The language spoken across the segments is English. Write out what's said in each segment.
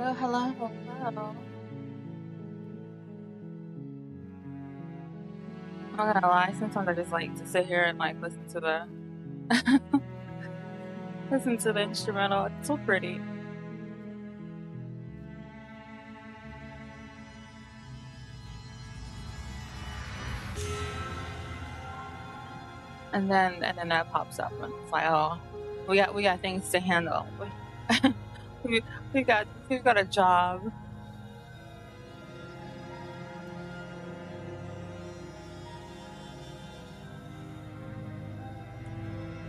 Hello, hello, hello. I'm not gonna lie, sometimes I just like to sit here and like listen to the listen to the instrumental. It's so pretty. And then that pops up and it's like, oh, we got things to handle. We, we've got a job.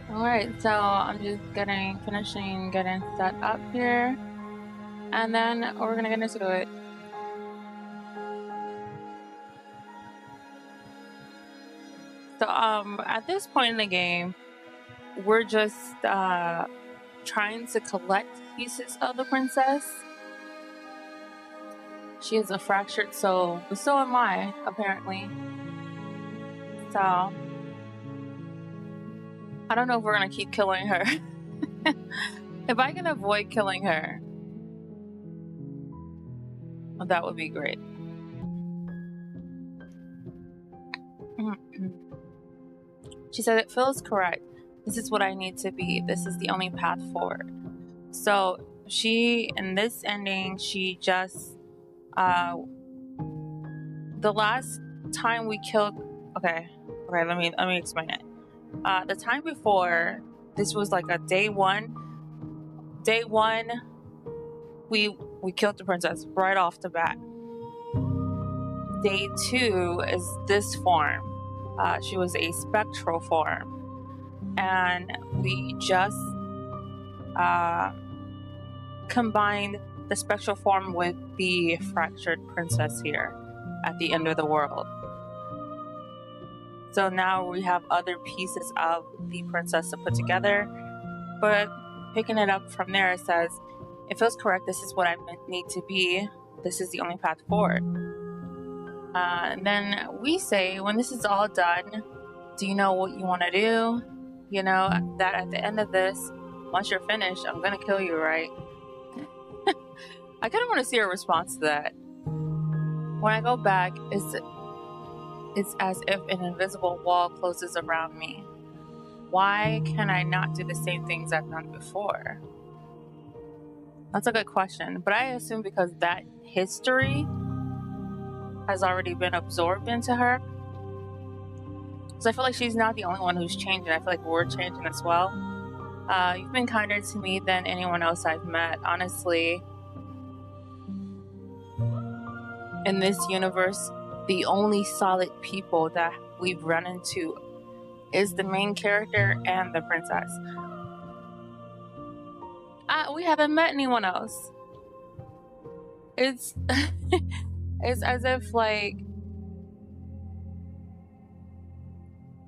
Alright, so I'm just finishing getting set up here. And then we're gonna get into it. So at this point in the game, we're just trying to collect pieces of the princess. She is a fractured soul, but so am I, apparently. So I don't know if we're gonna keep killing her. If I can avoid killing her, that would be great. She said, it feels correct. This is what I need to be. This is the only path forward. So she, in this ending, she just, the last time we killed, okay, let me explain it. The time before, this was like a day one, we killed the princess right off the bat. Day 2 is this form. She was a spectral form. And we just combined the spectral form with the fractured princess here at the end of the world. So now we have other pieces of the princess to put together. But picking it up from there, it says, it feels correct. This is what I need to be. This is the only path forward. And then we say, when this is all done, do you know what you want to do? You know, that at the end of this, once you're finished, I'm going to kill you, right? I kind of want to see her response to that. When I go back, it's as if an invisible wall closes around me. Why can I not do the same things I've done before? That's a good question, but I assume because that history has already been absorbed into her. So I feel like she's not the only one who's changing. I feel like we're changing as well. You've been kinder to me than anyone else I've met. Honestly, in this universe, the only solid people that we've run into is the main character and the princess. We haven't met anyone else. It's it's as if like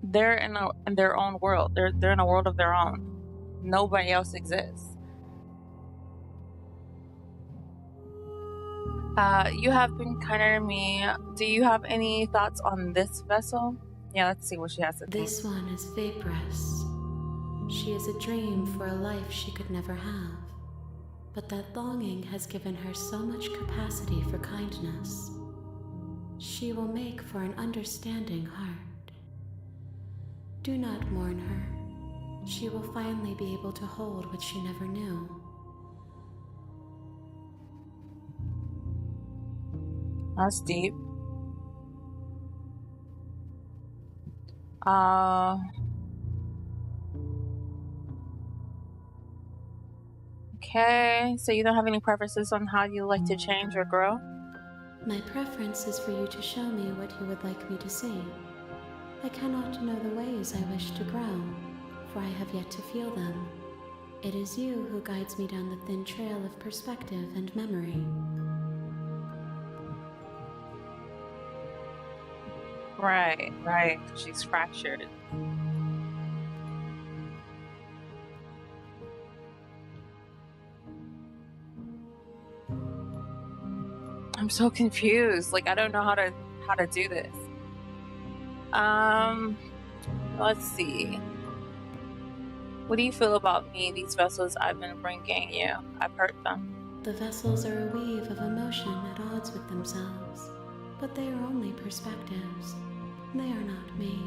they're in their own world. They're in a world of their own. Nobody else exists. You have been kinder to me. Do you have any thoughts on this vessel? Yeah, let's see what she has to say. This one is Vaporous. She is a dream for a life she could never have. But that longing has given her so much capacity for kindness. She will make for an understanding heart. Do not mourn her. She will finally be able to hold what she never knew. That's deep. Okay, so you don't have any preferences on how you like to change or grow? My preference is for you to show me what you would like me to see. I cannot know the ways I wish to grow, for I have yet to feel them. It is you who guides me down the thin trail of perspective and memory. Right. She's fractured. I'm so confused. Like, I don't know how to do this. Let's see. What do you feel about me? These vessels I've been bringing you. I've hurt them. The vessels are a weave of emotion at odds with themselves, but they are only perspectives. They are not me.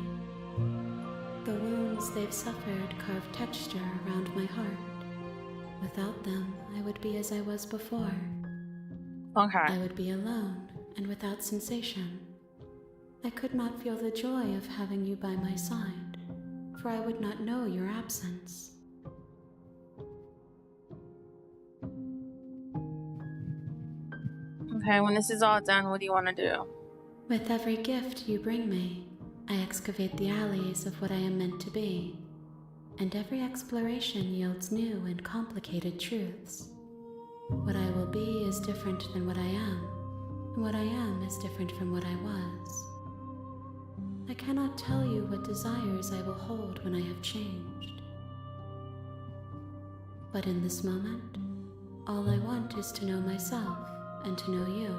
The wounds they've suffered carve texture around my heart. Without them, I would be as I was before. Okay. I would be alone and without sensation. I could not feel the joy of having you by my side, for I would not know your absence. Okay, when this is all done, what do you want to do? With every gift you bring me, I excavate the alleys of what I am meant to be, and every exploration yields new and complicated truths. What I will be is different than what I am, and what I am is different from what I was. I cannot tell you what desires I will hold when I have changed. But in this moment, all I want is to know myself and to know you.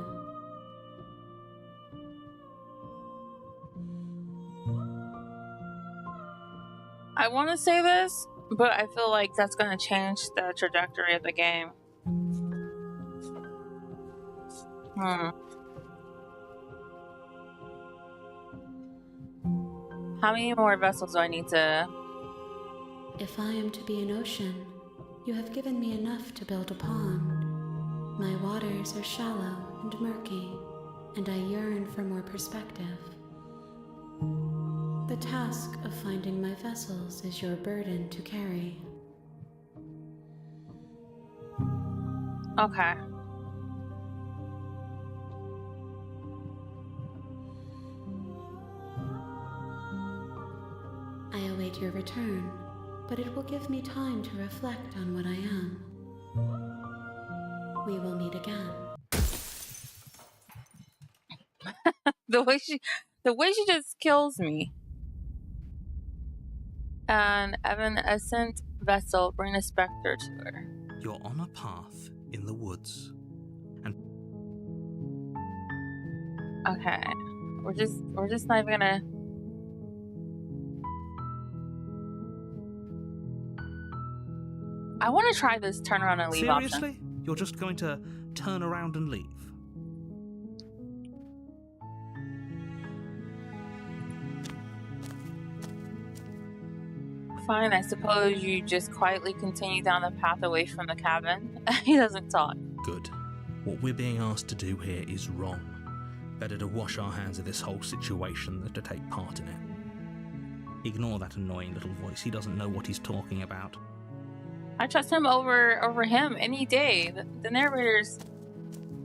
I want to say this, but I feel like that's going to change the trajectory of the game. How many more vessels do I need to... If I am to be an ocean, you have given me enough to build a pond. My waters are shallow and murky, and I yearn for more perspective. The task of finding my vessels is your burden to carry. Okay. I await your return, but it will give me time to reflect on what I am. We will meet again. The way she just kills me. An evanescent vessel, bring a specter to her. You're on a path in the woods. And okay. We're just not even gonna... I want to try this turn around and leave seriously? option. You're just going to turn around and leave? Fine, I suppose you just quietly continue down the path away from the cabin. He doesn't talk. Good. What we're being asked to do here is wrong. Better to wash our hands of this whole situation than to take part in it. Ignore that annoying little voice. He doesn't know what he's talking about. I trust him over him any day. The narrator's...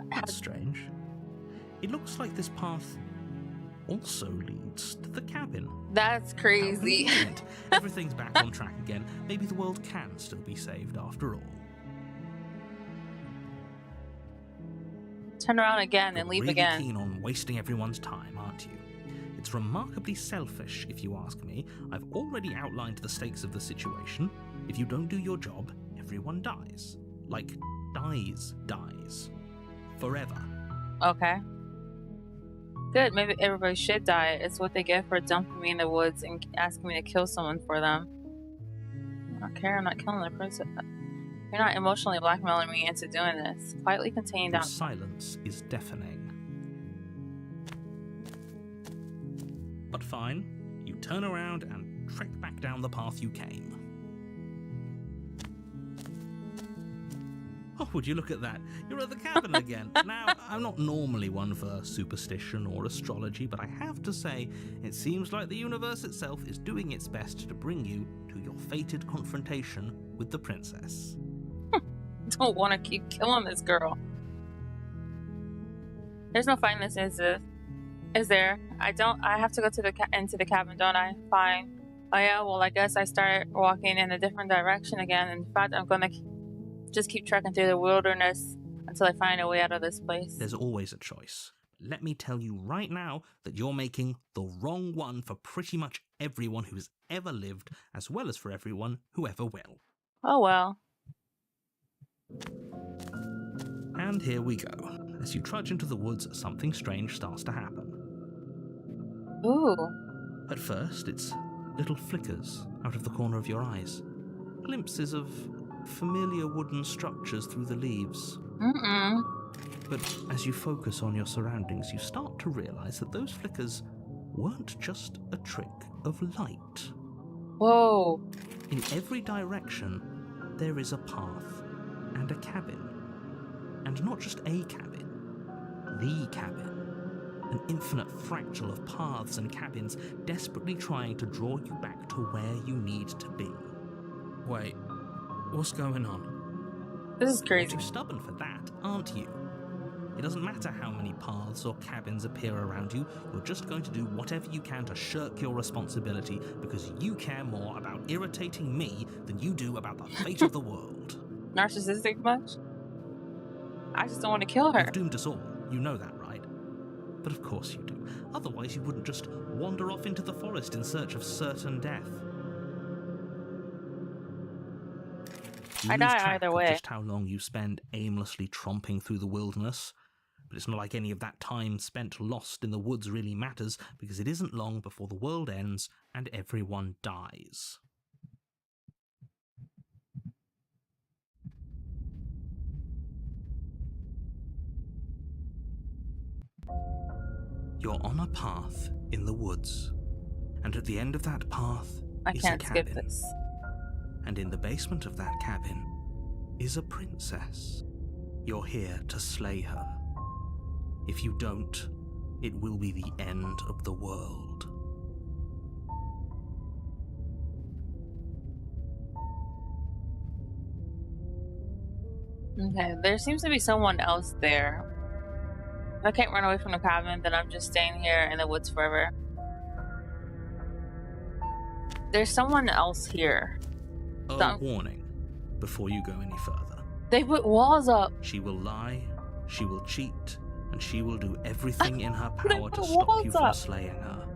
That's strange. It looks like this path also leads to the cabin. That's crazy. How convenient. Everything's back on track again. Maybe the world can still be saved after all. Turn around again and leave really again. Keen on wasting everyone's time, aren't you? It's remarkably selfish, if you ask me. I've already outlined the stakes of the situation. If you don't do your job, everyone dies. Like, dies. Forever. Okay. Good, maybe everybody should die. It's what they get for dumping me in the woods and asking me to kill someone for them. I don't care, I'm not killing the person. You're not emotionally blackmailing me into doing this. Quietly continue down. Your silence is deafening. But fine, you turn around and trek back down the path you came. Oh, would you look at that? You're at the cabin again. Now, I'm not normally one for superstition or astrology, but I have to say, it seems like the universe itself is doing its best to bring you to your fated confrontation with the princess. Don't want to keep killing this girl. There's no fighting this, is there? I have to go to into the cabin, don't I? Fine. Oh yeah, well I guess I start walking in a different direction again. In fact, I'm gonna just keep trekking through the wilderness until I find a way out of this place. There's always a choice. Let me tell you right now that you're making the wrong one for pretty much everyone who's ever lived, as well as for everyone who ever will. Oh well. And here we go. As you trudge into the woods, something strange starts to happen. Ooh. At first, it's little flickers out of the corner of your eyes. Glimpses of familiar wooden structures through the leaves. Mm-mm. But as you focus on your surroundings, you start to realize that those flickers weren't just a trick of light. Whoa. In every direction, there is a path and a cabin. And not just a cabin, the cabin. An infinite fractal of paths and cabins desperately trying to draw you back to where you need to be. Wait, what's going on? This is You're crazy. too stubborn for that, aren't you? It doesn't matter how many paths or cabins appear around you, you're just going to do whatever you can to shirk your responsibility because you care more about irritating me than you do about the fate of the world. Narcissistic much? I just don't want to kill her. You've doomed us all, you know that, right? But of course you do. Otherwise you wouldn't just wander off into the forest in search of certain death. You I lose die track either of way. just how long you spend aimlessly tromping through the wilderness. But it's not like any of that time spent lost in the woods really matters, because it isn't long before the world ends and everyone dies. You're on a path in the woods, and at the end of that path I is can't a skip cabin. this. And in the basement of that cabin is a princess. You're here to slay her. If you don't, it will be the end of the world. Okay, there seems to be someone else there. If I can't run away from the cabin, then I'm just staying here in the woods forever. There's someone else here. A warning before you go any further. They put walls up. She will lie, she will cheat, and she will do everything in her They power to put stop you walls from up. slaying her.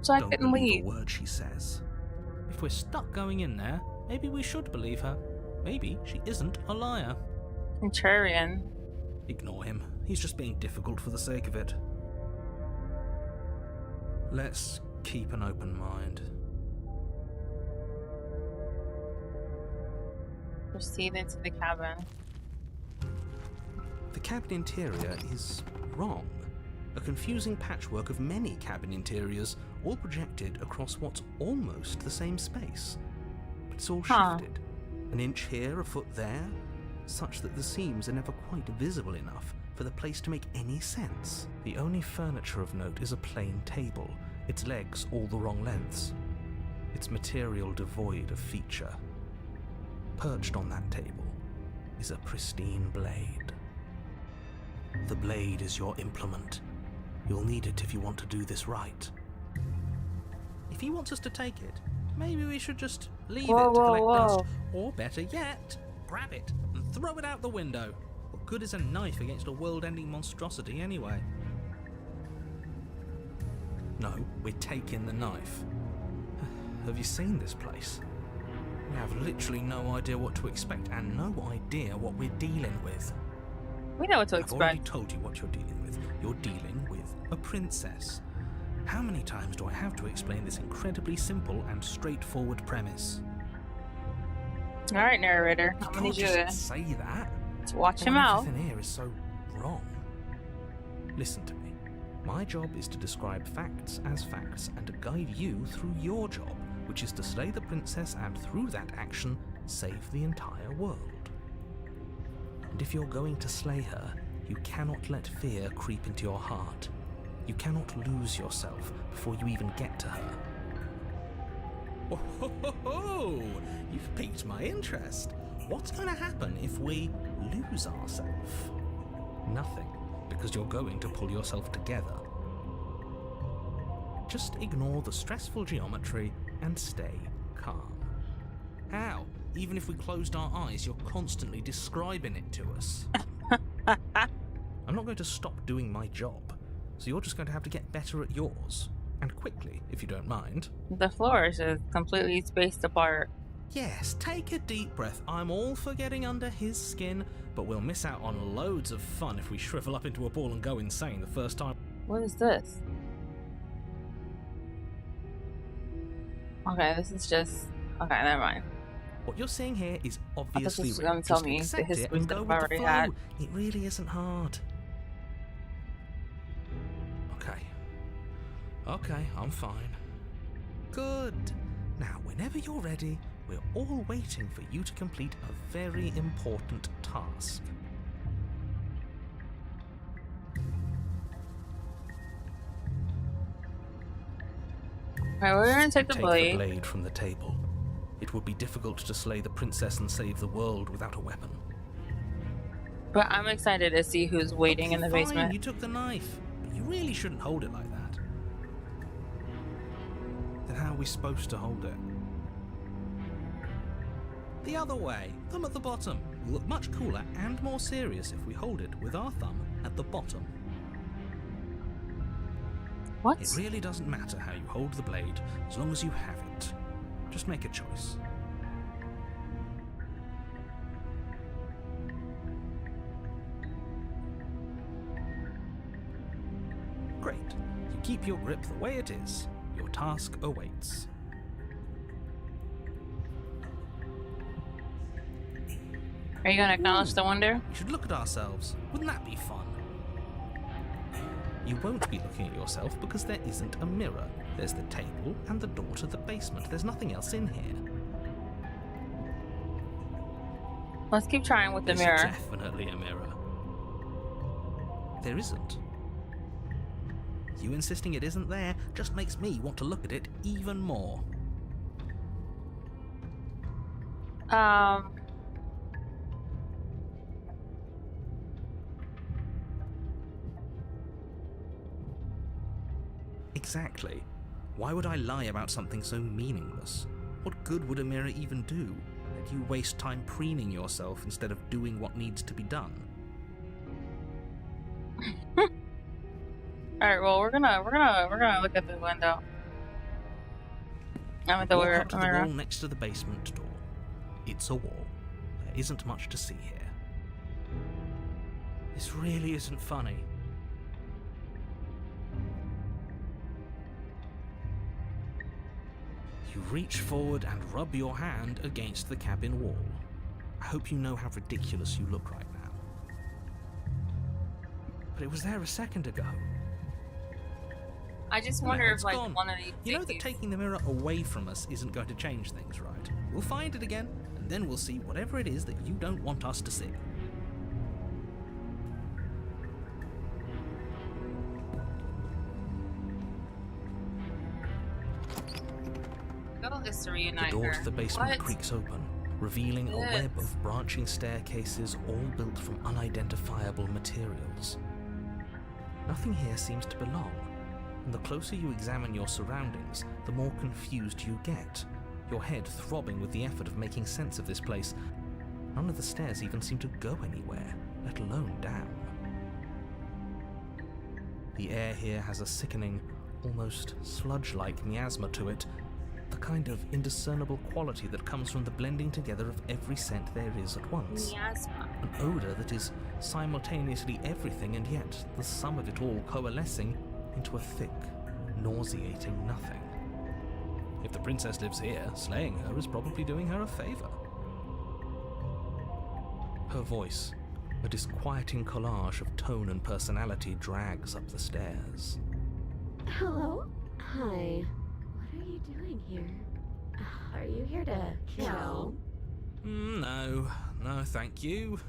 So I Don't couldn't believe leave. a word she says. If we're stuck going in there, maybe we should believe her. Maybe she isn't a liar. Contrarian. Ignore him. He's just being difficult for the sake of it. Let's keep an open mind. Proceed into the cabin. The cabin interior is wrong. A confusing patchwork of many cabin interiors, all projected across what's almost the same space. But it's all shifted. An inch here, a foot there, such that the seams are never quite visible enough for the place to make any sense. The only furniture of note is a plain table, its legs all the wrong lengths, its material devoid of feature. Perched on that table is a pristine blade. The blade is your implement. You'll need it if you want to do this right. If he wants us to take it, maybe we should just leave Whoa, it to whoa, collect whoa. dust. Or better yet, grab it and throw it out the window. What good is a knife against a world-ending monstrosity anyway? No, we're taking the knife. Have you seen this place? We have literally no idea what to expect and no idea what we're dealing with. We know what to I've already expect. told you what you're dealing with. You're dealing with a princess. How many times do I have to explain this incredibly simple and straightforward premise? Alright, narrator. You I'm gonna need can't you just say that. to watch Why him out. everything here is so wrong. Listen to me. My job is to describe facts as facts and to guide you through your job, which is to slay the princess and through that action, save the entire world. And if you're going to slay her, you cannot let fear creep into your heart. You cannot lose yourself before you even get to her. Oh, ho, ho, ho. You've piqued my interest. What's going to happen if we lose ourselves? Nothing, because you're going to pull yourself together. Just ignore the stressful geometry and stay calm. How? Even if we closed our eyes, you're constantly describing it to us. I'm not going to stop doing my job, so you're just going to have to get better at yours. And quickly, if you don't mind. The floor is just completely spaced apart. Yes, take a deep breath. I'm all for getting under his skin, but we'll miss out on loads of fun if we shrivel up into a ball and go insane the first time. What is this? Okay, this is just... Okay, never mind. What you're seeing here is obviously was real. gonna tell Just me the accept it histories and that go I've with the already flow. had. It really isn't hard. Okay, I'm fine. Good. Now, whenever you're ready, we're all waiting for you to complete a very important task. Alright, we're gonna take the Take blade. the blade from the table. It would be difficult to slay the princess and save the world without a weapon. But I'm excited to see who's waiting in the Fine, basement. you took the knife, but you really shouldn't hold it like that. Then how are we supposed to hold it? The other way, thumb at the bottom. We'll look much cooler and more serious if we hold it with our thumb at the bottom. What? It really doesn't matter how you hold the blade, as long as you have it. Just make a choice. Great. You keep your grip the way it is. Your task awaits. Are you gonna acknowledge the wonder? We should look at ourselves. Wouldn't that be fun? You won't be looking at yourself because there isn't a mirror. There's the table and the door to the basement. There's nothing else in here. Let's keep trying with the There's mirror. definitely a mirror. There isn't. You insisting it isn't there just makes me want to look at it even more. Exactly. Why would I lie about something so meaningless? What good would a mirror even do? That you waste time preening yourself instead of doing what needs to be done. Alright, well we're gonna look at the window. I'm at the Walk up to the mirror. wall next to the basement door. It's a wall. There isn't much to see here. This really isn't funny. You reach forward and rub your hand against the cabin wall. I hope you know how ridiculous you look right now. But it was there a second ago. I just No, wonder if it's like gone. one of these You know that taking the mirror away from us isn't going to change things, right? We'll find it again, and then we'll see whatever it is that you don't want us to see. goal is to The reunite door her. to the basement What? creaks open, revealing a Yes. web of branching staircases all built from unidentifiable materials. Nothing here seems to belong, and the closer you examine your surroundings, the more confused you get, your head throbbing with the effort of making sense of this place. None of the stairs even seem to go anywhere, let alone down. The air here has a sickening, almost sludge-like miasma to it, the kind of indiscernible quality that comes from the blending together of every scent there is at once. Miasma. An odour that is simultaneously everything and yet the sum of it all coalescing into a thick, nauseating nothing. If the princess lives here, slaying her is probably doing her a favour. Her voice, a disquieting collage of tone and personality, drags up the stairs. Hello? Hi. What are you doing here? Are you here to kill? No, thank you.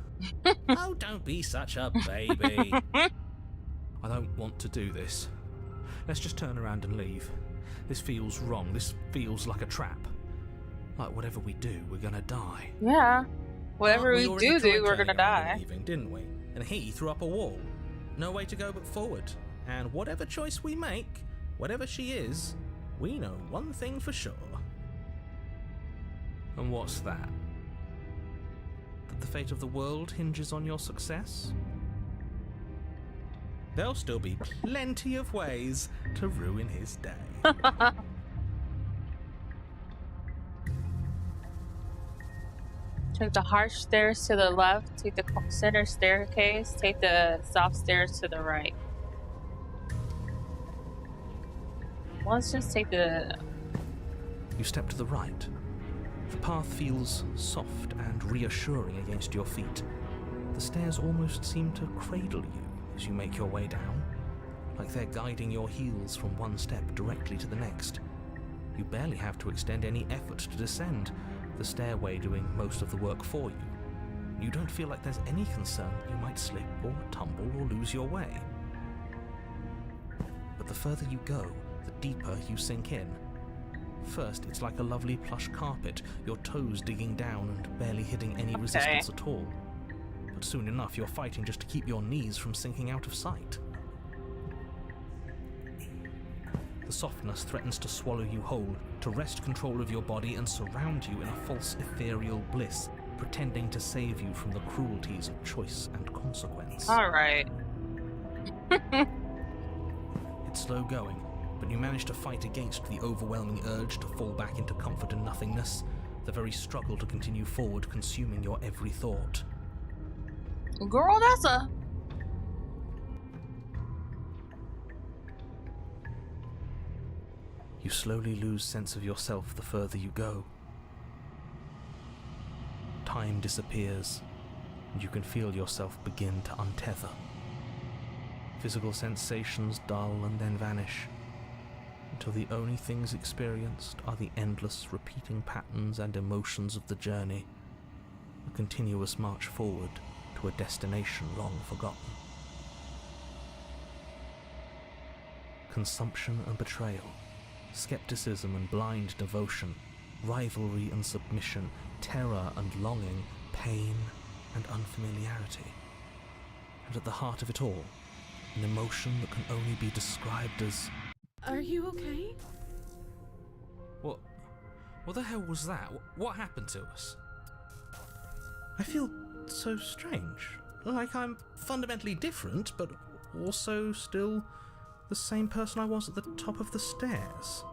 Oh, don't be such a baby. I don't want to do this. Let's just turn around and leave. This feels wrong. This feels like a trap. Like whatever we do, we're gonna die. Yeah. Whatever Well, we already do, tried we're gonna turning around die. and leaving, didn't we? And he threw up a wall. No way to go but forward. And whatever choice we make, whatever she is, we know one thing for sure. And what's that? That the fate of the world hinges on your success? There'll still be plenty of ways to ruin his day. Take the harsh stairs to the left, take the center staircase, take the soft stairs to the right. Let's just take the... You step to the right. The path feels soft and reassuring against your feet. The stairs almost seem to cradle you as you make your way down, like they're guiding your heels from one step directly to the next. You barely have to extend any effort to descend, the stairway doing most of the work for you. You don't feel like there's any concern that you might slip or tumble or lose your way. But the further you go, the deeper you sink in. First, it's like a lovely plush carpet, your toes digging down and barely hitting any resistance at all. But soon enough, you're fighting just to keep your knees from sinking out of sight. The softness threatens to swallow you whole, to wrest control of your body and surround you in a false ethereal bliss, pretending to save you from the cruelties of choice and consequence. Alright. It's slow going, but you manage to fight against the overwhelming urge to fall back into comfort and nothingness, the very struggle to continue forward consuming your every thought. Girl, that's a... You slowly lose sense of yourself the further you go. Time disappears, and you can feel yourself begin to untether. Physical sensations dull and then vanish, until the only things experienced are the endless repeating patterns and emotions of the journey, a continuous march forward to a destination long forgotten. Consumption and betrayal, skepticism and blind devotion, rivalry and submission, terror and longing, pain and unfamiliarity. And at the heart of it all, an emotion that can only be described as... Are you okay? What the hell was that? What happened to us? I feel so strange. Like I'm fundamentally different, but also still the same person I was at the top of the stairs.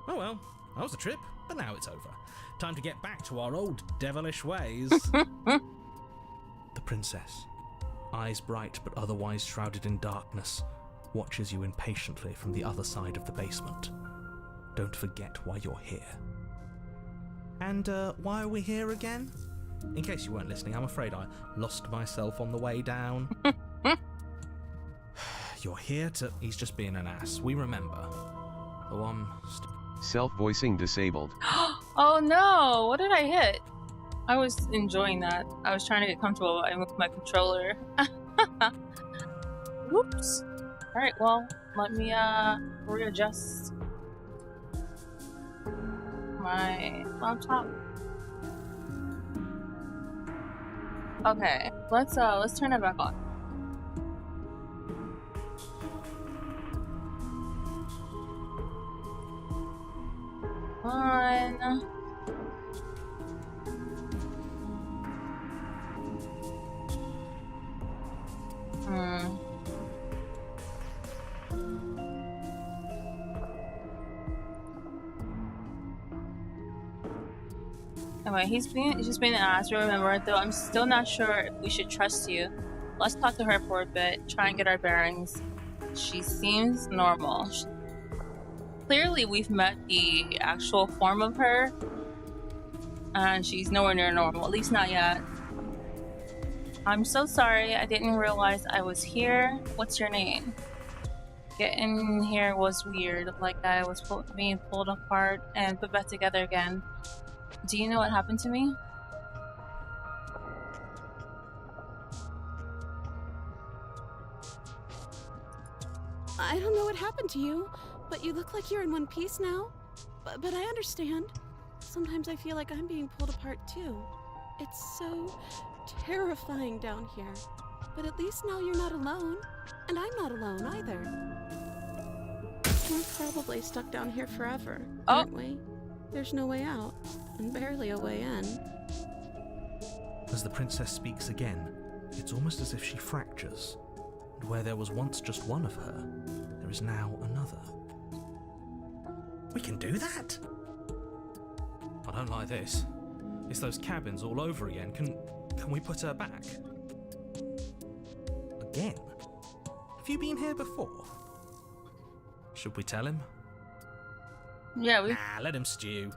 Oh well, that was a trip, but now it's over. Time to get back to our old devilish ways. The princess, eyes bright but otherwise shrouded in darkness, watches you impatiently from the other side of the basement. Don't forget why you're here. And why are we here again? In case you weren't listening, I'm afraid I lost myself on the way down. You're here to... He's just being an ass. We remember. Though I'm... Self-voicing disabled. Oh no! What did I hit? I was enjoying that. I was trying to get comfortable with my controller. Whoops. Alright, well, let me readjust my laptop. Okay, let's turn it back on. Anyway, he's just being an ass. Remember, though, I'm still not sure if we should trust you. Let's talk to her for a bit, try and get our bearings. She seems normal. Clearly, we've met the actual form of her, and she's nowhere near normal, at least not yet. I'm so sorry, I didn't realize I was here. What's your name? Getting here was weird, like I was being pulled apart and put back together again. Do you know what happened to me? I don't know what happened to you, but you look like you're in one piece now. But I understand. Sometimes I feel like I'm being pulled apart too. It's so terrifying down here. But at least now you're not alone. And I'm not alone either. We're probably stuck down here forever, aren't we? There's no way out, and barely a way in. As the princess speaks again, it's almost as if she fractures, and where there was once just one of her, there is now another. We can do that? I don't like this. It's those cabins all over again. Can we put her back? Again? Have you been here before? Should we tell him? Yeah, we... Nah, let him stew.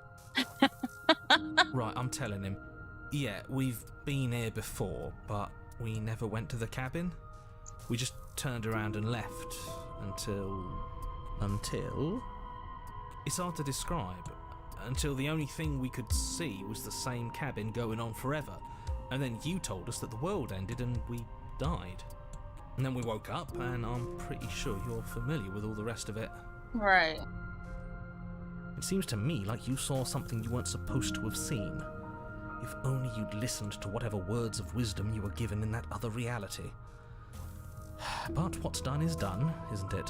Right, I'm telling him. Yeah, we've been here before, but we never went to the cabin. We just turned around and left until... It's hard to describe. Until the only thing we could see was the same cabin going on forever. And then you told us that the world ended and we died. And then we woke up, and I'm pretty sure you're familiar with all the rest of it. Right. It seems to me like you saw something you weren't supposed to have seen. If only you'd listened to whatever words of wisdom you were given in that other reality. But what's done is done, isn't it?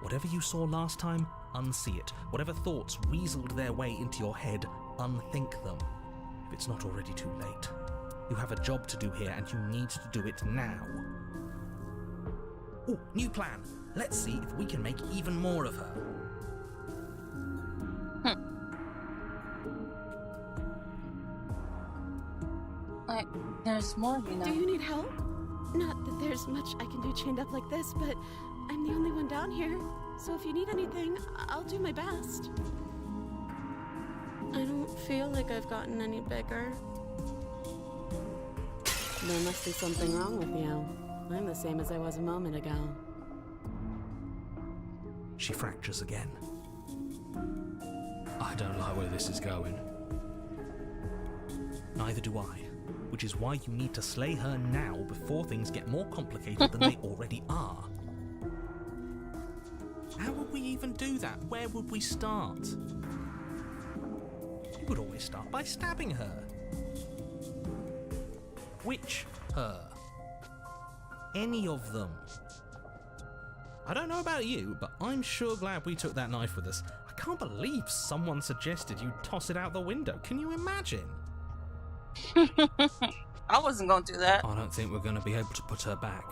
Whatever you saw last time, unsee it. Whatever thoughts weaseled their way into your head, unthink them. If it's not already too late. You have a job to do here, and you need to do it now. Oh, new plan. Let's see if we can make even more of her. There's more, you know. Do you need help? Not that there's much I can do chained up like this, but I'm the only one down here. So if you need anything, I'll do my best. I don't feel like I've gotten any bigger. There must be something wrong with you. I'm the same as I was a moment ago. She fractures again. I don't like where this is going. Neither do I. Which is why you need to slay her now before things get more complicated than they already are. How would we even do that? Where would we start? You would always start by stabbing her. Which her? Any of them. I don't know about you, but I'm sure glad we took that knife with us. I can't believe someone suggested you toss it out the window. Can you imagine? I wasn't gonna do that. I don't think we're going to be able to put her back.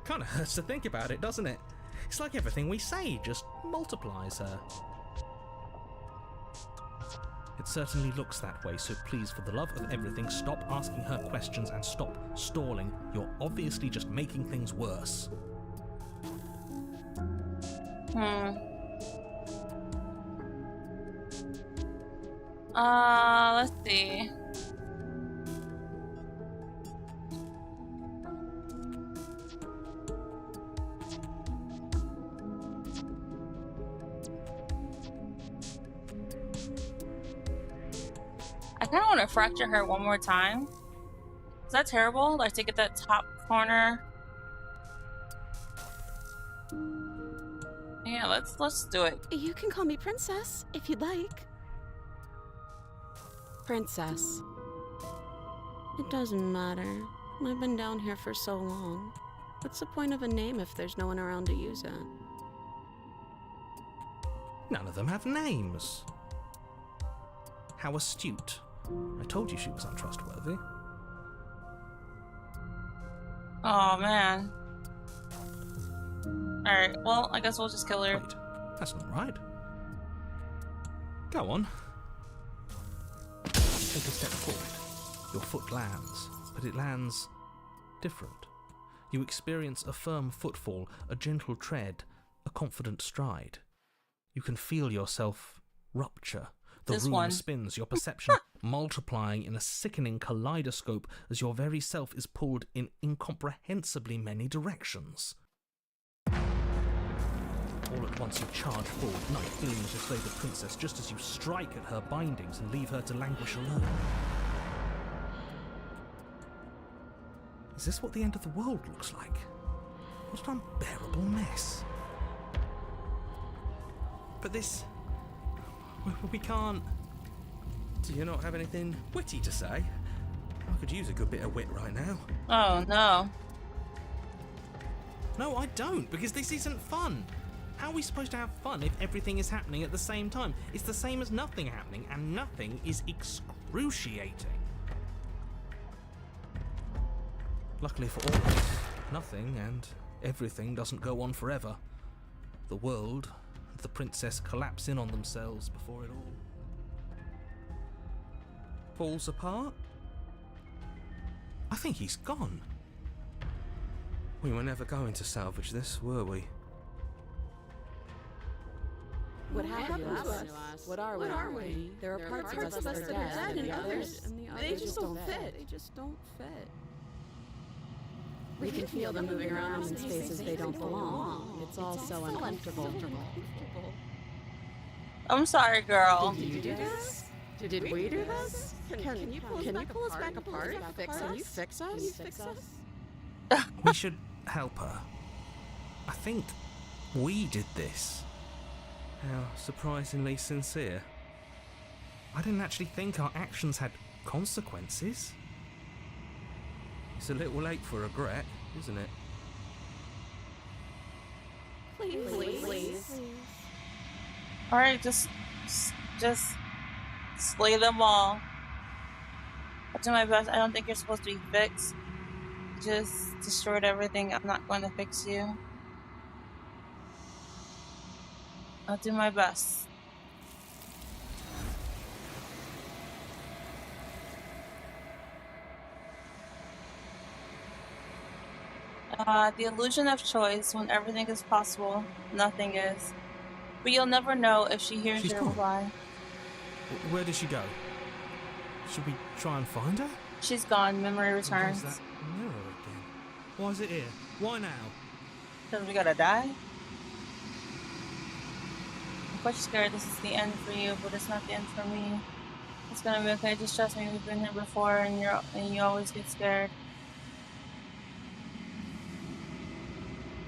Kind of hurts to think about it, doesn't it? It's like everything we say just multiplies her. It certainly looks that way, so please, for the love of everything, stop asking her questions and stop stalling. You're obviously just making things worse. Let's see. I kind of want to fracture her one more time. Is that terrible? Like to get that top corner. Yeah, let's do it. You can call me Princess, if you'd like. Princess. It doesn't matter. I've been down here for so long. What's the point of a name if there's no one around to use it? None of them have names. How astute. I told you she was untrustworthy. Oh man. Alright, well, I guess we'll just kill her. Wait, that's not right. Go on. Take a step forward. Your foot lands, but it lands different. You experience a firm footfall, a gentle tread, a confident stride. You can feel yourself rupture. The This room one. spins, your perception multiplying in a sickening kaleidoscope as your very self is pulled in incomprehensibly many directions. All at once you charge forward, knife gleaming to slay the princess just as you strike at her bindings and leave her to languish alone. Is this what the end of the world looks like? What an unbearable mess. But this... We can't... Do you not have anything witty to say? I could use a good bit of wit right now. Oh no. No, I don't, because this isn't fun. How are we supposed to have fun if everything is happening at the same time? It's the same as nothing happening, and nothing is excruciating. Luckily for all of us, nothing and everything doesn't go on forever. The world and the princess collapse in on themselves before it all Falls apart? I think he's gone. We were never going to salvage this, were we? What happened to us? What are we? There are parts of us that are dead, and the others, they just don't fit. We can feel them moving around in spaces they don't belong. It's all so uncomfortable. I'm sorry, girl. Did you do this? Did we do this? Can you pull us back apart? Can you fix us? We should help her. I think we did this. How surprisingly sincere. I didn't actually think our actions had consequences. It's a little late for regret, isn't it? Please. Alright, just slay them all. I'll do my best. I don't think you're supposed to be fixed. You just destroyed everything. I'm not going to fix you. I'll do my best. The illusion of choice. When everything is possible, nothing is. But you'll never know if she hears She's your gone. reply. Where did she go? Should we try and find her? She's gone. Memory Where's returns. that mirror again? Why is it here? Why now? Because we gotta die? I'm quite scared this is the end for you, but it's not the end for me. It's gonna be okay. Just trust me. We've been here before, and you always get scared.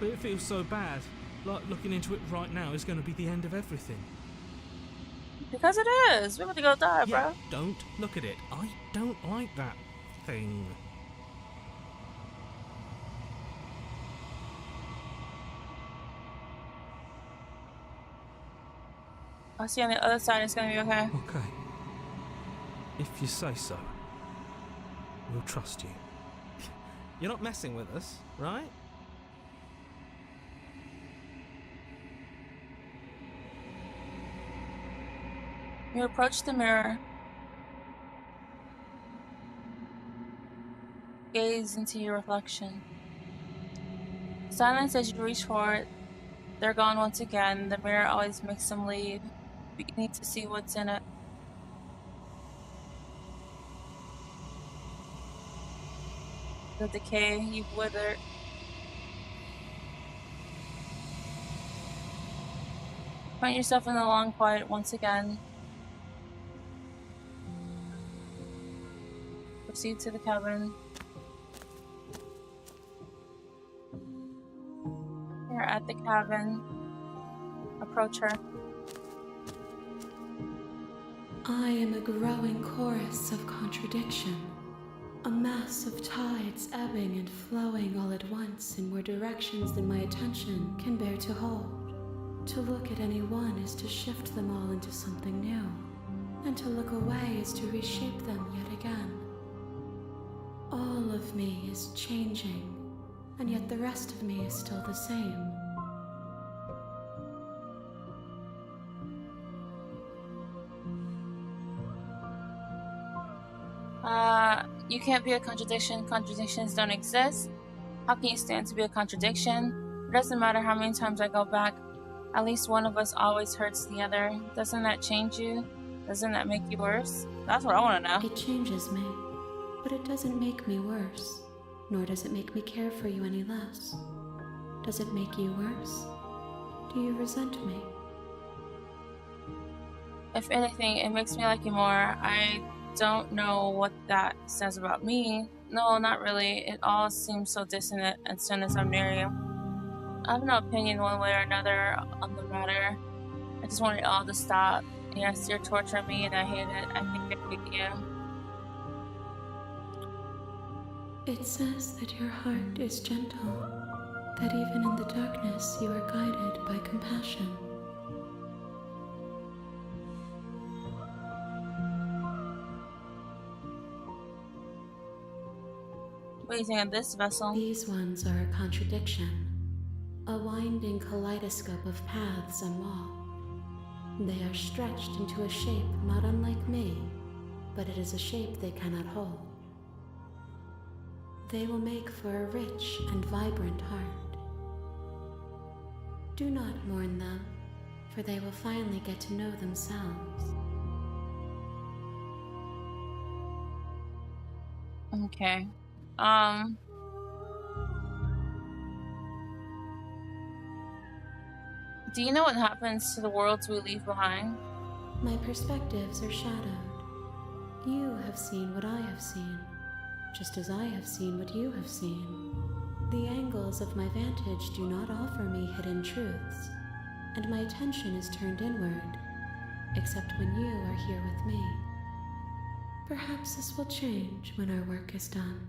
But it feels so bad. Like looking into it right now is going to be the end of everything. Because it is. We're about to go die, Yeah, bro. don't look at it. I don't like that thing. I'll see you on the other side. It's gonna be okay. Okay. If you say so. We'll trust you. You're not messing with us, right? You approach the mirror. Gaze into your reflection. Silence as you reach for it. They're gone once again. The mirror always makes them leave. But you need to see what's in it. The decay you've withered. Find yourself in the long quiet once again. Proceed to the cabin. You're at the cabin. Approach her. I am a growing chorus of contradiction, a mass of tides ebbing and flowing all at once in more directions than my attention can bear to hold. To look at any one is to shift them all into something new, and to look away is to reshape them yet again. All of me is changing, and yet the rest of me is still the same. You can't be a contradiction. Contradictions don't exist. How can you stand to be a contradiction? It doesn't matter how many times I go back. At least one of us always hurts the other. Doesn't that change you? Doesn't that make you worse? That's what I want to know. It changes me, but it doesn't make me worse, nor does it make me care for you any less. Does it make you worse? Do you resent me? If anything, it makes me like you more. I don't know what that says about me. No, not really. It all seems so dissonant as soon as I'm near you. I have no opinion one way or another on the matter. I just want it all to stop. Yes, you're torturing me and I hate it. I think I hate you. It says that your heart is gentle, that even in the darkness you are guided by compassion. What do you think of this vessel? These ones are a contradiction, a winding kaleidoscope of paths and wall. They are stretched into a shape not unlike me, but it is a shape they cannot hold. They will make for a rich and vibrant heart. Do not mourn them, for they will finally get to know themselves. Okay. Do you know what happens to the worlds we leave behind? My perspectives are shadowed. You have seen what I have seen, just as I have seen what you have seen. The angles of my vantage do not offer me hidden truths, and my attention is turned inward, except when you are here with me. Perhaps this will change when our work is done.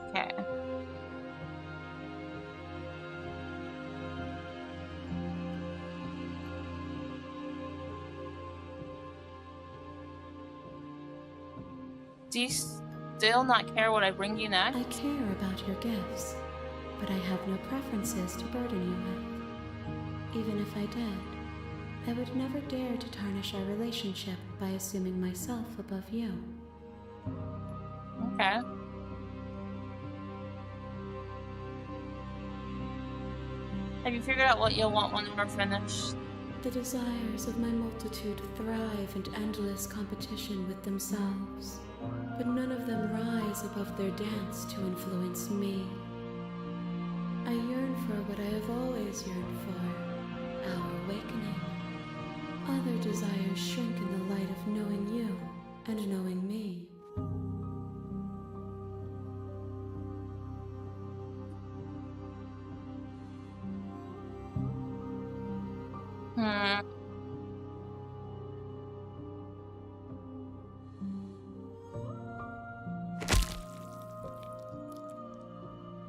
Okay. Do you still not care what I bring you next? I care about your gifts, but I have no preferences to burden you with. Even if I did, I would never dare to tarnish our relationship by assuming myself above you. Okay. Have you figured out what you'll want when we're finished? The desires of my multitude thrive in endless competition with themselves, but none of them rise above their dance to influence me. I yearn for what I have always yearned for, our awakening. Other desires shrink in the light of knowing you and knowing me.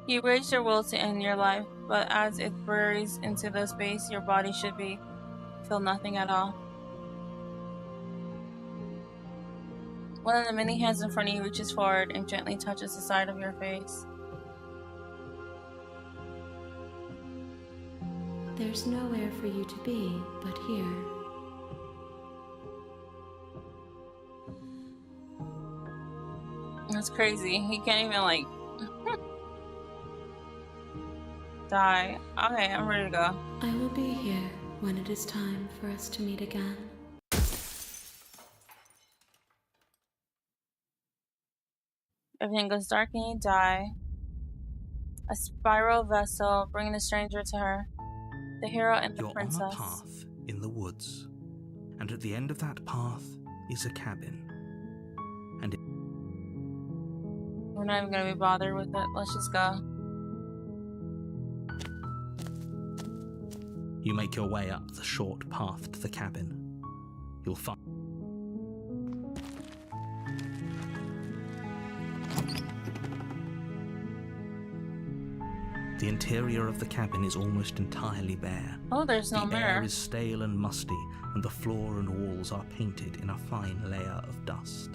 You raise your will to end your life, but as it buries into the space your body should be, feel nothing at all. One of the many hands in front of you reaches forward and gently touches the side of your face. There's nowhere for you to be but here. That's crazy. He can't even, like, die. Okay, I'm ready to go. I will be here when it is time for us to meet again. Everything goes dark and you die. A spiral vessel bringing a stranger to her. The hero and the You're princess. on a path in the woods, and at the end of that path is a cabin. And We're not even gonna be bothered with it. Let's just go. you make your way up the short path to the cabin. You'll find the interior of the cabin is almost entirely bare. Oh, there's no The mirror. air is stale and musty, and the floor and walls are painted in a fine layer of dust.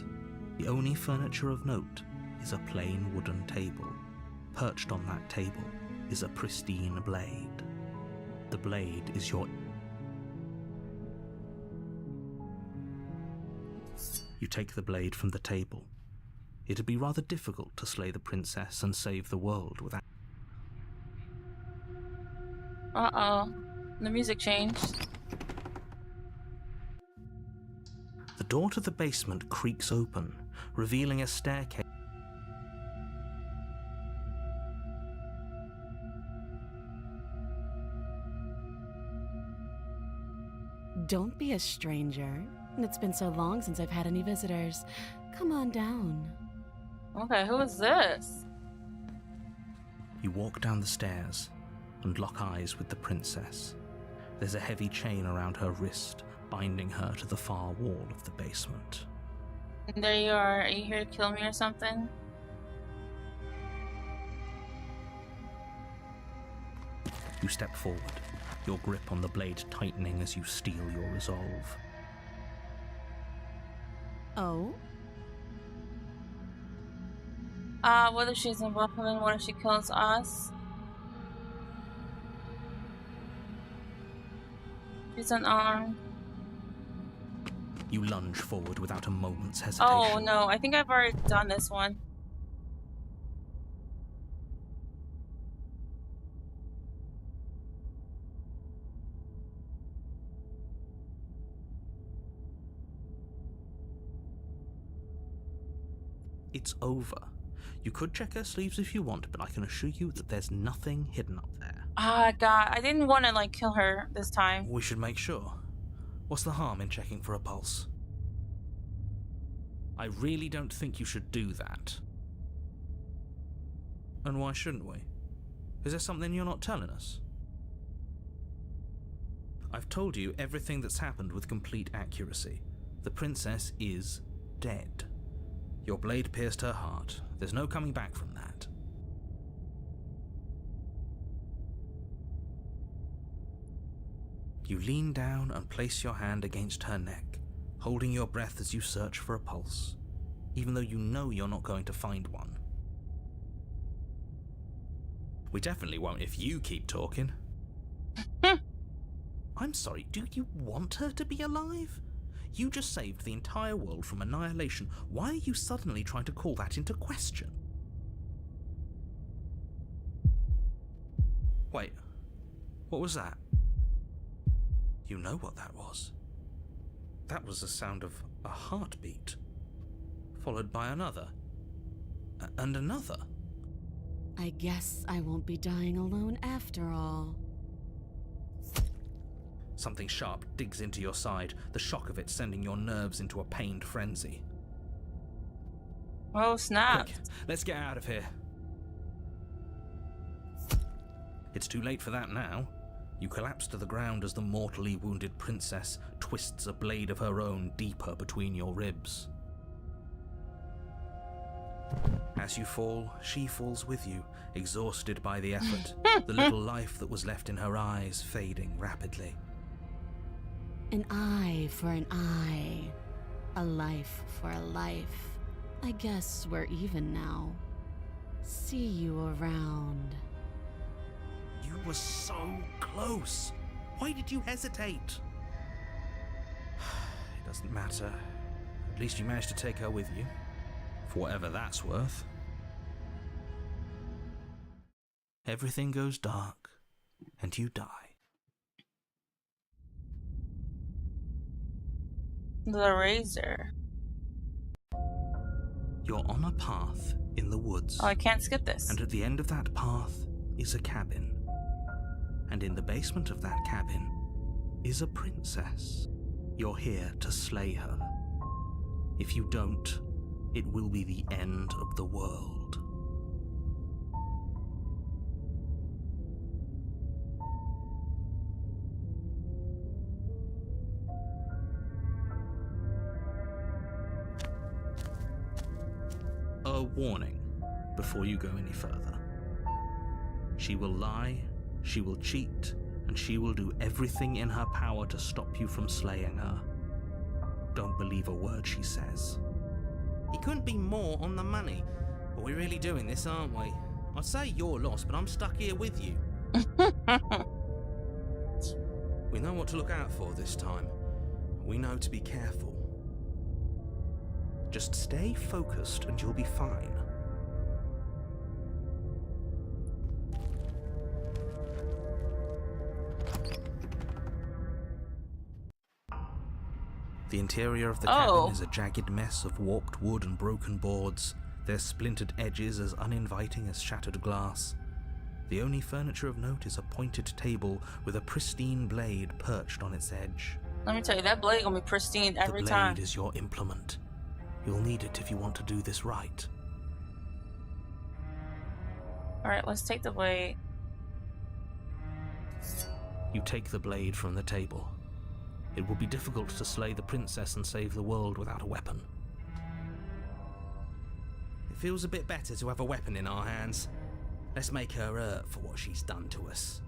The only furniture of note is a plain wooden table. Perched on that table is a pristine blade. The blade is your... You take the blade from the table. It'd be rather difficult to slay the princess and save the world without... Uh-oh. The music changed. The door to the basement creaks open, revealing a staircase. Don't be a stranger. It's been so long since I've had any visitors. Come on down. Okay, who is this? You walk down the stairs and lock eyes with the princess. There's a heavy chain around her wrist, binding her to the far wall of the basement. And there you are. Are you here to kill me or something? You step forward, your grip on the blade tightening as you steel your resolve. Oh? What if she's involved in? What if she kills us? She's unarmed. You lunge forward without a moment's hesitation. Oh no, I think I've already done this one. It's over. You could check her sleeves if you want, but I can assure you that there's nothing hidden up there. Ah, God, I didn't want to, like, kill her this time. We should make sure. What's the harm in checking for a pulse? I really don't think you should do that. And why shouldn't we? Is there something you're not telling us? I've told you everything that's happened with complete accuracy. The princess is dead. Your blade pierced her heart. There's no coming back from that. You lean down and place your hand against her neck, holding your breath as you search for a pulse, even though you know you're not going to find one. We definitely won't if you keep talking. I'm sorry, do you want her to be alive? You just saved the entire world from annihilation. Why are you suddenly trying to call that into question? Wait, what was that? You know what that was. That was the sound of a heartbeat, followed by another, and another. I guess I won't be dying alone after all. Something sharp digs into your side, the shock of it sending your nerves into a pained frenzy. Oh, snap. Quick, let's get out of here. It's too late for that now. You collapse to the ground as the mortally wounded princess twists a blade of her own deeper between your ribs. As you fall, she falls with you, exhausted by the effort, the little life that was left in her eyes fading rapidly. An eye for an eye. A life for a life. I guess we're even now. See you around. You were so close. Why did you hesitate? It doesn't matter. At least you managed to take her with you. For whatever that's worth. Everything goes dark, and you die. The razor. You're on a path in the woods. Oh, I can't skip this. And at the end of that path is a cabin. And in the basement of that cabin is a princess. You're here to slay her. If you don't, it will be the end of the world. A warning before you go any further. She will lie, she will cheat, and she will do everything in her power to stop you from slaying her. Don't believe a word she says. He couldn't be more on the money. But we're really doing this, aren't we? I'd say you're lost, but I'm stuck here with you. We know what to look out for this time. We know to be careful. Just stay focused and you'll be fine. The interior of the cabin is a jagged mess of warped wood and broken boards, their splintered edges as uninviting as shattered glass. The only furniture of note is a pointed table with a pristine blade perched on its edge. Let me tell you, that blade gonna be pristine every time. The blade is your implement. You'll need it if you want to do this right. Alright, let's take the blade. You take the blade from the table. It will be difficult to slay the princess and save the world without a weapon. It feels a bit better to have a weapon in our hands. Let's make her hurt for what she's done to us.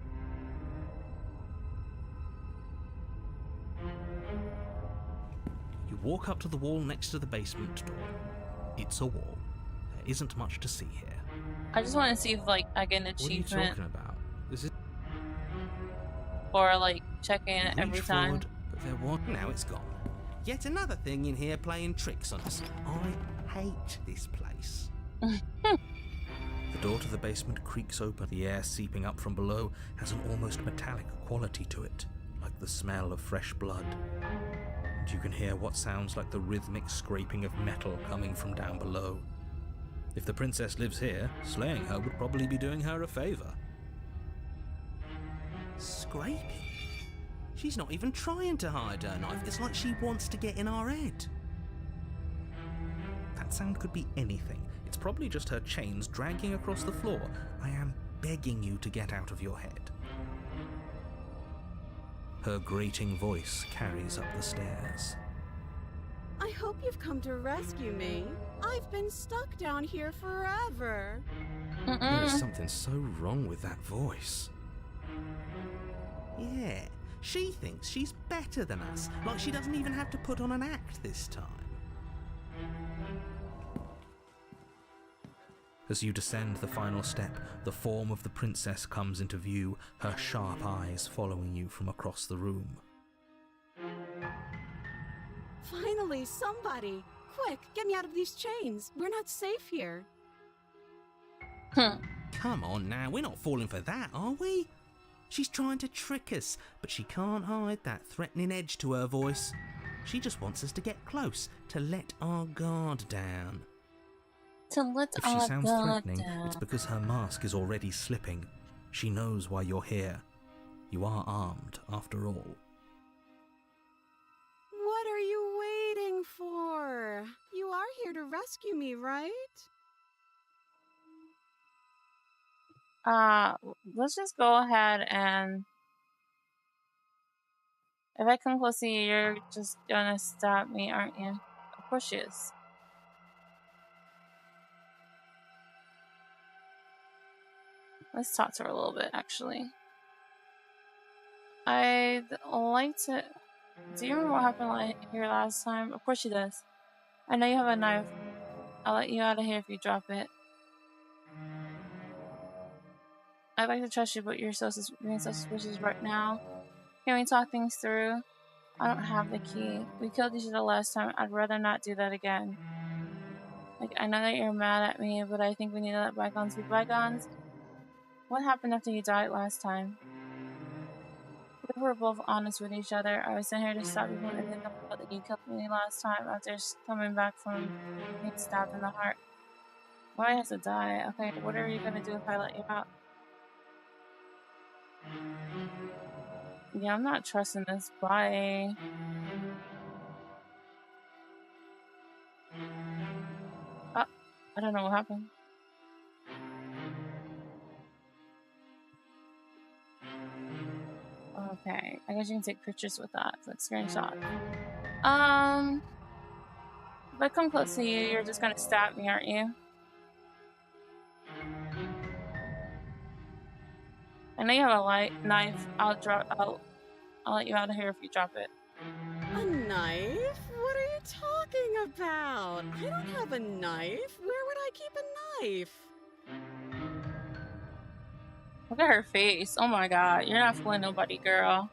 You walk up to the wall next to the basement door. It's a wall. There isn't much to see here. I just want to see if, like, I get an What are you achievement talking about? This is for, like, checking it every reach time. forward, but there was Now it's gone. Yet another thing in here playing tricks on us. I hate this place. The door to the basement creaks open. The air seeping up from below has an almost metallic quality to it, like the smell of fresh blood. And you can hear what sounds like the rhythmic scraping of metal coming from down below. If the princess lives here, slaying her would probably be doing her a favour. Scraping? She's not even trying to hide her knife. It's like she wants to get in our head. That sound could be anything. It's probably just her chains dragging across the floor. I am begging you to get out of your head. Her grating voice carries up the stairs. I hope you've come to rescue me. I've been stuck down here forever. There is something so wrong with that voice. Yeah, she thinks she's better than us, like she doesn't even have to put on an act this time. As you descend the final step, the form of the princess comes into view, her sharp eyes following you from across the room. Finally, somebody! Quick, get me out of these chains. We're not safe here. Come on now, we're not falling for that, are we? She's trying to trick us, but she can't hide that threatening edge to her voice. She just wants us to get close, to let our guard down. If she sounds threatening, it's because her mask is already slipping. She knows why you're here. You are armed, after all. What are you waiting for? You are here to rescue me, right? Let's just go ahead and if I come close to you, you're just gonna stab me, aren't you? Of course she is. Let's talk to her a little bit, actually. I'd like to... Do you remember what happened here last time? Of course she does. I know you have a knife. I'll let you out of here if you drop it. I'd like to trust you, but you're being so suspicious right now. Can we talk things through? I don't have the key. We killed each other last time. I'd rather not do that again. Like, I know that you're mad at me, but I think we need to let bygones be bygones. What happened after you died last time? We were both honest with each other. I was sent here to stop you from ending the blood that you killed me last time after coming back from being stabbed in the heart. Why has to die? Okay, what are you gonna do if I let you out? Yeah, I'm not trusting this. Bye. I don't know what happened. Okay, I guess you can take pictures with that, like screenshot. If I come close to you, you're just gonna stab me, aren't you? I know you have a knife. I'll let you out of here if you drop it. A knife? What are you talking about? I don't have a knife. Where would I keep a knife? Look at her face. Oh my god, you're not fooling nobody, girl.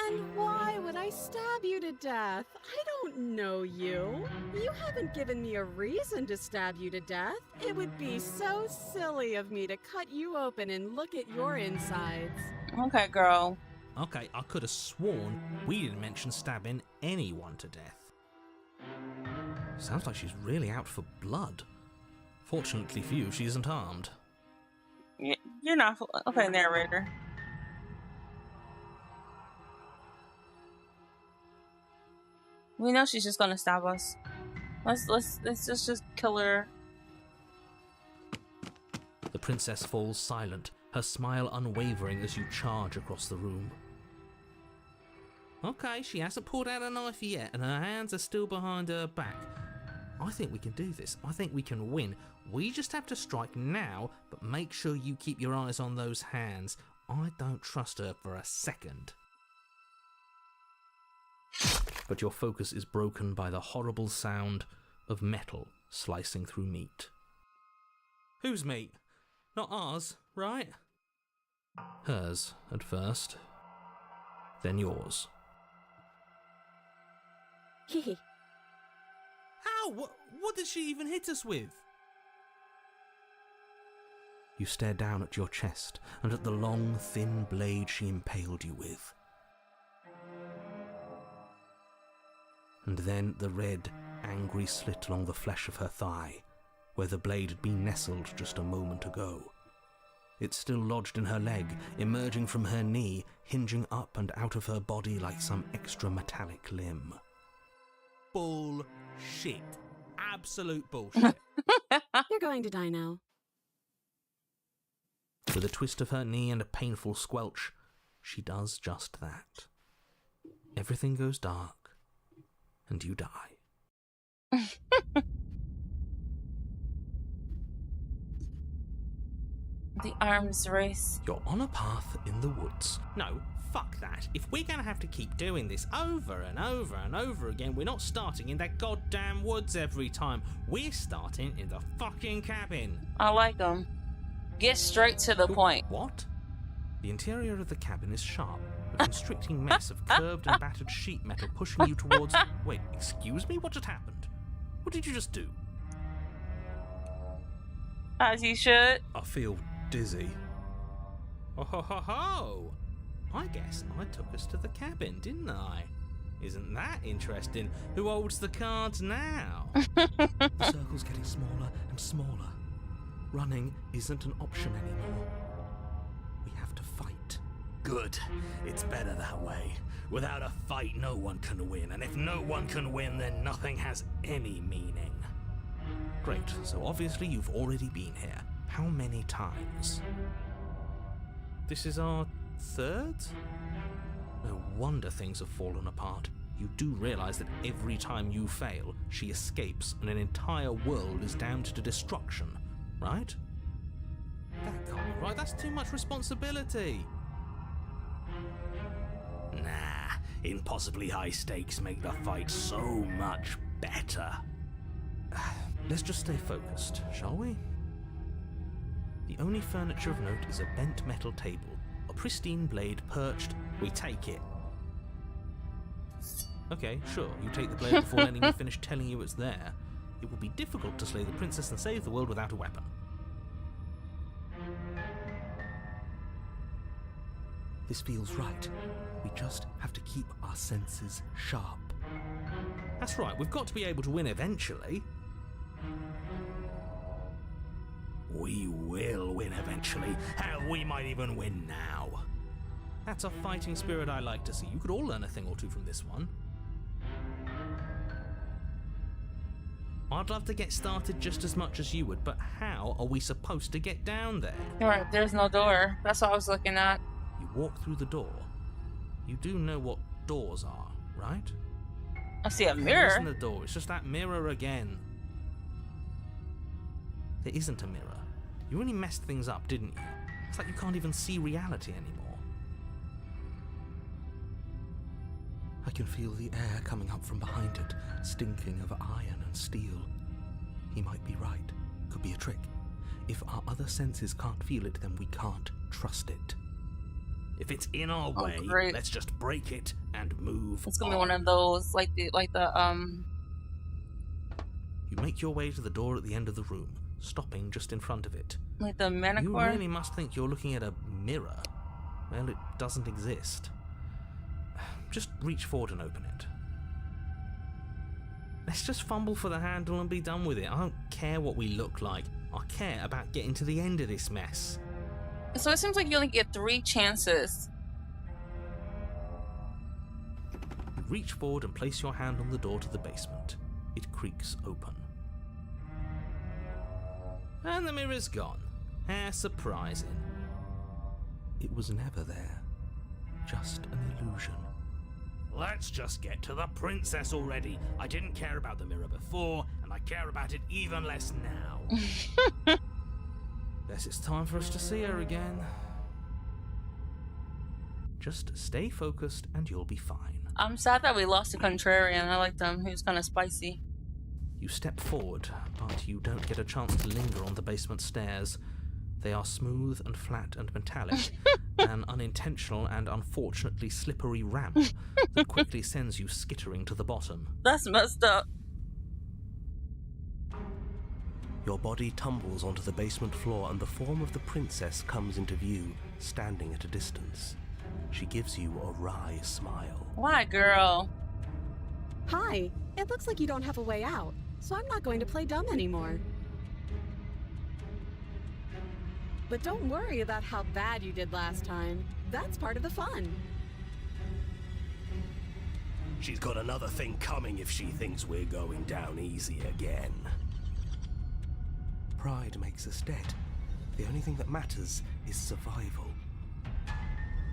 And why would I stab you to death? I don't know you. You haven't given me a reason to stab you to death. It would be so silly of me to cut you open and look at your insides. Okay, girl. Okay, I could have sworn we didn't mention stabbing anyone to death. Sounds like she's really out for blood. Fortunately for you, she isn't armed. You're not... Okay, narrator. We know she's just gonna stab us. Let's just kill her. The princess falls silent, her smile unwavering as you charge across the room. Okay, she hasn't pulled out a knife yet, and her hands are still behind her back. I think we can do this. I think we can win. We just have to strike now, but make sure you keep your eyes on those hands. I don't trust her for a second. But your focus is broken by the horrible sound of metal slicing through meat. Whose meat? Not ours, right? Hers at first, then yours. Hehe. How? What did she even hit us with? You stare down at your chest and at the long, thin blade she impaled you with. and then the red, angry slit along the flesh of her thigh, where the blade had been nestled just a moment ago. It's still lodged in her leg, emerging from her knee, hinging up and out of her body like some extra metallic limb. Bullshit. Absolute bullshit. You're going to die now. With a twist of her knee and a painful squelch, she does just that. Everything goes dark, and you die. The arms race. You're on a path in the woods. No, fuck that. If we're gonna have to keep doing this over and over and over again, we're not starting in that goddamn woods every time. We're starting in the fucking cabin. I like them. Get straight to the point. What? The interior of the cabin is sharp, a constricting mess of curved and battered sheet metal pushing you towards... Wait, excuse me? What just happened? What did you just do? As you should. I feel dizzy. Oh ho ho ho! I guess I took us to the cabin, didn't I? Isn't that interesting? Who holds the cards now? The circle's getting smaller and smaller. Running isn't an option anymore. We have to fight. Good. It's better that way. Without a fight, no one can win. And if no one can win, then nothing has any meaning. Great, so obviously you've already been here. How many times? This is our third? No wonder things have fallen apart. You do realize that every time you fail, she escapes and an entire world is damned to destruction, right? That can't be right. That's too much responsibility. Nah, impossibly high stakes make the fight so much better. Let's just stay focused, shall we? The only furniture of note is a bent metal table, a pristine blade perched. We take it. Okay, sure, you take the blade before letting me finish telling you it's there. It will be difficult to slay the princess and save the world without a weapon. This feels right. We just have to keep our senses sharp. That's right, we've got to be able to win eventually. We will win eventually. Hell, we might even win now. That's a fighting spirit I like to see. You could all learn a thing or two from this one. I'd love to get started just as much as you would, but how are we supposed to get down there? Alright, there's no door. That's what I was looking at. You walk through the door. You do know what doors are, right? I see a There mirror. isn't a door, it's just that mirror again. There isn't a mirror. You really messed things up, didn't you? It's like you can't even see reality anymore. I can feel the air coming up from behind it, stinking of iron and steel. He might be right. Could be a trick. If our other senses can't feel it, then we can't trust it. If it's in our Oh, way, great. let's just break it and move It's gonna be on. one of those, like the You make your way to the door at the end of the room, stopping just in front of it. like the You Manticore. really must think you're looking at a mirror. Well, it doesn't exist. Just reach forward and open it. Let's just fumble for the handle and be done with it. I don't care what we look like. I care about getting to the end of this mess. So it seems like you only get 3 chances. You reach forward and place your hand on the door to the basement. It creaks open. And the mirror's gone. How surprising. It was never there. Just an illusion. Let's just get to the princess already. I didn't care about the mirror before, and I care about it even less now. Guess it's time for us to see her again. Just stay focused and you'll be fine. I'm sad that we lost the Contrarian. I liked him. He was kind of spicy. You step forward, but you don't get a chance to linger on the basement stairs. They are smooth and flat and metallic, an unintentional and unfortunately slippery ramp that quickly sends you skittering to the bottom. That's messed up. Your body tumbles onto the basement floor and the form of the princess comes into view, standing at a distance. She gives you a wry smile. Why, girl? Hi. It looks like you don't have a way out, so I'm not going to play dumb anymore. But don't worry about how bad you did last time. That's part of the fun. She's got another thing coming if she thinks we're going down easy again. Pride makes us dead. The only thing that matters is survival.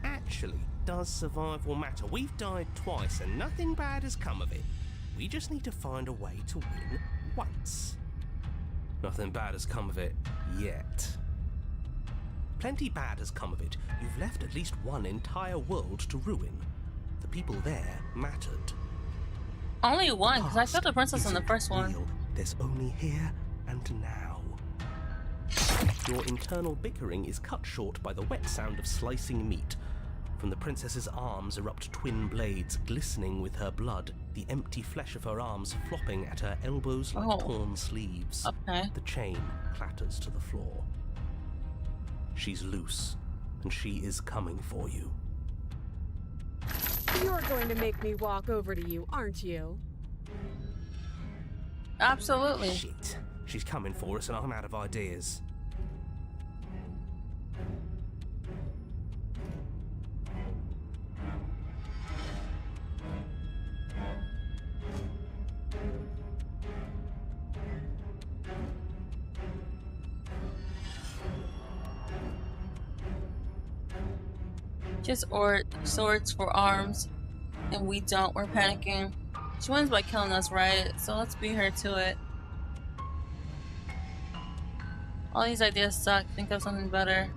Actually, does survival matter? We've died twice and nothing bad has come of it. We just need to find a way to win once. Nothing bad has come of it yet. Plenty bad has come of it. You've left at least one entire world to ruin. The people there mattered. Only one, because I killed the princess in the first one. Real. There's only here and now. Your internal bickering is cut short by the wet sound of slicing meat. From the princess's arms erupt twin blades, glistening with her blood, the empty flesh of her arms flopping at her elbows like torn sleeves. Okay. The chain clatters to the floor. She's loose, and she is coming for you. You're going to make me walk over to you, aren't you? Absolutely. Shit. She's coming for us and I'm out of ideas. Just swords for arms, and we don't. We're panicking. She wins by killing us, right? So let's beat her to it. All these ideas suck. Think of something better.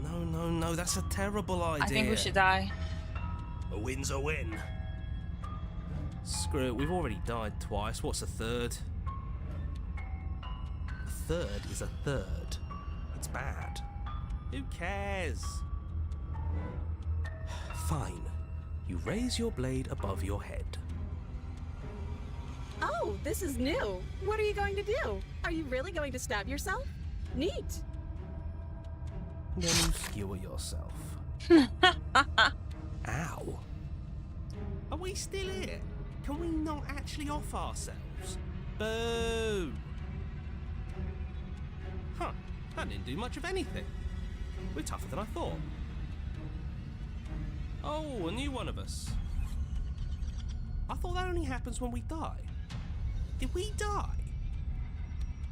No, that's a terrible idea. I think we should die. A win's a win. Screw it, we've already died twice. What's a third? A third is a third. It's bad. Who cares? Fine. You raise your blade above your head. Oh, this is new. What are you going to do? Are you really going to stab yourself? Neat. Then you skewer yourself. Ow. Are we still here? Can we not actually off ourselves? Boo! Huh, that didn't do much of anything. We're tougher than I thought. Oh, a new one of us. I thought that only happens when we die. Did we die?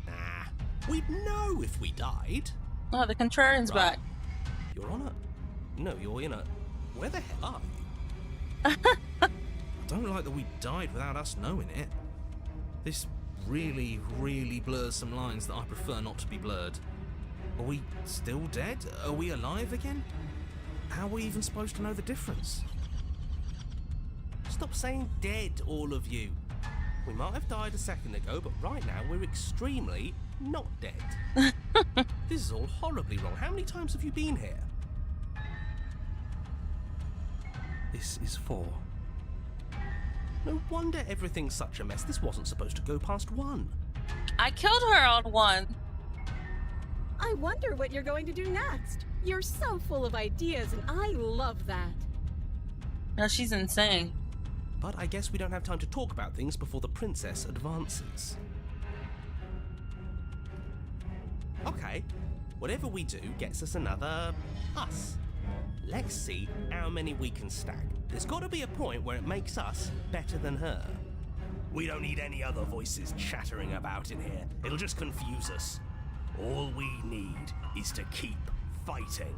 Nah, we'd know if we died. Oh, the contrarian's back. You're on a... No, you're in a... Where the hell are you? I don't like that we died without us knowing it. This really, really blurs some lines that I prefer not to be blurred. Are we still dead? Are we alive again? How are we even supposed to know the difference? Stop saying dead, all of you. We might have died a second ago, but right now we're extremely not dead. This is all horribly wrong. How many times have you been here? This is 4. No wonder everything's such a mess. This wasn't supposed to go past 1. I killed her on 1. I wonder what you're going to do next. You're so full of ideas, and I love that. No, she's insane. But I guess we don't have time to talk about things before the princess advances. Okay, whatever we do gets us another us. Let's see how many we can stack. There's got to be a point where it makes us better than her. We don't need any other voices chattering about in here. It'll just confuse us. All we need is to keep fighting.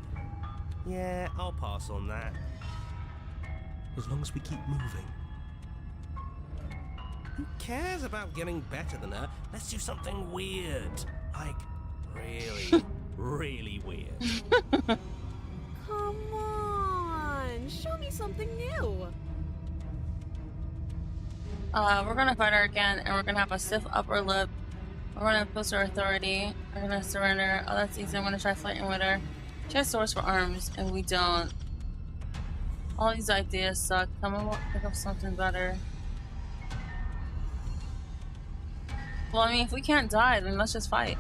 Yeah, I'll pass on that. As long as we keep moving. Who cares about getting better than her? Let's do something weird. Like, really, really weird. Come on, show me something new. We're gonna fight her again, and we're gonna have a stiff upper lip. We're gonna post her authority. We're gonna surrender. Oh, that's easy. I'm gonna try fighting with her. She has swords for arms, and we don't. All these ideas suck. Come on, pick up something better. Well, I mean, if we can't die, then let's just fight.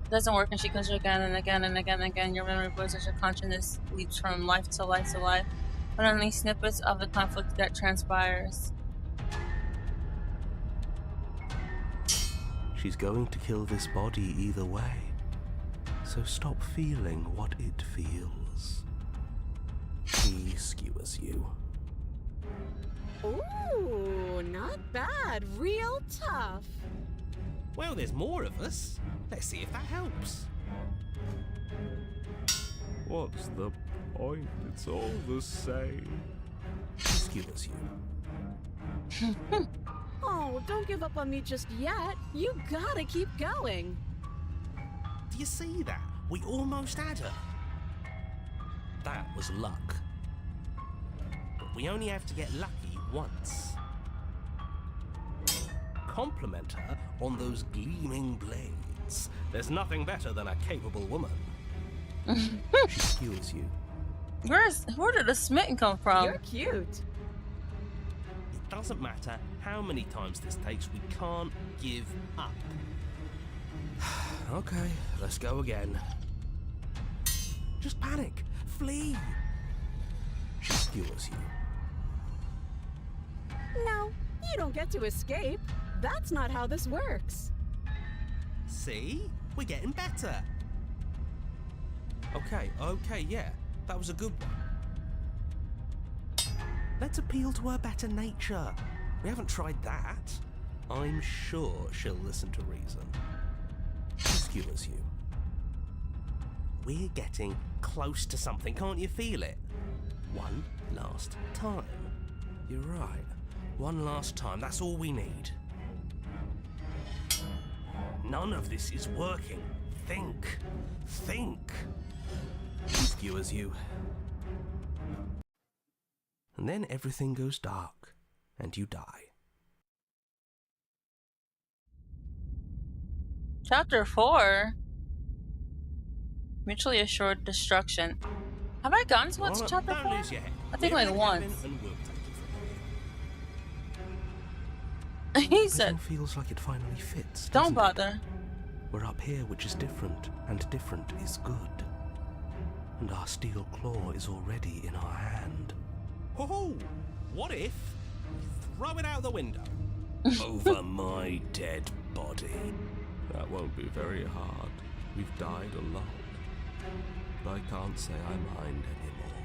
It doesn't work, and she kills you again and again and again and again. Your memory voices, your consciousness leaps from life to life to life. but only snippets of the conflict that transpires. She's going to kill this body either way. So stop feeling what it feels. She skewers you. Ooh, not bad. Real tough. Well, there's more of us. Let's see if that helps. What's the point? It's all the same. She skewers you. Oh, don't give up on me just yet. You gotta keep going. Do you see that? We almost had her. That was luck. But we only have to get lucky once. Compliment her on those gleaming blades. There's nothing better than a capable woman. She skewers you. Where did the smitten come from? You're cute. It doesn't matter how many times this takes, we can't give up. Okay, let's go again. Just panic. Flee. She skewers you. No, you don't get to escape. That's not how this works. See? We're getting better. Okay, yeah. That was a good one. Let's appeal to her better nature. We haven't tried that. I'm sure she'll listen to reason. She skewers you. We're getting close to something, can't you feel it? One last time. You're right. One last time, that's all we need. None of this is working. Think. She skewers you. And then everything goes dark, and you die. Chapter 4. Mutually assured destruction. Have I gotten to what's Well, chapter don't 4? lose your head. I think We're like in the once. cabin and we'll take it from here. He said, Everything feels like it finally fits. don't doesn't it? bother. We're up here, which is different, and different is good. And our steel claw is already in our hand. Oh, what if we throw it out the window? Over my dead body. That won't be very hard. We've died alone. But I can't say I mind anymore.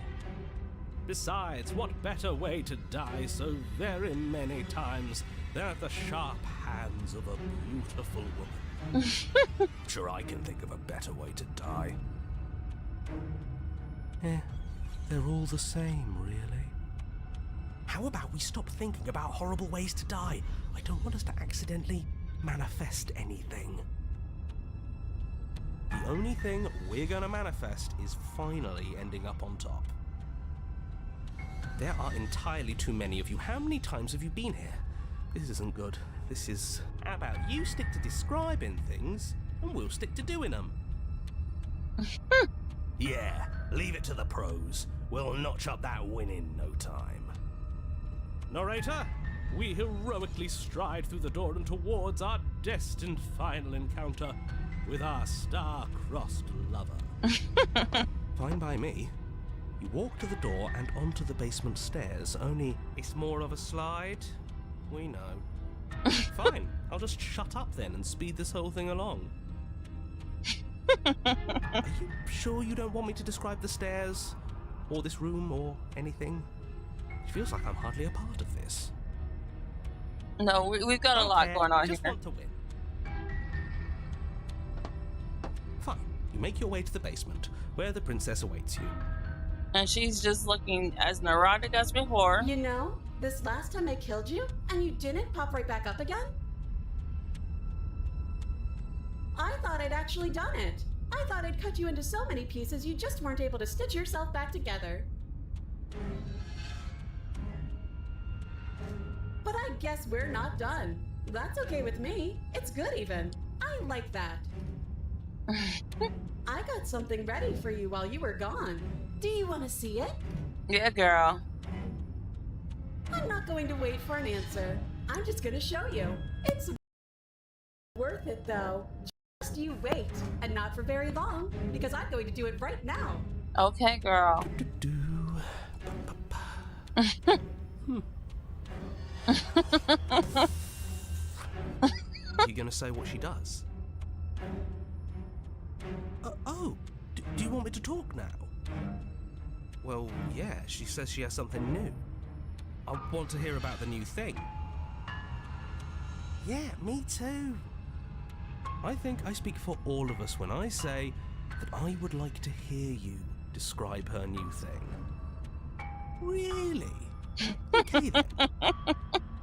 Besides, what better way to die so very many times than at the sharp hands of a beautiful woman? Sure, I can think of a better way to die. They're all the same, really. How about we stop thinking about horrible ways to die? I don't want us to accidentally manifest anything. The only thing we're gonna manifest is finally ending up on top. There are entirely too many of you. How many times have you been here? This isn't good. This is... How about you stick to describing things, and we'll stick to doing them? Yeah, leave it to the pros. We'll notch up that win in no time. Narrator, we heroically stride through the door and towards our destined final encounter with our star-crossed lover. Fine by me. You walk to the door and onto the basement stairs, only it's more of a slide. We know. Fine, I'll just shut up then and speed this whole thing along. Are you sure you don't want me to describe the stairs, or this room, or anything? It feels like I'm hardly a part of this. No, we've got a lot going on just here. want to win. Fine, you make your way to the basement, where the princess awaits you. And she's just looking as neurotic as before. You know, this last time I killed you, and you didn't pop right back up again? I thought I'd actually done it. I thought I'd cut you into so many pieces you just weren't able to stitch yourself back together. But I guess we're not done. That's okay with me. It's good even. I like that. I got something ready for you while you were gone. Do you want to see it? Yeah, girl. I'm not going to wait for an answer. I'm just going to show you. It's worth it though. Just you wait, and not for very long, because I'm going to do it right now. Okay, girl. Do-do-do. Ba-ba-ba. You gonna say what she does? Do you want me to talk now? Well, yeah, she says she has something new. I want to hear about the new thing. Yeah, me too. I think I speak for all of us when I say that I would like to hear you describe her new thing. Really? Okay then.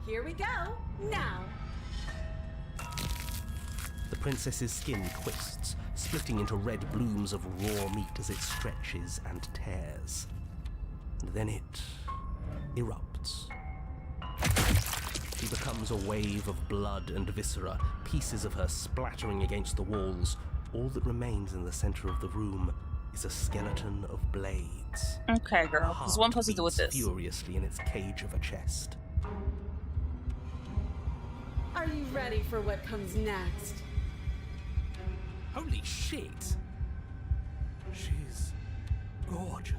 Here we go. Now. The princess's skin twists, splitting into red blooms of raw meat as it stretches and tears. Then it erupts. She becomes a wave of blood and viscera, pieces of her splattering against the walls. All that remains in the center of the room is a skeleton of blades. Okay, girl. What's one supposed to do with this? Furiously in its cage of a chest. Are you ready for what comes next? Holy shit! She's gorgeous.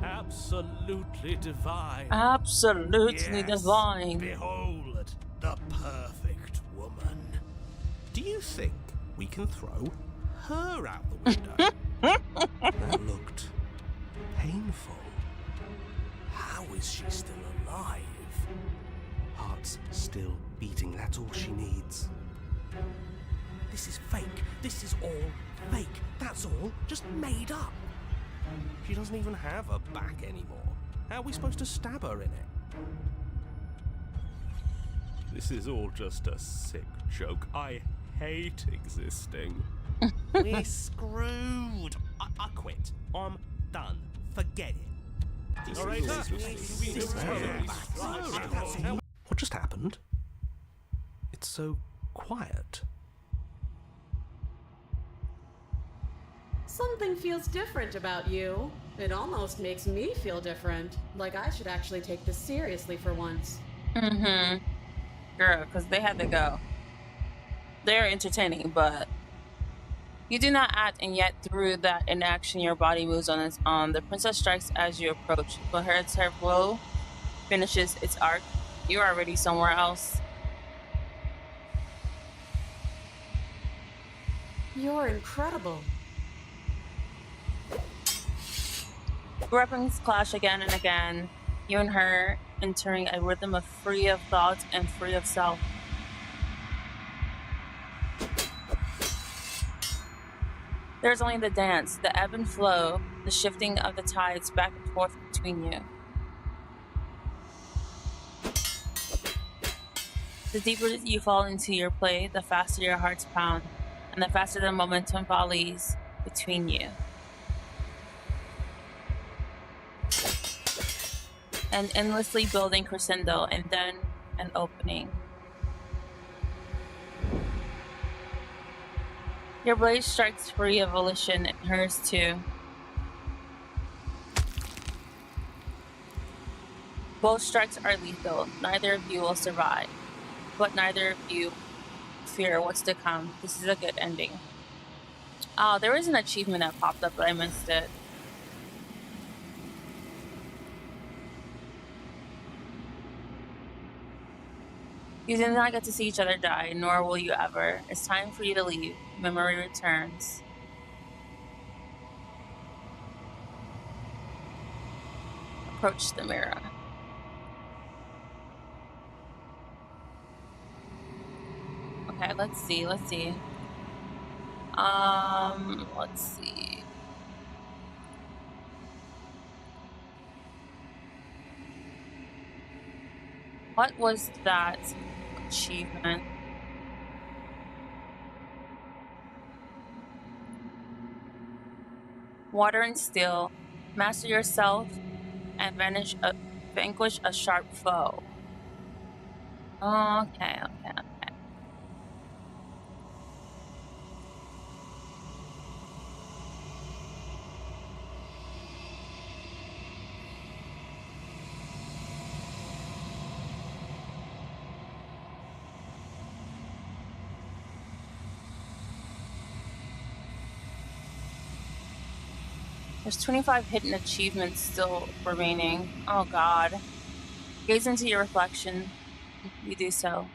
Absolutely divine. Absolutely Yes, divine. Behold, the perfect woman. Do you think we can throw her out the window? That looked painful. How is she still alive? Heart's still beating, that's all she needs. This is fake. This is all fake. That's all just made up. She doesn't even have a back anymore. How are we supposed to stab her in it? This is all just a sick joke. I hate existing. We're screwed. I quit. I'm done. Forget it. All right, What just happened? It's so quiet. Something feels different about you. It almost makes me feel different. Like I should actually take this seriously for once. Mm-hmm. Girl, because they had to go. They're entertaining, but you do not act, and yet through that inaction, your body moves on its own. The princess strikes as you approach, but her blow finishes its arc. You are already somewhere else. You're incredible. Weapons clash again and again, you and her entering a rhythm of free of thought and free of self. There's only the dance, the ebb and flow, the shifting of the tides back and forth between you. The deeper you fall into your play, the faster your hearts pound, and the faster the momentum volleys between you. An endlessly building crescendo, and then an opening. Your blade strikes free of volition, and hers too. Both strikes are lethal. Neither of you will survive, but neither of you fear what's to come. This is a good ending. Oh, there was an achievement that popped up, but I missed it. You did not get to see each other die, nor will you ever. It's time for you to leave. Memory returns. Approach the mirror. Okay, let's see. Let's see. What was that achievement? Water and steel. Master yourself and vanquish a sharp foe. Okay. There's 25 hidden achievements still remaining. Oh god. Gaze into your reflection. You do so.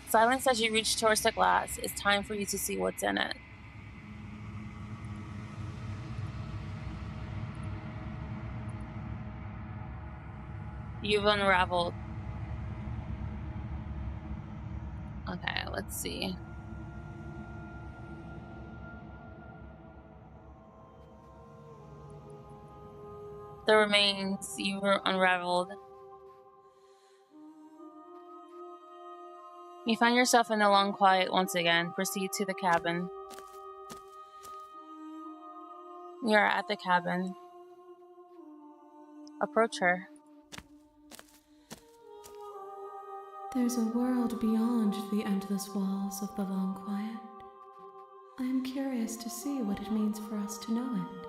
Silence as you reach towards the glass. It's time for you to see what's in it. You've unraveled. Okay, let's see. The remains you were unraveled. You find yourself in the long quiet once again. Proceed to the cabin. We are at the cabin. Approach her. There's a world beyond the endless walls of the long quiet. I am curious to see what it means for us to know it.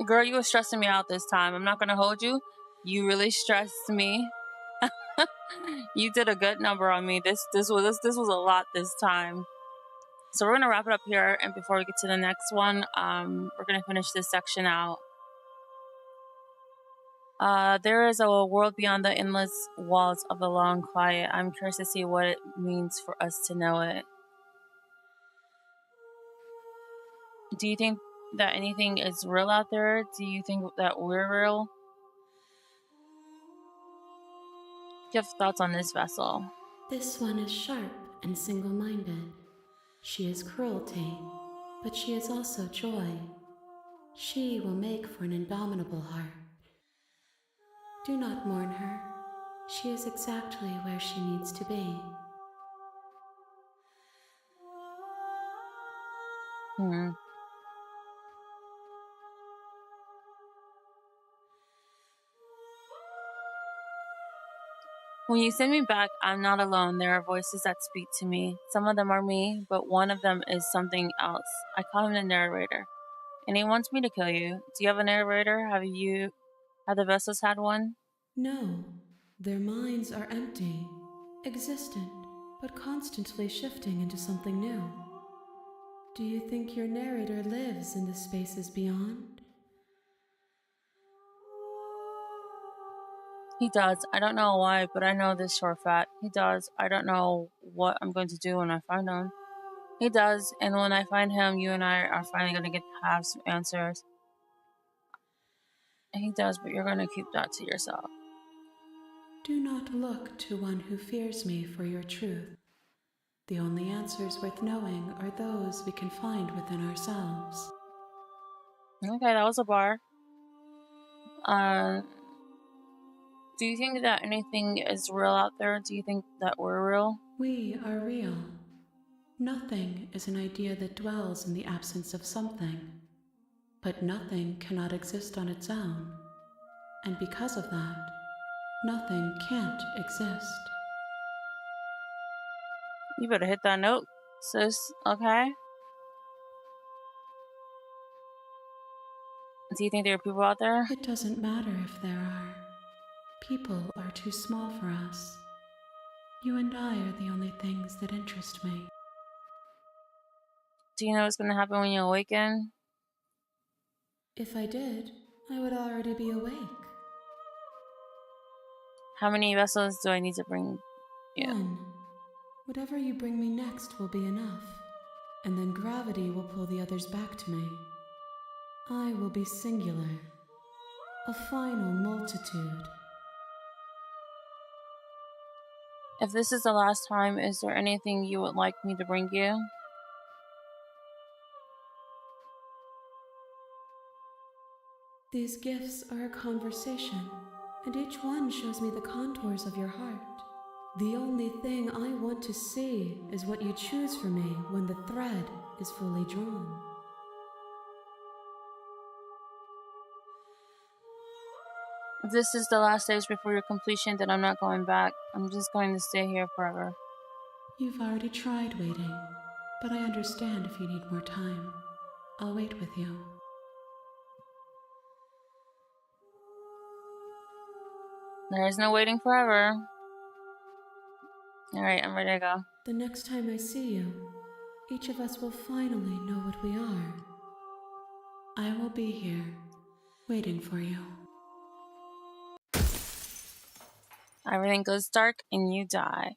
Girl, you were stressing me out this time. I'm not gonna hold you. You really stressed me. You did a good number on me. This was a lot this time. So we're gonna wrap it up here, and before we get to the next one, we're gonna finish this section out. There is a world beyond the endless walls of the long quiet. I'm curious to see what it means for us to know it. Do you think that anything is real out there? Do you think that we're real? Do you have thoughts on this vessel? This one is sharp and single-minded. She is cruelty, but she is also joy. She will make for an indomitable heart. Do not mourn her. She is exactly where she needs to be. When you send me back, I'm not alone. There are voices that speak to me. Some of them are me, but one of them is something else. I call him the narrator. And he wants me to kill you. Do you have a narrator? Have the vessels had one? No, their minds are empty, existent, but constantly shifting into something new. Do you think your narrator lives in the spaces beyond? He does. I don't know why, but I know this for a fact. He does. I don't know what I'm going to do when I find him. He does, and when I find him, you and I are finally going to have some answers. He does, but you're going to keep that to yourself. Do not look to one who fears me for your truth. The only answers worth knowing are those we can find within ourselves. Okay, that was a bar. Do you think that anything is real out there? Do you think that we're real? We are real. Nothing is an idea that dwells in the absence of something. But nothing cannot exist on its own. And because of that, nothing can't exist. You better hit that note, sis. Okay? Do you think there are people out there? It doesn't matter if there are. People are too small for us. You and I are the only things that interest me. Do you know what's going to happen when you awaken? If I did, I would already be awake. How many vessels do I need to bring you? One. Whatever you bring me next will be enough. And then gravity will pull the others back to me. I will be singular. A final multitude. If this is the last time, is there anything you would like me to bring you? These gifts are a conversation, and each one shows me the contours of your heart. The only thing I want to see is what you choose for me when the thread is fully drawn. If this is the last stage before your completion, then I'm not going back. I'm just going to stay here forever. You've already tried waiting, but I understand if you need more time. I'll wait with you. There is no waiting forever. Alright, I'm ready to go. The next time I see you, each of us will finally know what we are. I will be here, waiting for you. Everything goes dark and you die.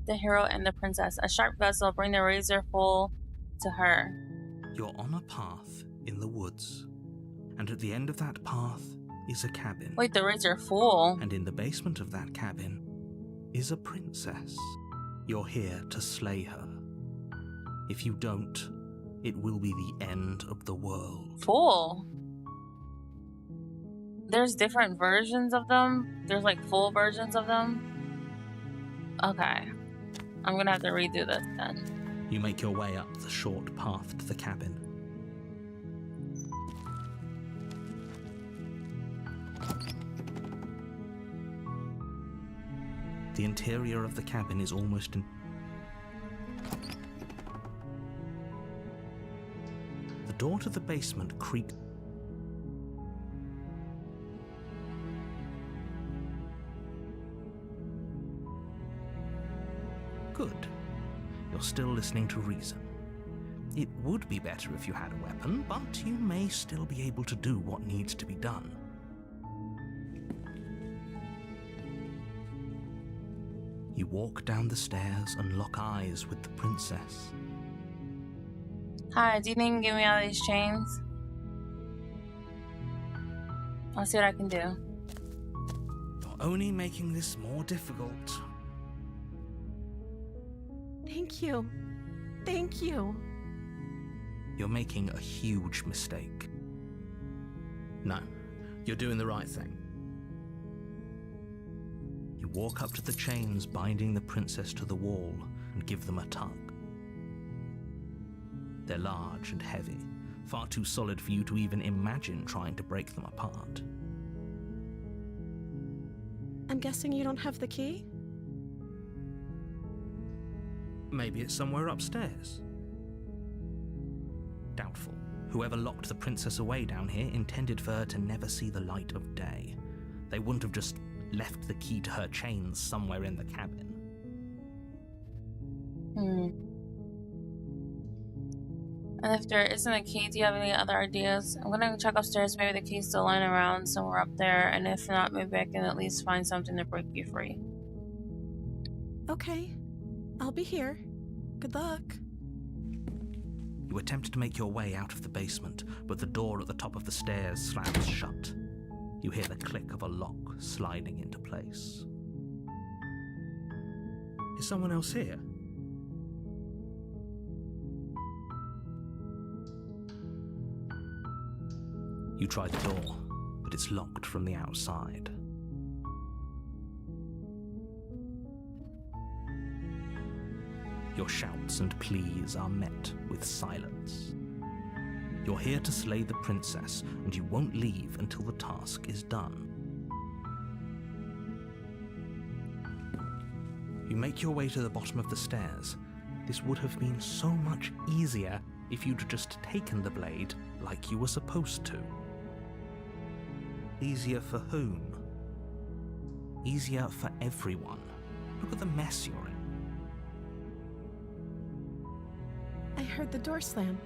The hero and the princess. A sharp vessel, bring the razor full to her. You're on a path in the woods, and at the end of that path is a cabin. Wait, the razor full? And in the basement of that cabin is a princess. You're here to slay her. If you don't, it will be the end of the world. Full? There's different versions of them? There's like full versions of them? Okay. I'm gonna have to redo this then. You make your way up the short path to the cabin. The interior of the cabin is almost The door to the basement creaks. Good. You're still listening to reason. It would be better if you had a weapon, but you may still be able to do what needs to be done. You walk down the stairs and lock eyes with the princess. Hi, do you think you can get me out of these chains? I'll see what I can do. You're only making this more difficult. Thank you. Thank you. You're making a huge mistake. No, you're doing the right thing. You walk up to the chains binding the princess to the wall and give them a tug. They're large and heavy, far too solid for you to even imagine trying to break them apart. I'm guessing you don't have the key? Maybe it's somewhere upstairs. Doubtful. Whoever locked the princess away down here intended for her to never see the light of day. They wouldn't have just left the key to her chains somewhere in the cabin. And if there isn't a key, do you have any other ideas? I'm gonna check upstairs. Maybe the key's still lying around somewhere up there. And if not, maybe I can at least find something to break you free. Okay. I'll be here. Good luck. You attempt to make your way out of the basement, but the door at the top of the stairs slams shut. You hear the click of a lock sliding into place. Is someone else here? You try the door, but it's locked from the outside. Your shouts and pleas are met with silence. You're here to slay the princess, and you won't leave until the task is done. You make your way to the bottom of the stairs. This would have been so much easier if you'd just taken the blade like you were supposed to. Easier for whom? Easier for everyone. Look at the mess you're in. I heard the door slam.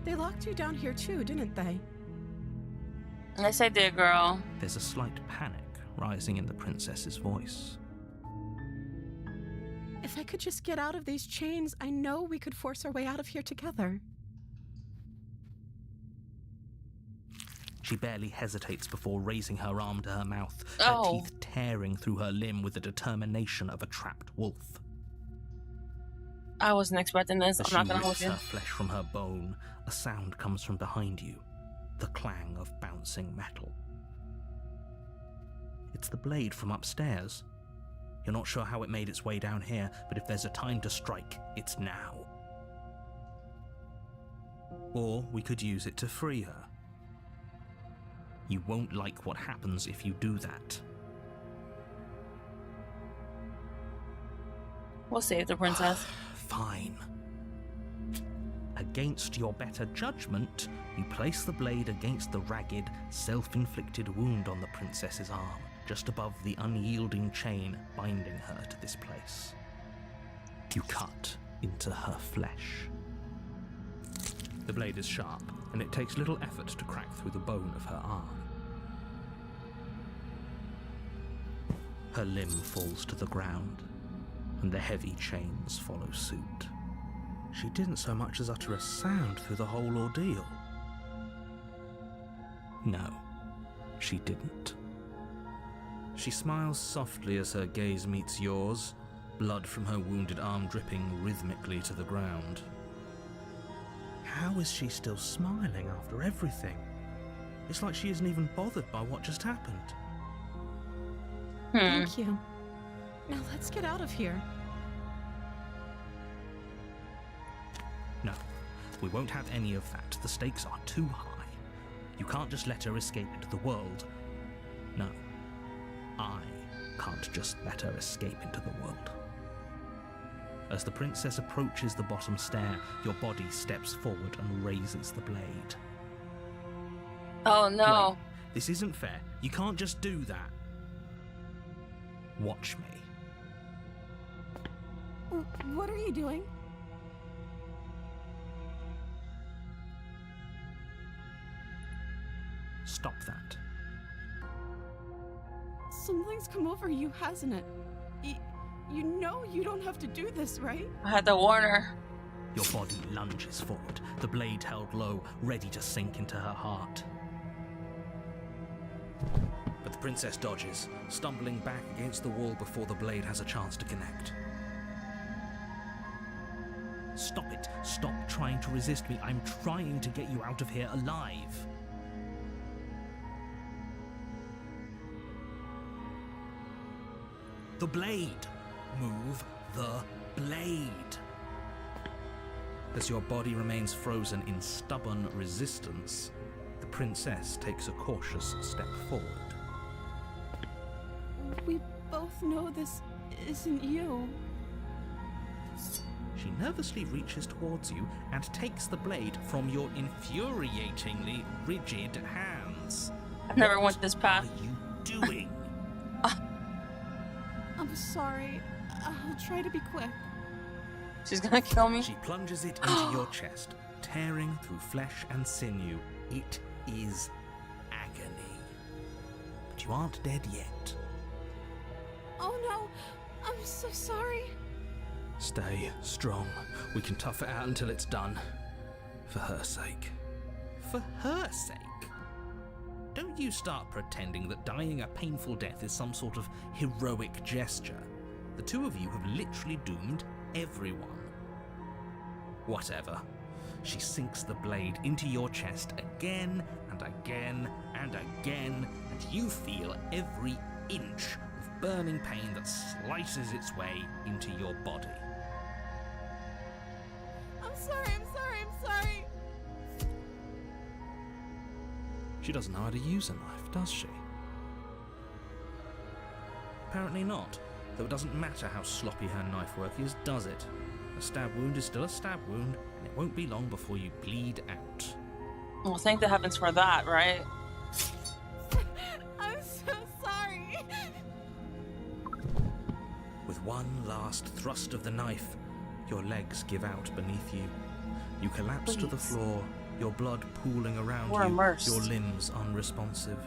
They locked you down here too, didn't they? Yes, I did, girl. There's a slight panic rising in the princess's voice. If I could just get out of these chains, I know we could force our way out of here together. She barely hesitates before raising her arm to her mouth, her Oh. teeth tearing through her limb with the determination of a trapped wolf. I wasn't expecting this. As I'm she not gonna hold rips you. her flesh from her bone, a sound comes from behind you, the clang of bouncing metal. It's the blade from upstairs. You're not sure how it made its way down here, but if there's a time to strike, it's now. Or we could use it to free her. You won't like what happens if you do that. We'll save the princess. Fine. Against your better judgment, you place the blade against the ragged, self-inflicted wound on the princess's arm, just above the unyielding chain binding her to this place. You cut into her flesh. The blade is sharp, and it takes little effort to crack through the bone of her arm. Her limb falls to the ground, and the heavy chains follow suit. She didn't so much as utter a sound through the whole ordeal. No, she didn't. She smiles softly as her gaze meets yours, blood from her wounded arm dripping rhythmically to the ground. How is she still smiling after everything? It's like she isn't even bothered by what just happened. Thank you. Now let's get out of here. No, we won't have any of that. The stakes are too high. You can't just let her escape into the world. No, I can't just let her escape into the world. As the princess approaches the bottom stair, your body steps forward and raises the blade. Oh no. Wait, this isn't fair. You can't just do that. Watch me. What are you doing? Stop that. Something's come over you, hasn't it? You know you don't have to do this, right? I had to warn her. Your body lunges forward, the blade held low, ready to sink into her heart. But the princess dodges, stumbling back against the wall before the blade has a chance to connect. Stop it. Stop trying to resist me. I'm trying to get you out of here alive. The blade. Move the blade. As your body remains frozen in stubborn resistance, the princess takes a cautious step forward. We both know this isn't you. She nervously reaches towards you and takes the blade from your infuriatingly rigid hands. I've never went this path. What are you doing? I'm sorry. I'll try to be quick. She's gonna kill me. She plunges it into your chest, tearing through flesh and sinew. It is agony. But you aren't dead yet. Oh no, I'm so sorry. Stay strong. We can tough it out until it's done. For her sake. For her sake? Don't you start pretending that dying a painful death is some sort of heroic gesture. The two of you have literally doomed everyone. Whatever. She sinks the blade into your chest again and again and again, and you feel every inch of burning pain that slices its way into your body. I'm sorry. She doesn't know how to use a knife, does she? Apparently not, though it doesn't matter how sloppy her knife work is, does it? A stab wound is still a stab wound, and it won't be long before you bleed out. Well, thank the heavens for that, right? I'm so sorry. With one last thrust of the knife, your legs give out beneath you. You collapse to the floor, your blood pooling around We're you, immersed. your limbs unresponsive.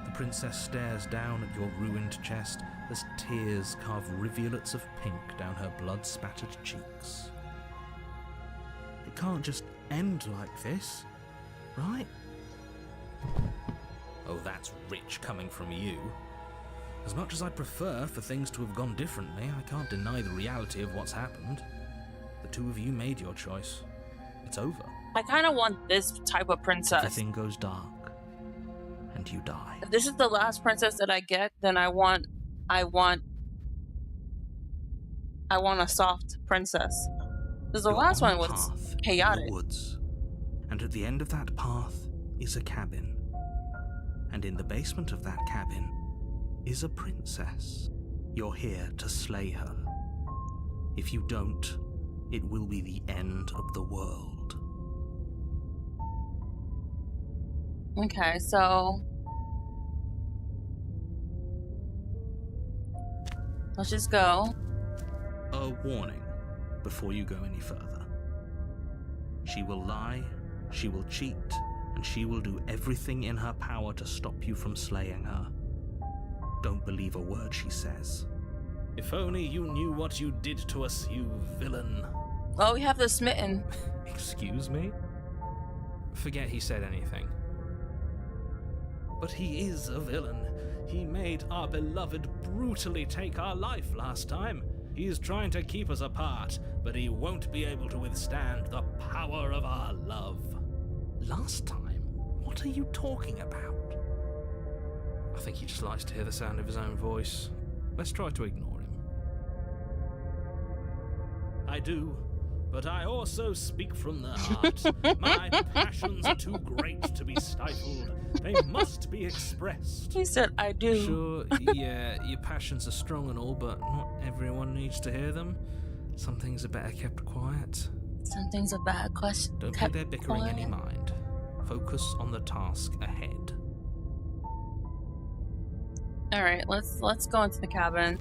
The princess stares down at your ruined chest as tears carve rivulets of pink down her blood-spattered cheeks. It can't just end like this, right? Oh, that's rich coming from you. As much as I'd prefer for things to have gone differently, I can't deny the reality of what's happened. The two of you made your choice. It's over. I kind of want this type of princess. Everything goes dark, and you die. If this is the last princess that I get, then I want a soft princess. Because the You're last on one a was path in chaotic. the woods, and at the end of that path is a cabin. And in the basement of that cabin is a princess. You're here to slay her. If you don't, it will be the end of the world. Okay, so let's just go. A warning before you go any further. She will lie, she will cheat, and she will do everything in her power to stop you from slaying her. Don't believe a word she says. If only you knew what you did to us, you villain. Oh, we have the smitten. Excuse me? Forget he said anything. But he is a villain. He made our beloved brutally take our life last time. He is trying to keep us apart, but he won't be able to withstand the power of our love. Last time? What are you talking about? I think he just likes to hear the sound of his own voice. Let's try to ignore him. I do, but I also speak from the heart. My passions are too great to be stifled. They must be expressed. He said, I do. Sure, yeah, your passions are strong and all, but not everyone needs to hear them. Some things are better kept quiet. Some things are bad question. Don't pay their bickering any mind. Focus on the task ahead. Alright, let's go into the cabin.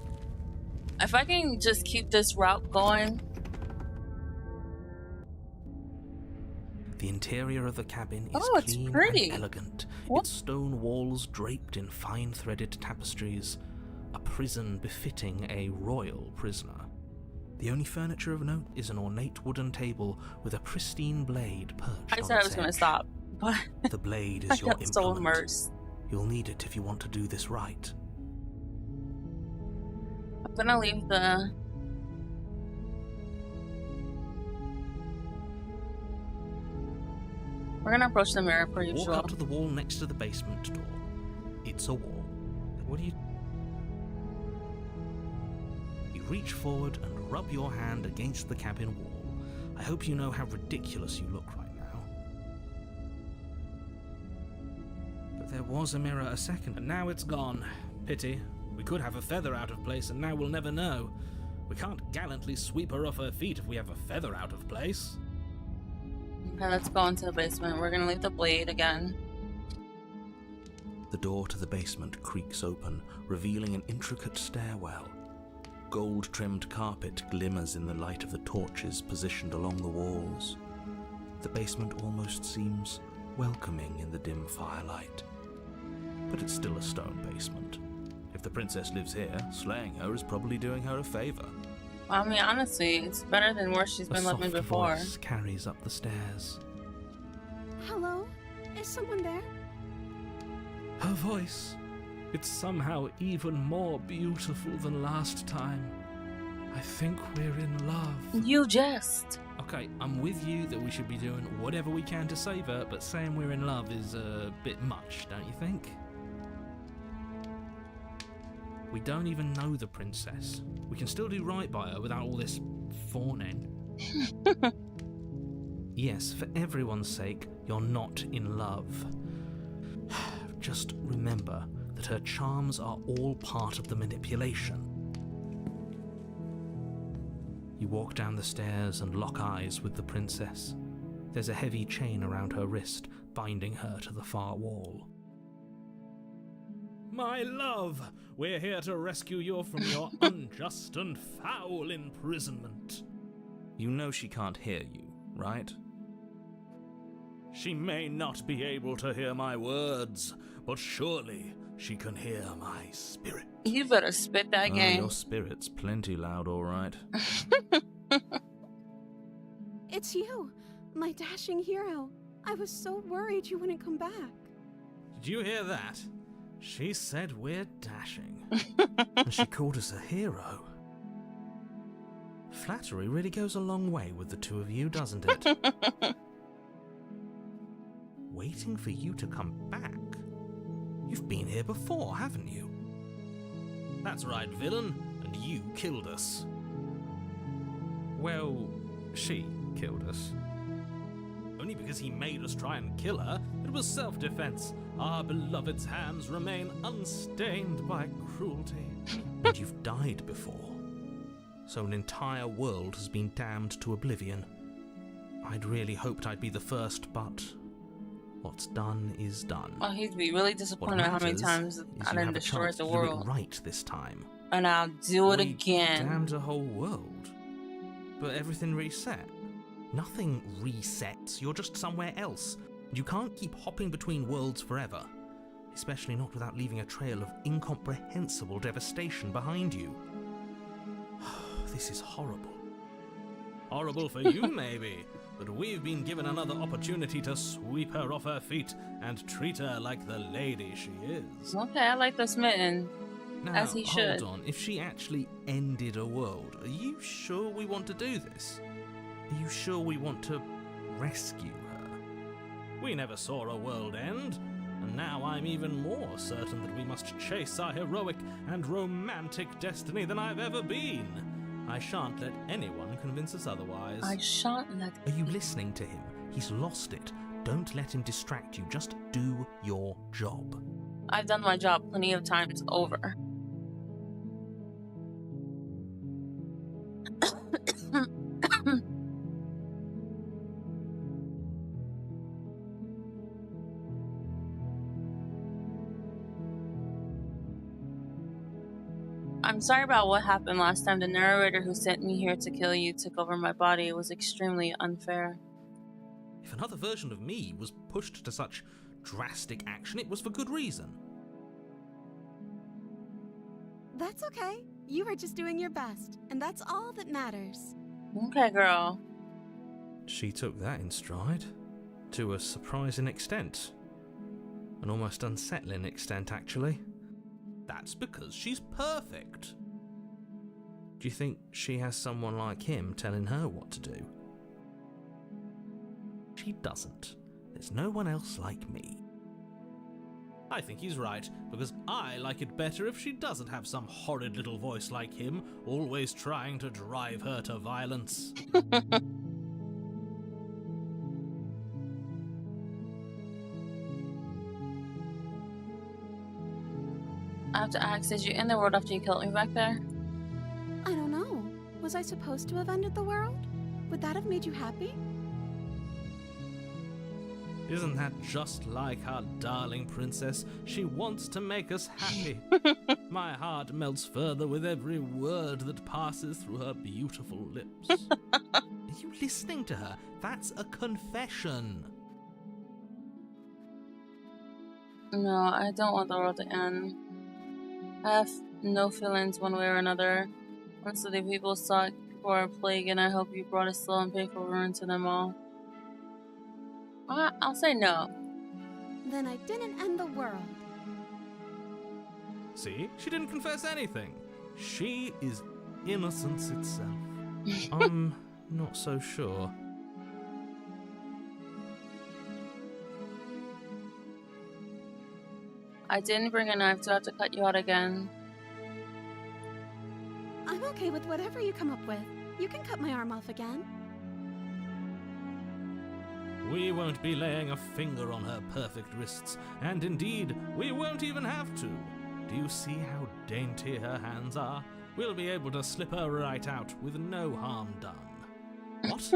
If I can just keep this route going. The interior of the cabin is it's clean pretty. and elegant, What? its stone walls draped in fine-threaded tapestries, a prison befitting a royal prisoner. The only furniture of note is an ornate wooden table with a pristine blade perched I on said I its was going to edge. stop, but The blade I is your got so implement. immersed. You'll need it if you want to do this right. I'm going to leave the... We're going to approach the mirror per Walk usual. up to the wall next to the basement door. It's a wall. What do you... You reach forward and rub your hand against the cabin wall. I hope you know how ridiculous you look right now. But there was a mirror a second, and now it's gone. Pity. We could have a feather out of place, and now we'll never know. We can't gallantly sweep her off her feet if we have a feather out of place. Okay, let's go into the basement. We're going to leave the blade again. The door to the basement creaks open, revealing an intricate stairwell. Gold-trimmed carpet glimmers in the light of the torches positioned along the walls. The basement almost seems welcoming in the dim firelight. But it's still a stone basement. If the princess lives here, slaying her is probably doing her a favor. I mean, honestly, it's better than where she's been A living soft before. voice carries up the stairs. Hello? Is someone there? Her voice. It's somehow even more beautiful than last time. I think we're in love. You just... Okay, I'm with you that we should be doing whatever we can to save her, but saying we're in love is a bit much, don't you think? We don't even know the princess. We can still do right by her without all this fawning. Yes, for everyone's sake, you're not in love. Just remember that her charms are all part of the manipulation. You walk down the stairs and lock eyes with the princess. There's a heavy chain around her wrist, binding her to the far wall. My love, we're here to rescue you from your unjust and foul imprisonment. You know she can't hear you, right? She may not be able to hear my words, but surely she can hear my spirit. You better spit that game. Your spirit's plenty loud, all right. It's you, my dashing hero. I was so worried you wouldn't come back. Did you hear that? She said we're dashing. And she called us a hero. Flattery really goes a long way with the two of you, doesn't it? Waiting for you to come back? You've been here before, haven't you? That's right, villain, and you killed us. Well, she killed us. Only because he made us try and kill her. It was self-defense. Our beloved's hands remain unstained by cruelty. And you've died before. So an entire world has been damned to oblivion. I'd really hoped I'd be the first, but what's done is done. Oh, he'd be really What disappointed how many matters times is I you done have a destroyed chance the to do it world. right this time. And I'll do it We again. damned the whole world. But everything reset. Nothing resets, you're just somewhere else. You can't keep hopping between worlds forever. Especially not without leaving a trail of incomprehensible devastation behind you. This is horrible. Horrible for you, maybe, but we've been given another opportunity to sweep her off her feet and treat her like the lady she is. Okay, I like the smitten. Now, As he should. hold on. If she actually ended a world, are you sure we want to do this? Are you sure we want to rescue her? We never saw a world end, and now I'm even more certain that we must chase our heroic and romantic destiny than I've ever been. I shan't let anyone convince us otherwise. I shan't let. Are you listening to him? He's lost it. Don't let him distract you. Just do your job. I've done my job plenty of times over. I'm sorry about what happened last time. The narrator who sent me here to kill you took over my body. It was extremely unfair. If another version of me was pushed to such drastic action, it was for good reason. That's okay. You were just doing your best, and that's all that matters. Okay, girl. She took that in stride. To a surprising extent. An almost unsettling extent, actually. That's because she's perfect. Do you think she has someone like him telling her what to do? She doesn't. There's no one else like me. I think he's right, because I like it better if she doesn't have some horrid little voice like him, always trying to drive her to violence. I have to ask, did you end the world after you killed me back there? I don't know. Was I supposed to have ended the world? Would that have made you happy? Isn't that just like our darling princess? She wants to make us happy. My heart melts further with every word that passes through her beautiful lips. Are you listening to her? That's a confession. No, I don't want the world to end. I have no feelings one way or another. Honestly, the people suck for a plague, and I hope you brought a slow and painful ruin to them all. I'll say no. Then I didn't end the world. See? She didn't confess anything. She is innocence itself. I'm not so sure. I didn't bring a knife, so I have to cut you out again. I'm okay with whatever you come up with. You can cut my arm off again. We won't be laying a finger on her perfect wrists, and indeed, we won't even have to. Do you see how dainty her hands are? We'll be able to slip her right out with no harm done. What?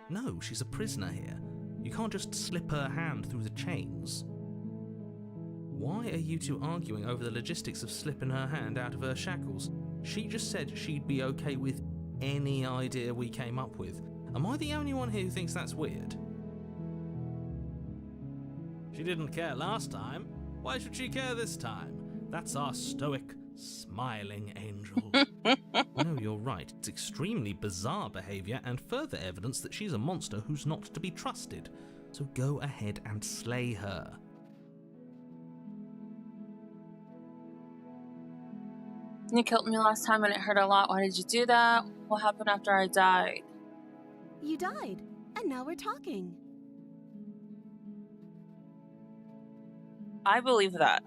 No, she's a prisoner here. You can't just slip her hand through the chains. Why are you two arguing over the logistics of slipping her hand out of her shackles? She just said she'd be okay with any idea we came up with. Am I the only one here who thinks that's weird? She didn't care last time. Why should she care this time? That's our stoic, smiling angel. No, you're right. It's extremely bizarre behaviour and further evidence that she's a monster who's not to be trusted. So go ahead and slay her. You killed me last time and it hurt a lot. Why did you do that? What happened after I died? You died, and now we're talking. I believe that.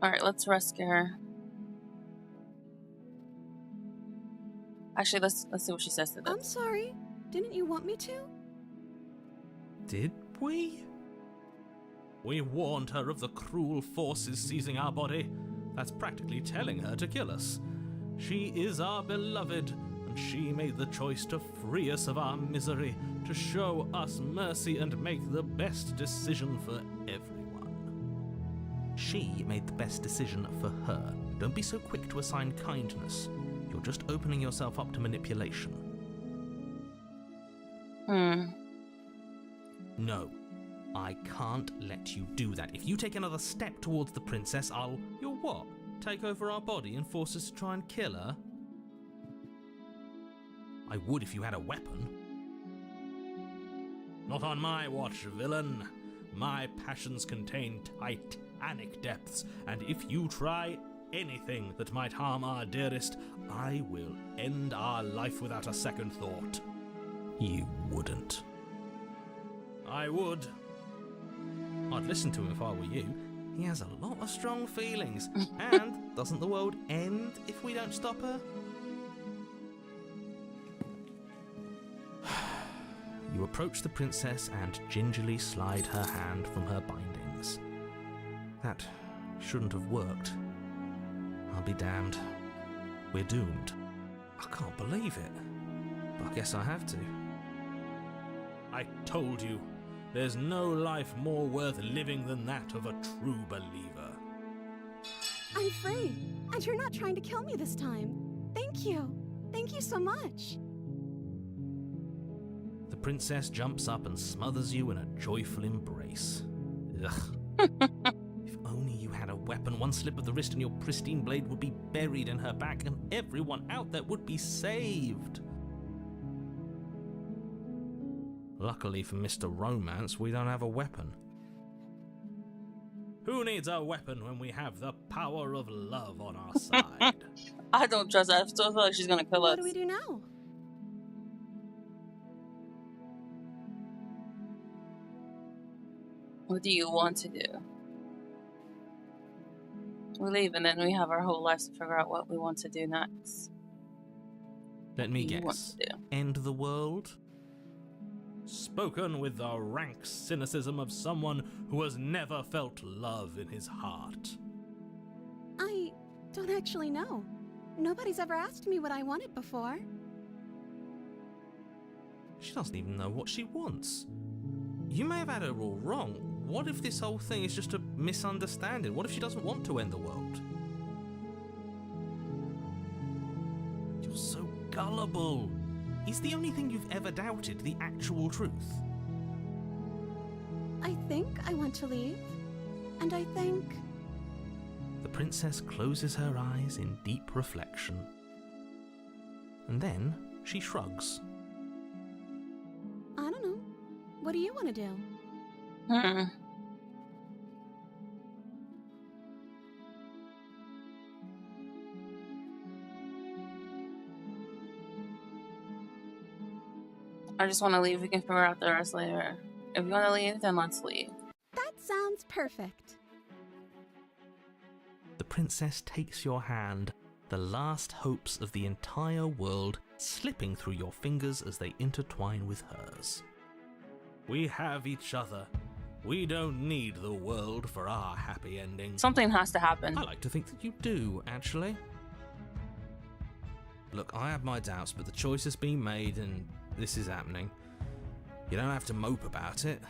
Alright, let's rescue her. Actually, let's see what she says to this. I'm sorry. Didn't you want me to? Did we? We warned her of the cruel forces seizing our body. That's practically telling her to kill us. She is our beloved, and she made the choice to free us of our misery, to show us mercy and make the best decision for everyone. She made the best decision for her. Don't be so quick to assign kindness. Your just opening yourself up to manipulation. No, I can't let you do that. If you take another step towards the princess, You'll what? Take over our body and force us to try and kill her? I would if you had a weapon. Not on my watch, villain. My passions contain titanic depths, and if you try anything that might harm our dearest, I will end our life without a second thought. You wouldn't. I would. I'd listen to him if I were you. He has a lot of strong feelings. And doesn't the world end if we don't stop her? You approach the princess and gingerly slide her hand from her bindings. That shouldn't have worked. I'll be damned. We're doomed. I can't believe it. But I guess I have to. I told you, there's no life more worth living than that of a true believer. I'm free, and you're not trying to kill me this time. Thank you. Thank you so much. The princess jumps up and smothers you in a joyful embrace. Ugh. If only you had a weapon, one slip of the wrist and your pristine blade would be buried in her back and everyone out there would be saved. Luckily for Mr. Romance, we don't have a weapon. Who needs a weapon when we have the power of love on our side? I don't trust her. I still feel like she's gonna kill us. What do we do now? What do you want to do? We leave and then we have our whole lives to figure out what we want to do next. Let me What do you want guess. to do? End the world? Spoken with the rank cynicism of someone who has never felt love in his heart. I don't actually know. Nobody's ever asked me what I wanted before. She doesn't even know what she wants. You may have had her all wrong. What if this whole thing is just a misunderstanding? What if she doesn't want to end the world? You're so gullible. Is the only thing you've ever doubted the actual truth? I think I want to leave. And I think... The princess closes her eyes in deep reflection. And then she shrugs. I don't know. What do you want to do? I just want to leave. We can figure out the rest later. If you want to leave, then let's leave. That sounds perfect. The princess takes your hand, the last hopes of the entire world slipping through your fingers as they intertwine with hers. We have each other. We don't need the world for our happy ending. Something has to happen. I like to think that you do, actually. Look, I have my doubts, but the choice has been made and this is happening. You don't have to mope about it.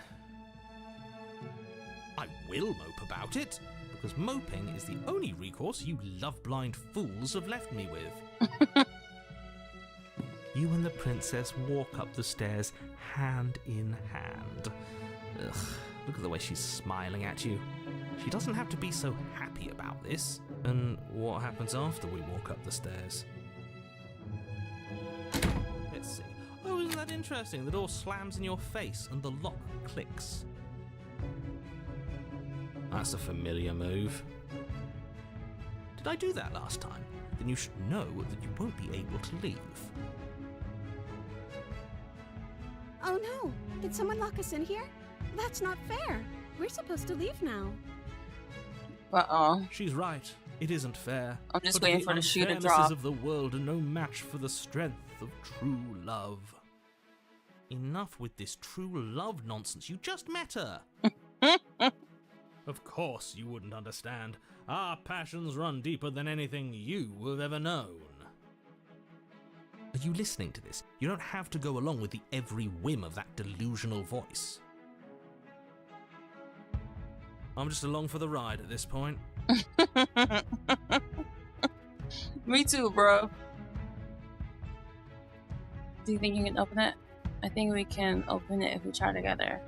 I will mope about it, because moping is the only recourse you love-blind fools have left me with. You and the princess walk up the stairs hand in hand. Ugh, look at the way she's smiling at you. She doesn't have to be so happy about this. And what happens after we walk up the stairs? Let's see. Oh, isn't that interesting? The door slams in your face and the lock clicks. That's a familiar move. Did I do that last time? Then you should know that you won't be able to leave. Oh no! Did someone lock us in here? That's not fair. We're supposed to leave now. Uh-oh. She's right. It isn't fair. I'm just But waiting for the shoe to unfairnesses drop. of the world are no match for the strength of true love. Enough with this true love nonsense. You just met her. Of course you wouldn't understand. Our passions run deeper than anything you have ever known. Are you listening to this? You don't have to go along with the every whim of that delusional voice. I'm just along for the ride at this point. Me too, bro. Do you think you can open it? I think we can open it if we try together.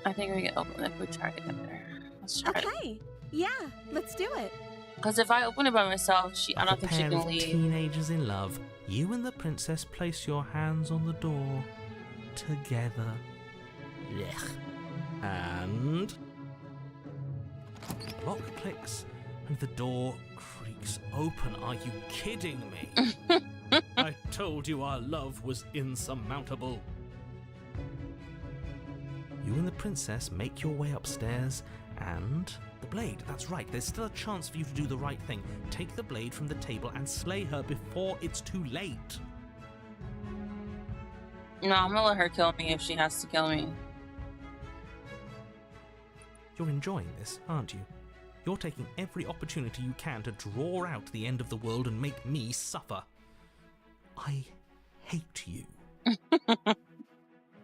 I think we can open it if we try together. Let's try it. Okay. Yeah, let's do it. Because if I open it by myself, I don't think she can leave. Teenagers in love, you and the princess place your hands on the door together. Blech. And the lock clicks and the door creaks open. Are you kidding me? I told you our love was insurmountable. You and the princess make your way upstairs and... The blade, that's right. There's still a chance for you to do the right thing. Take the blade from the table and slay her before it's too late. No, I'm gonna let her kill me if she has to kill me. You're enjoying this, aren't you? You're taking every opportunity you can to draw out the end of the world and make me suffer. I hate you.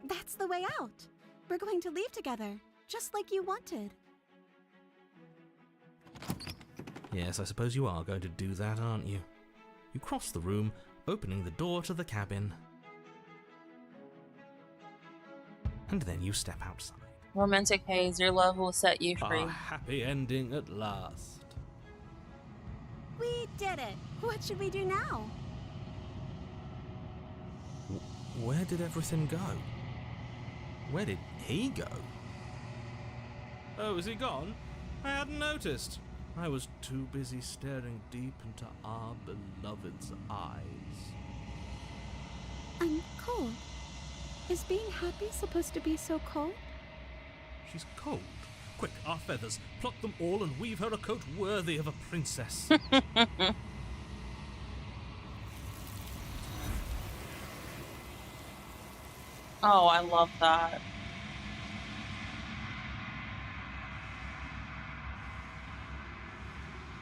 That's the way out. We're going to leave together, just like you wanted. Yes, I suppose you are going to do that, aren't you? You cross the room, opening the door to the cabin. And then you step outside. Romantic haze, your love will set you free. A happy ending at last. We did it. What should we do now? Where did everything go? Where did he go? Oh, is he gone? I hadn't noticed. I was too busy staring deep into our beloved's eyes. I'm cold. Is being happy supposed to be so cold? She's cold. Quick, our feathers. Pluck them all and weave her a coat worthy of a princess. Oh, I love that.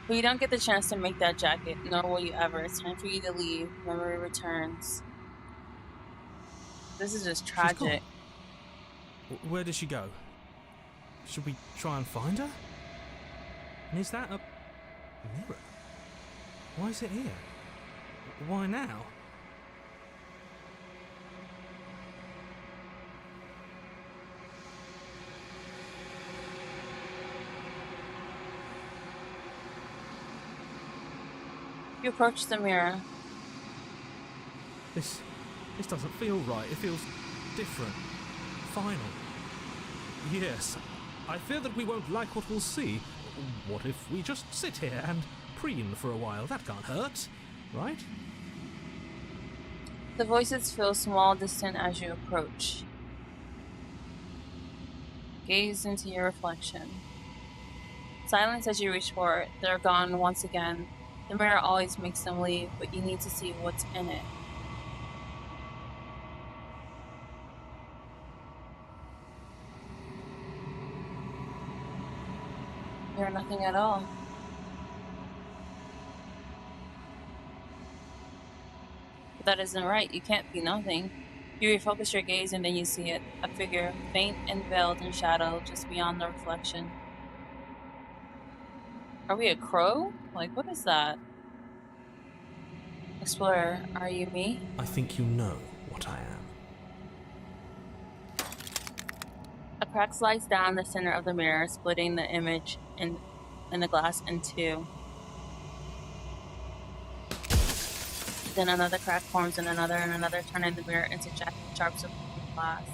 But you don't get the chance to make that jacket, nor will you ever. It's time for you to leave. Memory returns. This is just tragic. Where did she go? Should we try and find her? And is that a mirror? Why is it here? Why now? You approach the mirror. This doesn't feel right. It feels different. Final. Yes. I fear that we won't like what we'll see. What if we just sit here and preen for a while? That can't hurt, right? The voices feel small, distant as you approach. Gaze into your reflection. Silence as you reach for it. They're gone once again. The mirror always makes them leave, but you need to see what's in it. You're nothing at all. But that isn't right. You can't be nothing. You refocus your gaze and then you see it. A figure, faint and veiled in shadow, just beyond the reflection. Are we a crow? Like, what is that? Explorer, are you me? I think you know what I am. A crack slides down the center of the mirror, splitting the image in the glass in two. Then another crack forms and another, turning the mirror into jagged sharps of glass.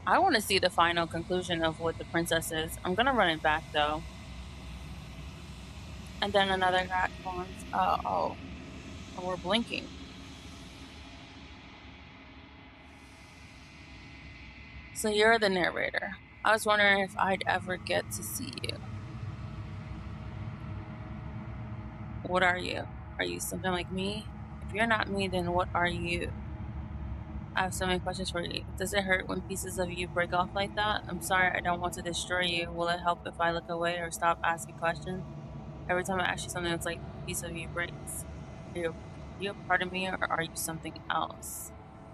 I want to see the final conclusion of what the princess is. I'm gonna run it back though. And then another crack forms. Oh, we're blinking. So you're the narrator. I was wondering if I'd ever get to see you. What are you? Are you something like me? If you're not me, then what are you? I have so many questions for you. Does it hurt when pieces of you break off like that? I'm sorry, I don't want to destroy you. Will it help if I look away or stop asking questions? Every time I ask you something, it's like a piece of you breaks. Are you a part of me or are you something else?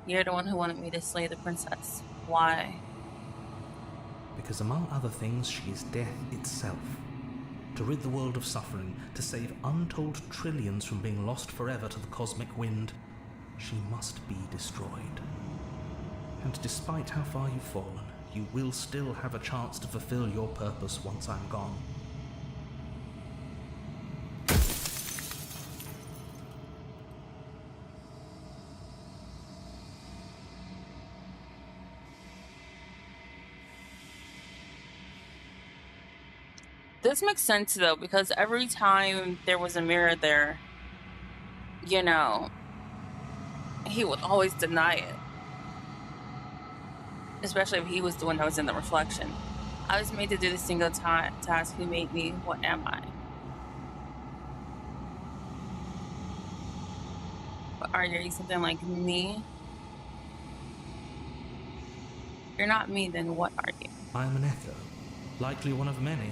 You're the one who wanted me to slay the princess. Why? Because among other things, she is death itself. To rid the world of suffering, to save untold trillions from being lost forever to the cosmic wind, she must be destroyed. And despite how far you've fallen, you will still have a chance to fulfill your purpose once I'm gone. This makes sense though, because every time there was a mirror there, you know, he would always deny it. Especially if he was the one that was in the reflection. I was made to do this single task. Who made me? What am I? But are you something like me? If you're not me, then what are you? I am an echo, likely one of many.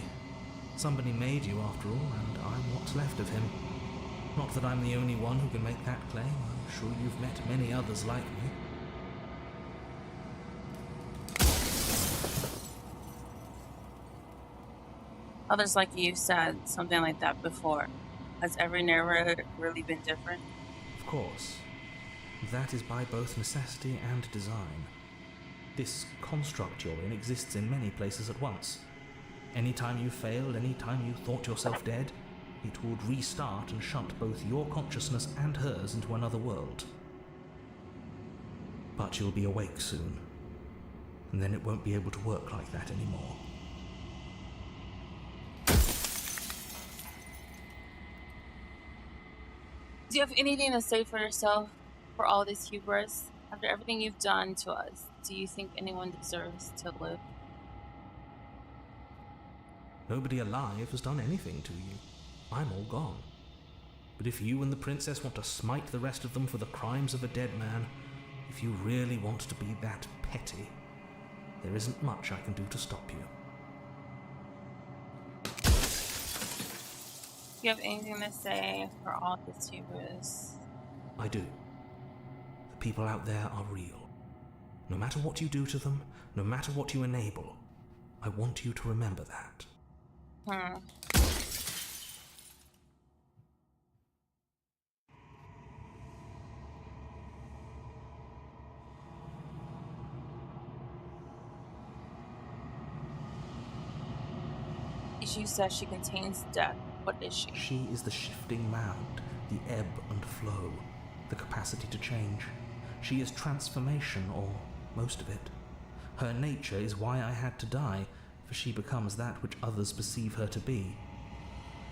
Somebody made you after all, and I'm what's left of him. Not that I'm the only one who can make that claim. I'm sure you've met many others like me. Others like you said something like that before. Has every narrator really been different? Of course. That is by both necessity and design. This construct you're in exists in many places at once. Anytime you failed, anytime you thought yourself dead, it would restart and shut both your consciousness and hers into another world. But you'll be awake soon, and then it won't be able to work like that anymore. Do you have anything to say for yourself for all this hubris? After everything you've done to us, do you think anyone deserves to live? Nobody alive has done anything to you. I'm all gone. But if you and the princess want to smite the rest of them for the crimes of a dead man, if you really want to be that petty, there isn't much I can do to stop you. Do you have anything to say for all this hubris? I do. The people out there are real. No matter what you do to them, no matter what you enable, I want you to remember that. Ishu says she contains death. What is she? She is the shifting mound, the ebb and flow, the capacity to change. She is transformation, or most of it. Her nature is why I had to die, for she becomes that which others perceive her to be.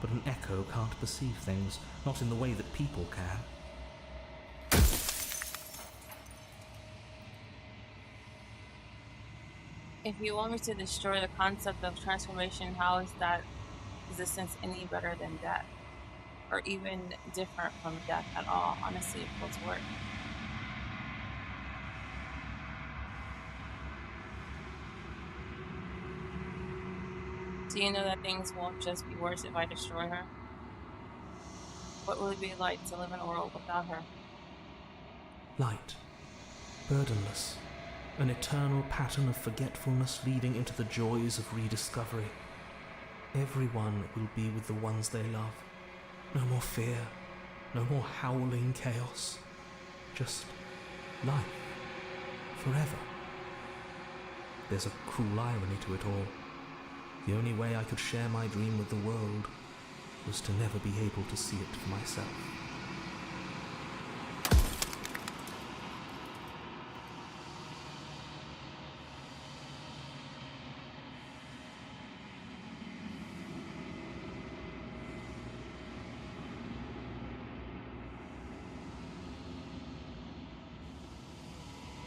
But an echo can't perceive things, not in the way that people can. If you want me to destroy the concept of transformation, how is that existence any better than death? Or even different from death at all? Honestly, it feels worse. Do you know that things won't just be worse if I destroy her? What will it be like to live in a world without her? Light, burdenless, an eternal pattern of forgetfulness leading into the joys of rediscovery. Everyone will be with the ones they love. No more fear, no more howling chaos. Just life, forever. There's a cruel irony to it all. The only way I could share my dream with the world was to never be able to see it for myself.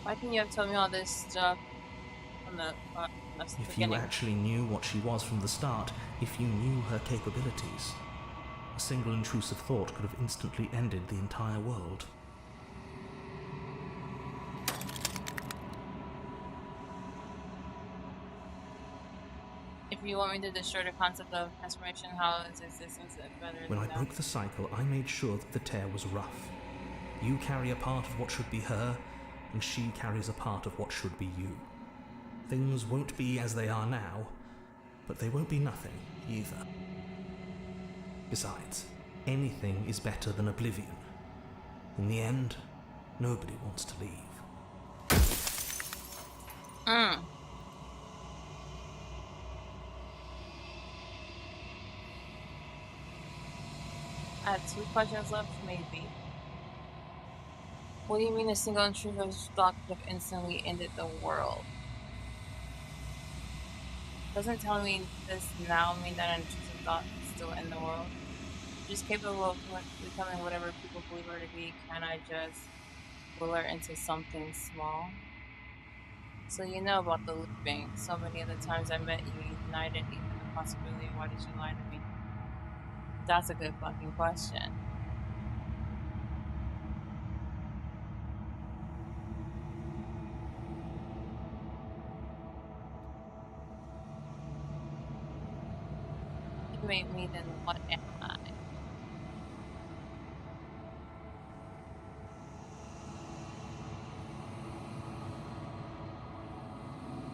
Why couldn't you have told me all this stuff from the If you actually knew what she was from the start, if you knew her capabilities, a single intrusive thought could have instantly ended the entire world. If you want me to destroy the concept of transformation, how is existence better When I than broke the cycle, I made sure that the tear was rough. You carry a part of what should be her, and she carries a part of what should be you. Things won't be as they are now, but they won't be nothing either. Besides, anything is better than oblivion. In the end, nobody wants to leave. I have 2 questions left, maybe. What do you mean a single intrusive thought could have instantly ended the world? Doesn't tell me this now mean that an intrusive thought is still in the world. Just capable of becoming whatever people believe her to be. Can I just will her into something small? So you know about the looping. So many of the times I met you, you denied it, even the possibility. Why did you lie to me? That's a good fucking question. You made me, then what am I?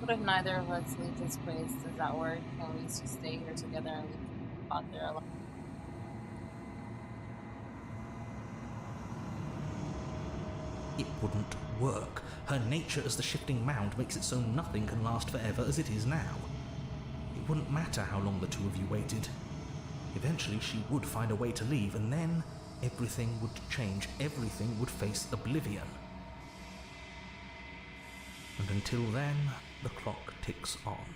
What if neither of us leave this place? Does that work? Can we just stay here together and leave people out there alone? It wouldn't work. Her nature as the shifting mound makes it so nothing can last forever as it is now. It wouldn't matter how long the two of you waited. Eventually she would find a way to leave, and then everything would change. Everything would face oblivion. And until then, the clock ticks on.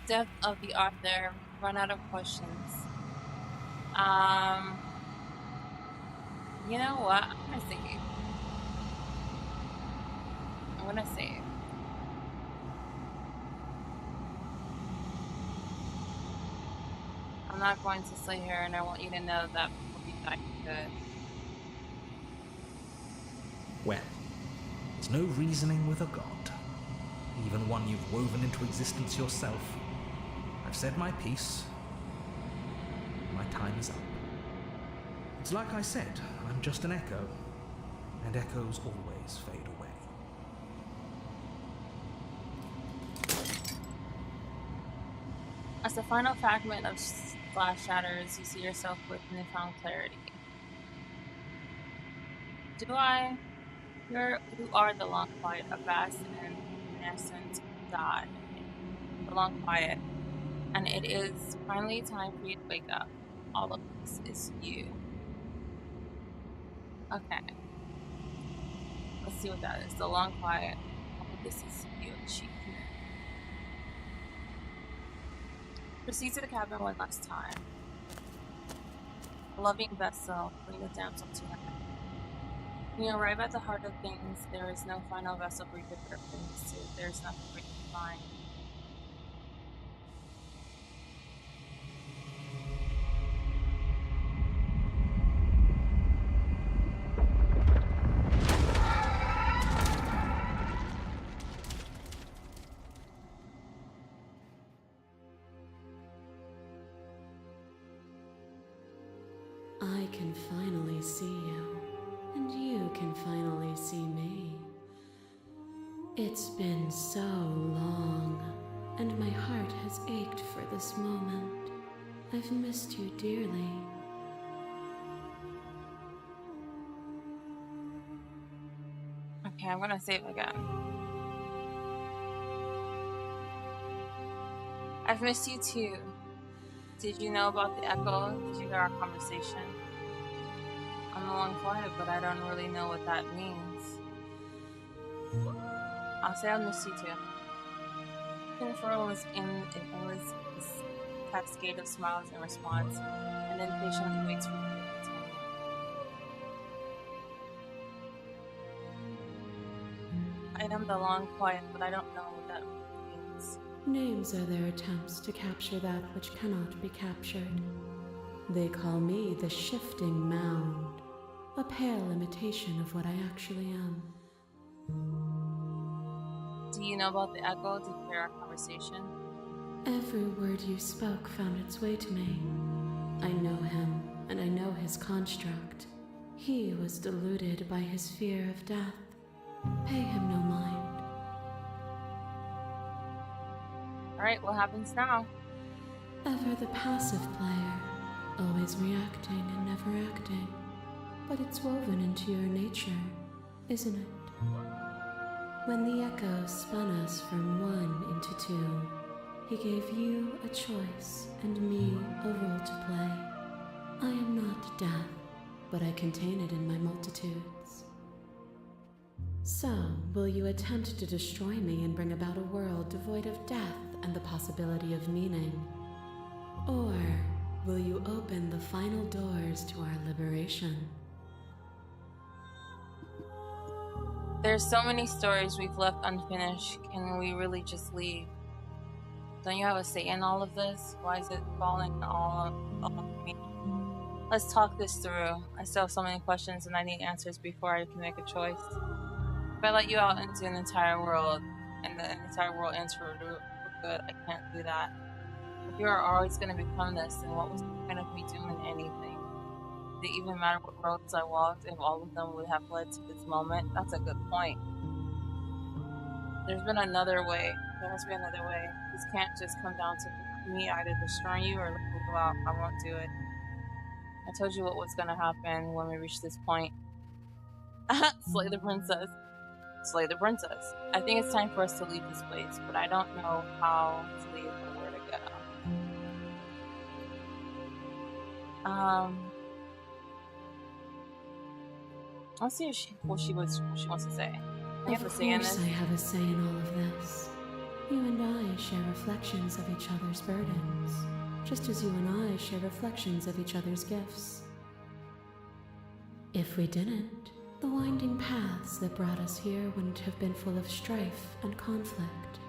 Death of the author. Run out of questions. You know what? I'm gonna save. I'm not going to stay here, and I want you to know that before you die, good. Well, there's no reasoning with a god. Even one you've woven into existence yourself. I've said my piece. My time is up. It's like I said, I'm just an echo, and echoes always fade away. As the final fragment of Slash shatters, you see yourself with newfound clarity. You are the long quiet, a vast and innocent God. The long quiet. And it is finally time for you to wake up. All of this is you. Okay. Let's see what that is. The long quiet. All of this is you. Achievement. Proceed to the cabin one last time. A loving vessel, bring the damsel to her. When you arrive at the heart of things, there is no final vessel for you to put things to. There is nothing for you to find. I can finally see you, and you can finally see me. It's been so long, and my heart has ached for this moment. I've missed you dearly. Okay, I'm gonna save again. I've missed you too. Did you know about the echo? Did you hear our conversation? I'm the long quiet, but I don't really know what that means. I'll say I miss you too. Control was in it was this cascade of smiles in response, and then patiently waits for you to continue. I am the long quiet, but I don't know what that means. Names are their attempts to capture that which cannot be captured. They call me the shifting mound, a pale imitation of what I actually am. Do you know about the echo? Did you hear our conversation? Every word you spoke found its way to me. I know him, and I know his construct. He was deluded by his fear of death. Pay him no mind. Alright, what happens now? Ever the passive player, always reacting and never acting. But it's woven into your nature, isn't it? When the echo spun us from one into two, he gave you a choice and me a role to play. I am not death, but I contain it in my multitudes. So, will you attempt to destroy me and bring about a world devoid of death and the possibility of meaning? Or will you open the final doors to our liberation? There's so many stories we've left unfinished. Can we really just leave? Don't you have a say in all of this? Why is it falling all on me? Let's talk this through. I still have so many questions and I need answers before I can make a choice. If I let you out into an entire world, and the entire world ends for good, I can't do that. If you are always going to become this, then what was the point of me doing anything? Did it even matter what roads I walked if all of them would have led to this moment? That's a good point. There's been another way. There has been another way. This can't just come down to me either destroying you or letting you go out. I won't do it. I told you what was going to happen when we reached this point. Slay the princess. Slay the princess. I think it's time for us to leave this place, but I don't know how to leave or where to go. Let's see if what she wants to say. You have a say in this? Of course I have a say in all of this. You and I share reflections of each other's burdens, just as you and I share reflections of each other's gifts. If we didn't, the winding paths that brought us here wouldn't have been full of strife and conflict.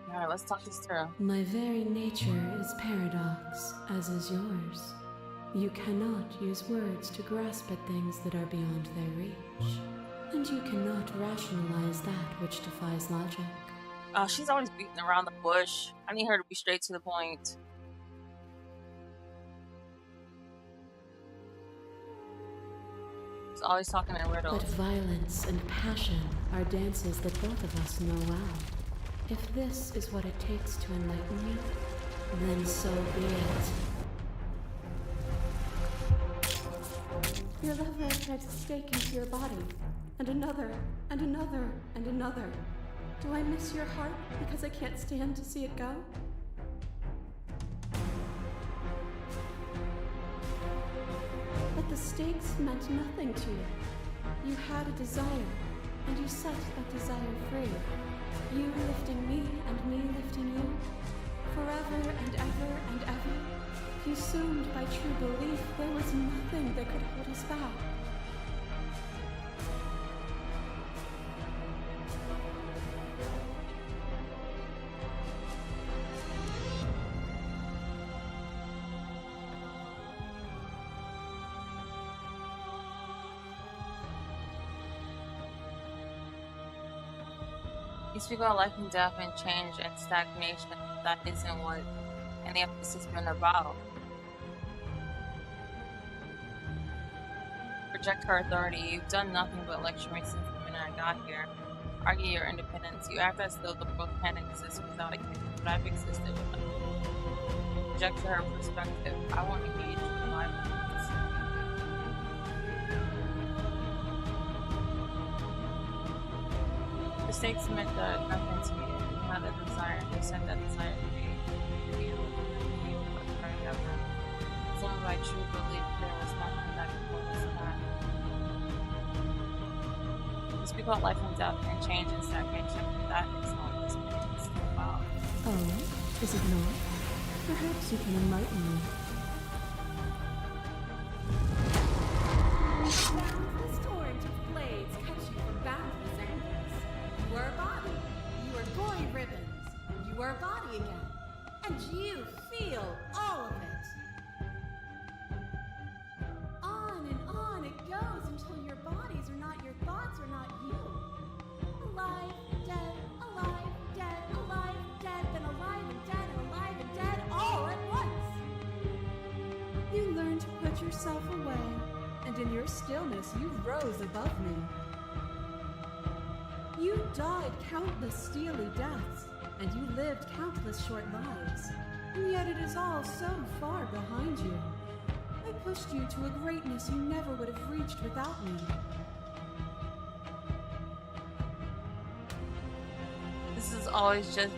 Alright, let's talk this through. My very nature is paradox, as is yours. You cannot use words to grasp at things that are beyond their reach. And you cannot rationalize that which defies logic. She's always beating around the bush. I need her to be straight to the point. She's always talking in riddles. But violence and passion are dances that both of us know well. If this is what it takes to enlighten you, then so be it. Your lover drives a stake into your body, and another, and another, and another. Do I miss your heart because I can't stand to see it go? But the stakes meant nothing to you. You had a desire, and you set that desire free. You lifting me and me lifting you. Forever and ever and ever. Consumed by true belief, there was nothing that could hold us back. You speak about life and death and change and stagnation. That isn't what any of this has been about. Project her authority. You've done nothing but lecture me since the minute I got here. Argue your independence. You act as though the world can't exist without a king, but I've existed with them. Project her perspective. I won't engage in my plans. The stakes meant nothing to me. You had a desire. You sent that desire to me. As long as I truly believe there was nothing that could hold us back. You speak about life and death and change and stagnation. That is not what this place is about. Oh, is it not? Perhaps you can enlighten me. This torrent of blades cut you from boundless angles. You are a body. You are gory ribbons. You are a body again. And you feel all of it. On it goes until your bodies are not your thoughts, are not you. Alive, dead, alive, dead, alive, dead, then alive and dead, and alive and dead, all at once. You learn to put yourself away, and in your stillness you rose above me. You died countless steely deaths, and you lived countless short lives. And yet it is all so far behind you. I pushed you to a greatness you never would have reached without me. This has always just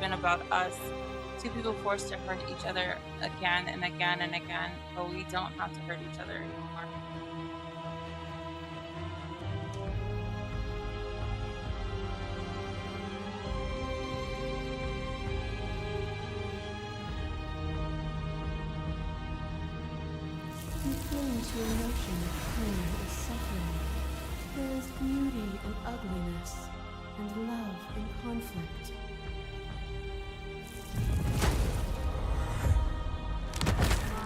been about us. Two people forced to hurt each other again and again and again, but we don't have to hurt each other anymore. You feel into your notion of pain and suffering. There is beauty and ugliness, and love and conflict.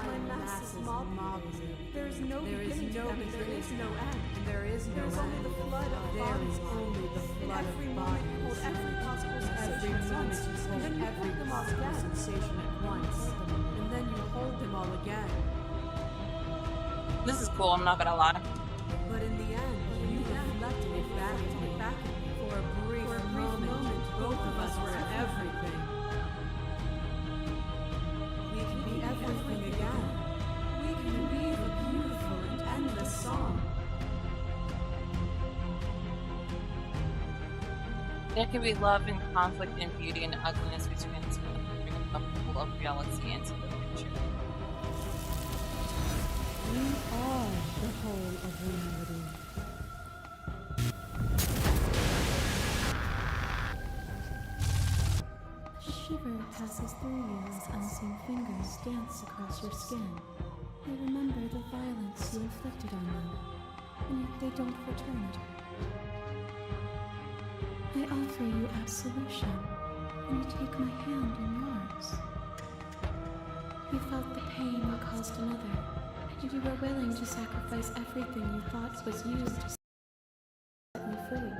My mass is mobbing. There is no beginning to them, and there is no end. There is no There's only the flood of bodies. only the flood Every of moment you bodies. hold every possible Every sensation at moment once, you and then hold you every hold them all possible again. sensation at once, and then you hold them all again. This is cool, I'm not gonna lie. But in the end, you reflected it back at me. For a brief moment, both of us were everything. We can be everything again. We can weave a beautiful and endless song. There can be love and conflict and beauty and ugliness between us, bring a pool of reality into the picture. We are the whole of reality. A shiver passes through you as unseen fingers dance across your skin. They remember the violence you inflicted on them, and yet they don't return it. I offer you absolution, and you take my hand in yours. You felt the pain you caused another, and you were willing to sacrifice everything you thought was you to set me free.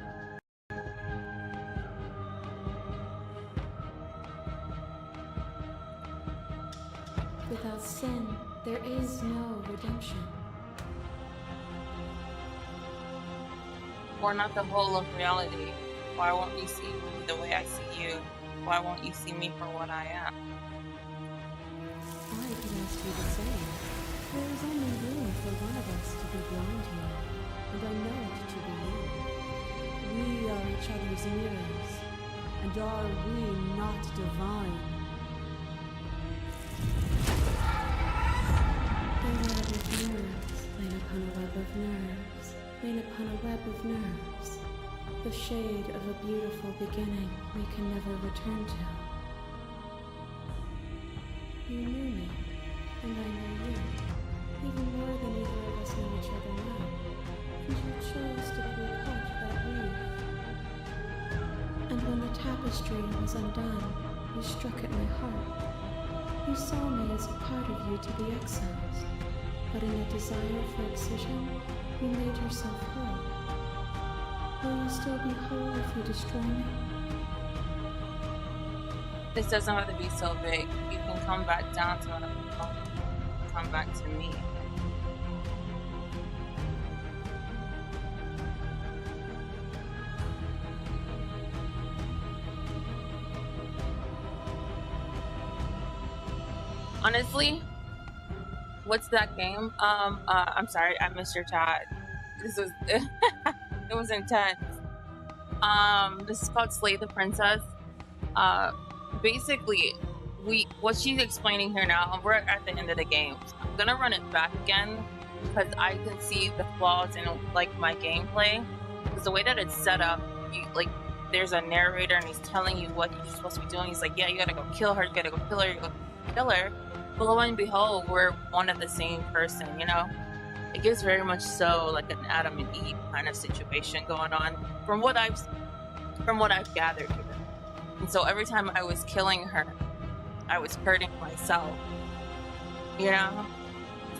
Without sin, there is no redemption. We're not the whole of reality. Why won't you see me the way I see you? Why won't you see me for what I am? I could ask you the same. There is only room for one of us to be blind here, and I know it to be you. We are each other's mirrors, and are we not divine? A web of nerves, laid upon a web of nerves, laid upon a web of nerves. The shade of a beautiful beginning we can never return to. You knew me, and I know you, even more than either of us know each other now, and you chose to be a part of that weave. And when the tapestry was undone, you struck at my heart. You saw me as a part of you to be exiled, but in a desire for excision, you made yourself whole. Will you still be whole if you destroy me? This doesn't have to be so big. You can come back down to it. Come back to me. Honestly, what's that game? I'm sorry, I missed your chat. This was it was intense. This is called Slay the Princess. Basically, what she's explaining here now, we're at the end of the game. So I'm gonna run it back again because I can see the flaws in like my gameplay. Because the way that it's set up, there's a narrator and he's telling you what you're supposed to be doing. He's like, yeah, you gotta go kill her, you gotta go kill her, you gotta go kill her. But lo and behold, we're one of the same person, you know? It gives very much so like an Adam and Eve kind of situation going on from what I've gathered here. And so every time I was killing her, I was hurting myself, you know?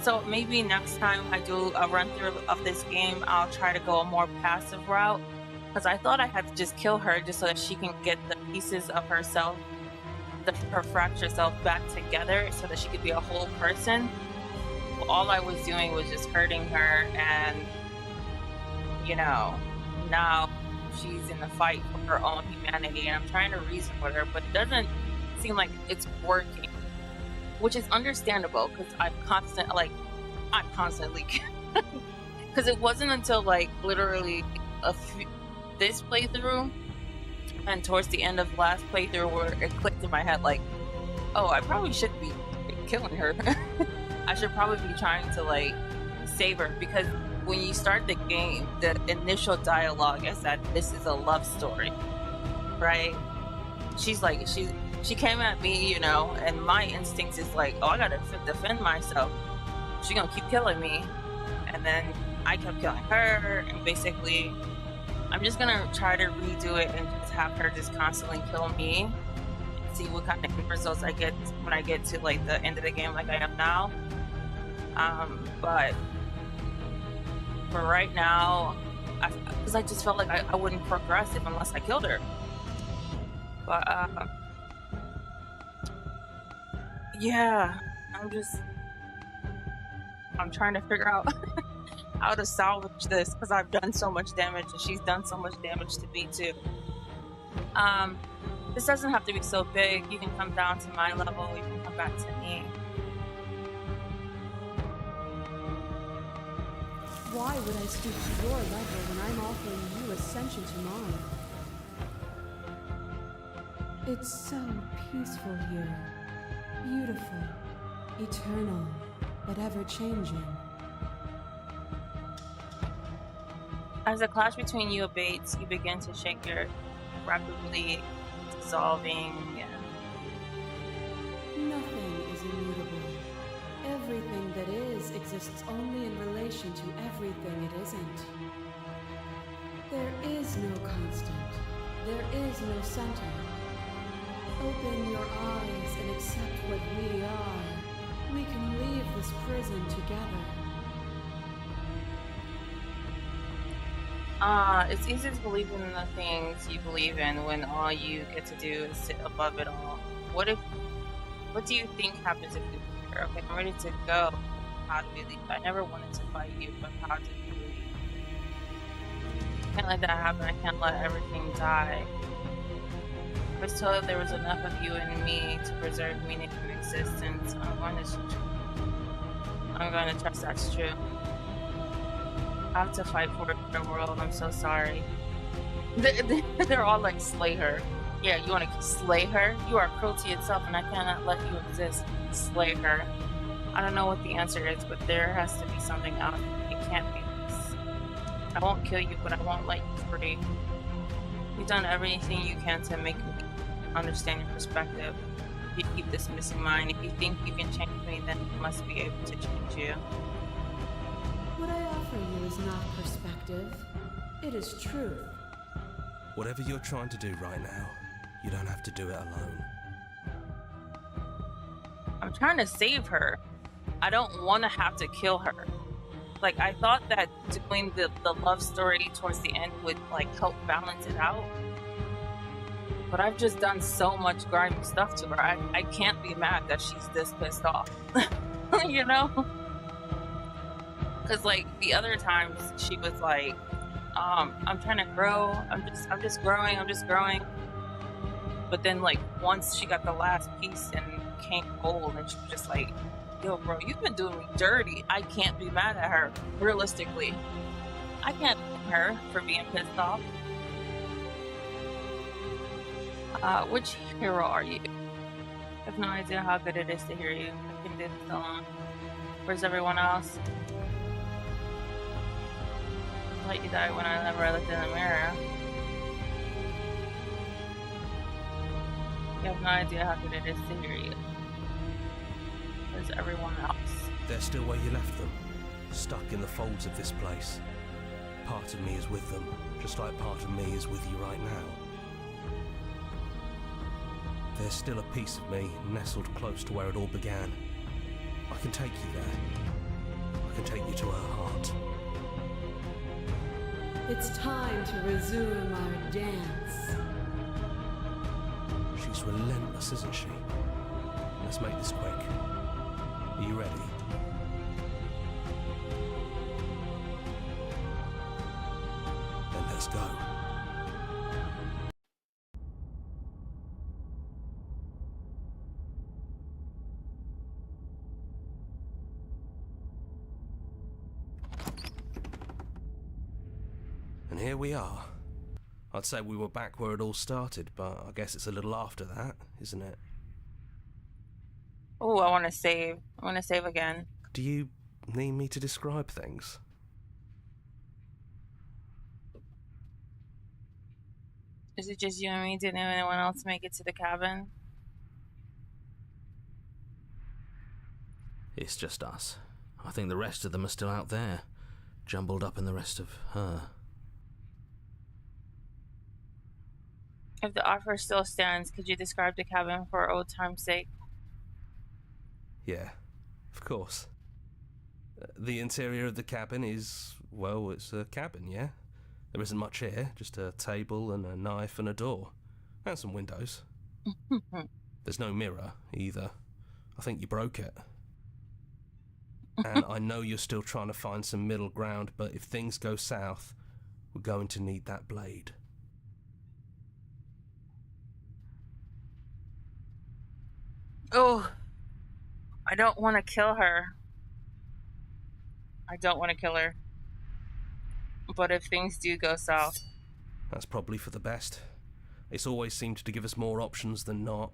So maybe next time I do a run through of this game, I'll try to go a more passive route. Because I thought I had to just kill her just so that she can get the pieces of herself, her fractured self back together so that she could be a whole person. Well, all I was doing was just hurting her and, you know, now she's in the fight for her own humanity, and I'm trying to reason with her, but it doesn't seem like it's working, which is understandable because I'm constantly because it wasn't until like literally this playthrough and towards the end of the last playthrough where it clicked in my head like, oh, I probably should be killing her. I should probably be trying to like save her, because when you start the game, the initial dialogue is that this is a love story, right? She's like, she came at me, you know, and my instinct is like, oh, I gotta defend myself. She's gonna keep killing me. And then I kept killing her, and basically I'm just gonna try to redo it and just have her just constantly kill me and see what kind of results I get when I get to like the end of the game like I am now. But for right now, because I just felt like I wouldn't progress unless I killed her. But yeah, I'm trying to figure out how to salvage this, because I've done so much damage and she's done so much damage to me too. This doesn't have to be so big. You can come down to my level, you can come back to me. Why would I stoop to your level when I'm offering you ascension to mine? It's so peaceful here. Beautiful, eternal, but ever-changing. As the clash between you abates, you begin to shake your rapidly dissolving. Nothing is immutable. Everything that is exists only in relation to everything it isn't. There is no constant. There is no center. Open your eyes and accept what we are. We can leave this prison together. It's easy to believe in the things you believe in when all you get to do is sit above it all. What do you think happens if you leave here? Okay, I'm ready to go. How do we leave? I never wanted to fight you, but how did we leave? I can't let that happen. I can't let everything die. I was told there was enough of you and me to preserve meaning of existence. I'm going to trust that's true. I have to fight for the world. I'm so sorry. They're all like, slay her. Yeah, you want to slay her? You are cruelty itself, and I cannot let you exist. Slay her. I don't know what the answer is, but there has to be something else. It can't be this. I won't kill you, but I won't let you free. You've done everything you can to make me understand your perspective. You keep this missing mind. If you think you can change me, then you must be able to change you. What I offer you is not perspective. It is truth. Whatever you're trying to do right now, you don't have to do it alone. I'm trying to save her. I don't want to have to kill her. Like, I thought that doing the love story towards the end would like help balance it out. But I've just done so much grimy stuff to her. I can't be mad that she's this pissed off. You know? Because like the other times she was like, I'm trying to grow. I'm just growing. But then like once she got the last piece and came gold, and she was just like, yo bro, you've been doing me dirty. I can't be mad at her. Realistically, I can't blame her for being pissed off. Which hero are you? I have no idea how good it is to hear you. I've been doing this so long. Where's everyone else? I let you die when I never looked in the mirror. You have no idea how good it is to hear you. Where's everyone else? They're still where you left them, stuck in the folds of this place. Part of me is with them, just like part of me is with you right now. There's still a piece of me nestled close to where it all began. I can take you there. I can take you to her heart. It's time to resume our dance. She's relentless, isn't she? Let's make this quick. Are you ready? Then let's And here we are. I'd say we were back where it all started, but I guess it's a little after that, isn't it? Oh, I want to save. I want to save again. Do you need me to describe things? Is it just you and me? Didn't anyone else make it to the cabin? It's just us. I think the rest of them are still out there, jumbled up in the rest of her. If the offer still stands, could you describe the cabin for old time's sake? Yeah, of course. The interior of the cabin is, well, it's a cabin, yeah? There isn't much here, just a table and a knife and a door. And some windows. There's no mirror, either. I think you broke it. And I know you're still trying to find some middle ground, but if things go south, we're going to need that blade. Oh, I don't want to kill her. I don't want to kill her. But if things do go south... That's probably for the best. It's always seemed to give us more options than not.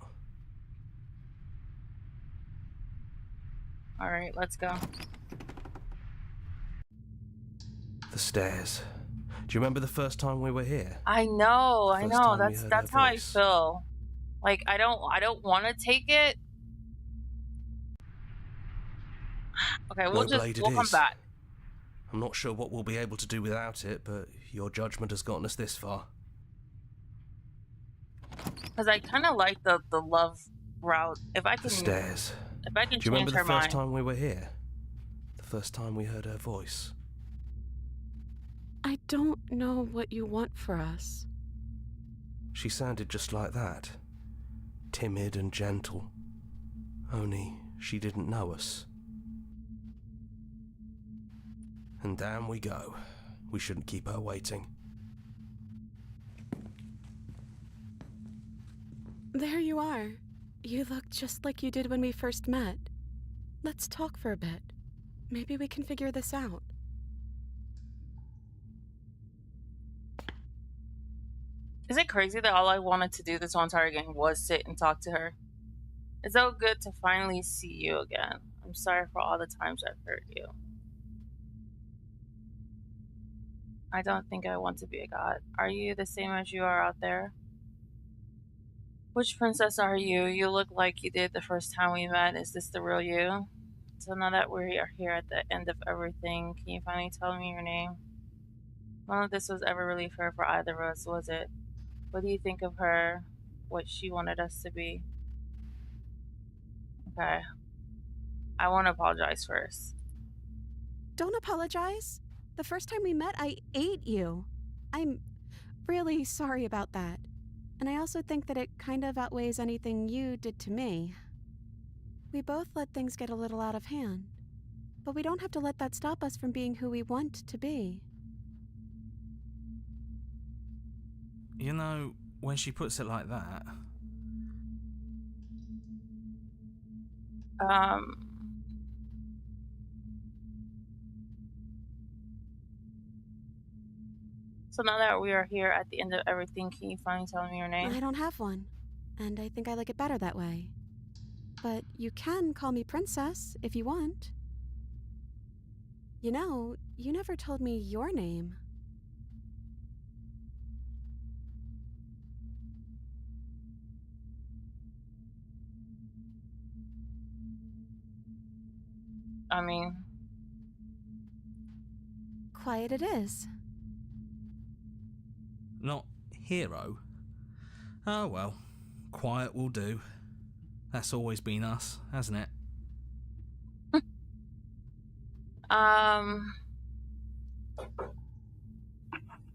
Alright, let's go. The stairs. Do you remember the first time we were here? I know. First time That's we how heard her I voice. feel. Like, I don't want to take it. Okay, No we'll blade it come is. back. I'm not sure what we'll be able to do without it, but your judgment has gotten us this far. Because I kind of like the love route. If I can... The stairs. If I can Do you remember change the her first mind. time we were here? The first time we heard her voice? I don't know what you want for us. She sounded just like that. Timid and gentle. Only she didn't know us. And down we go. We shouldn't keep her waiting. There you are. You look just like you did when we first met. Let's talk for a bit. Maybe we can figure this out. Is it crazy that all I wanted to do this whole entire game was sit and talk to her? It's so good to finally see you again. I'm sorry for all the times I've hurt you. I don't think I want to be a god. Are you the same as you are out there? Which princess are you? You look like you did the first time we met. Is this the real you? So now that we are here at the end of everything, can you finally tell me your name? None of this was ever really fair for either of us, was it? What do you think of her? What she wanted us to be? Okay. I want to apologize first. Don't apologize. The first time we met, I ate you. I'm really sorry about that. And I also think that it kind of outweighs anything you did to me. We both let things get a little out of hand. But we don't have to let that stop us from being who we want to be. You know, when she puts it like that, So now that we are here at the end of everything, can you finally tell me your name? I don't have one. And I think I like it better that way. But you can call me Princess if you want. You know, you never told me your name. I mean... Quiet it is. not hero. Oh well, quiet will do. That's always been us, hasn't it?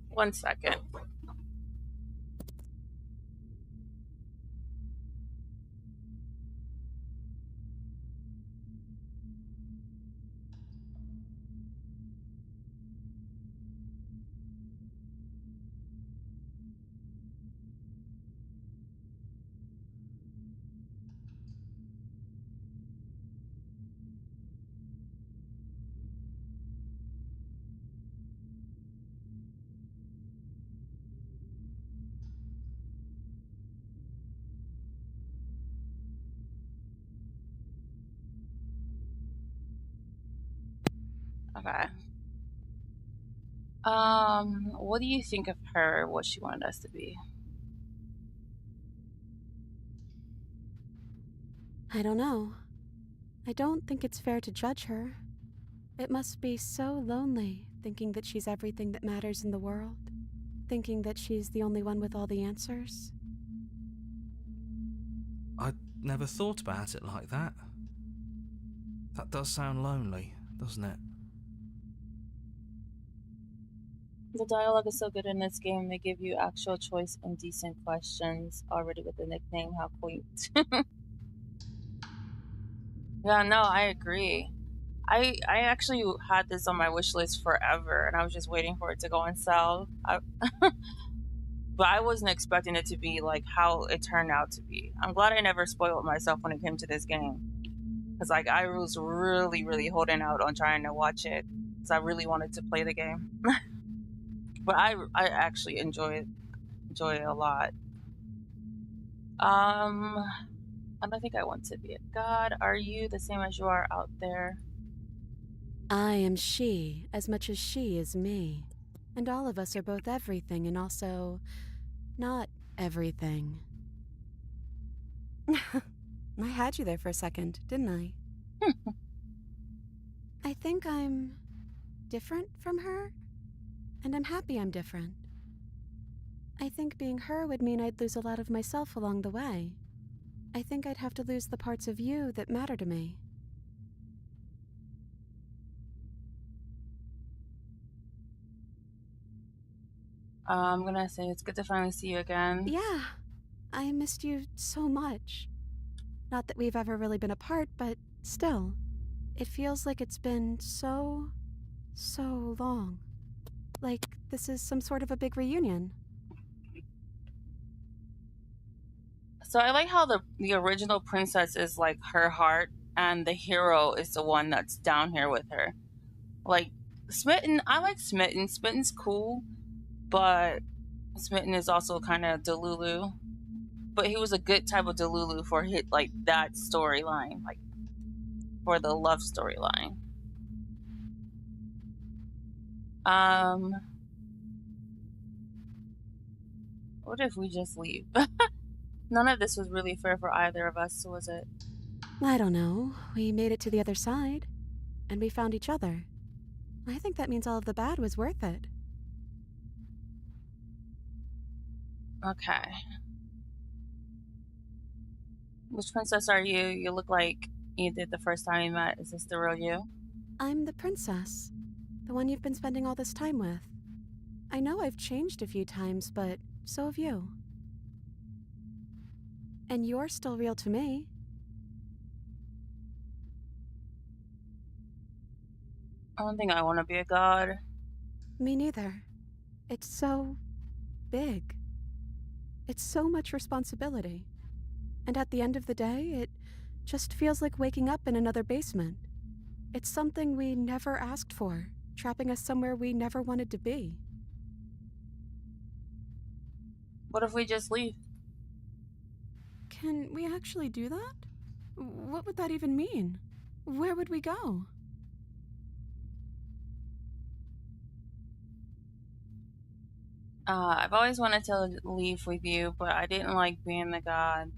One second. Okay. What do you think of her, what she wanted us to be? I don't know. I don't think it's fair to judge her. It must be so lonely thinking that she's everything that matters in the world, thinking that she's the only one with all the answers. I never thought about it like that. That does sound lonely, doesn't it? The dialogue is so good in this game. They give you actual choice and decent questions already with the nickname. How quaint. Yeah, no, I agree. I actually had this on my wish list forever, and I was just waiting for it to go on sale. But I wasn't expecting it to be like how it turned out to be. I'm glad I never spoiled myself when it came to this game, because like I was really, really holding out on trying to watch it, because I really wanted to play the game. But I actually enjoy it a lot. I don't think I want to be a god. Are you the same as you are out there? I am she as much as she is me. And all of us are both everything and also not everything. I had you there for a second, didn't I? I think I'm different from her, and I'm happy I'm different. I think being her would mean I'd lose a lot of myself along the way. I think I'd have to lose the parts of you that matter to me. I'm gonna say it's good to finally see you again. Yeah, I missed you so much. Not that we've ever really been apart, but still, it feels like it's been so long. Like this is some sort of a big reunion. So I like how the original princess is like her heart, and the hero is the one that's down here with her. Like Smitten, I like Smitten. Smitten's cool, but Smitten is also kind of Delulu. But he was a good type of Delulu for like that storyline, like for the love storyline. What if we just leave? None of this was really fair for either of us, was it? I don't know. We made it to the other side, and we found each other. I think that means all of the bad was worth it. Okay. Which princess are you? You look like you did the first time you met. Is this the real you? I'm the princess. The one you've been spending all this time with. I know I've changed a few times, but so have you. And you're still real to me. I don't think I want to be a god. Me neither. It's so big. It's so much responsibility. And at the end of the day, it just feels like waking up in another basement. It's something we never asked for, trapping us somewhere we never wanted to be. What if we just leave? Can we actually do that? What would that even mean? Where would we go? I've always wanted to leave with you, but I didn't like being the god.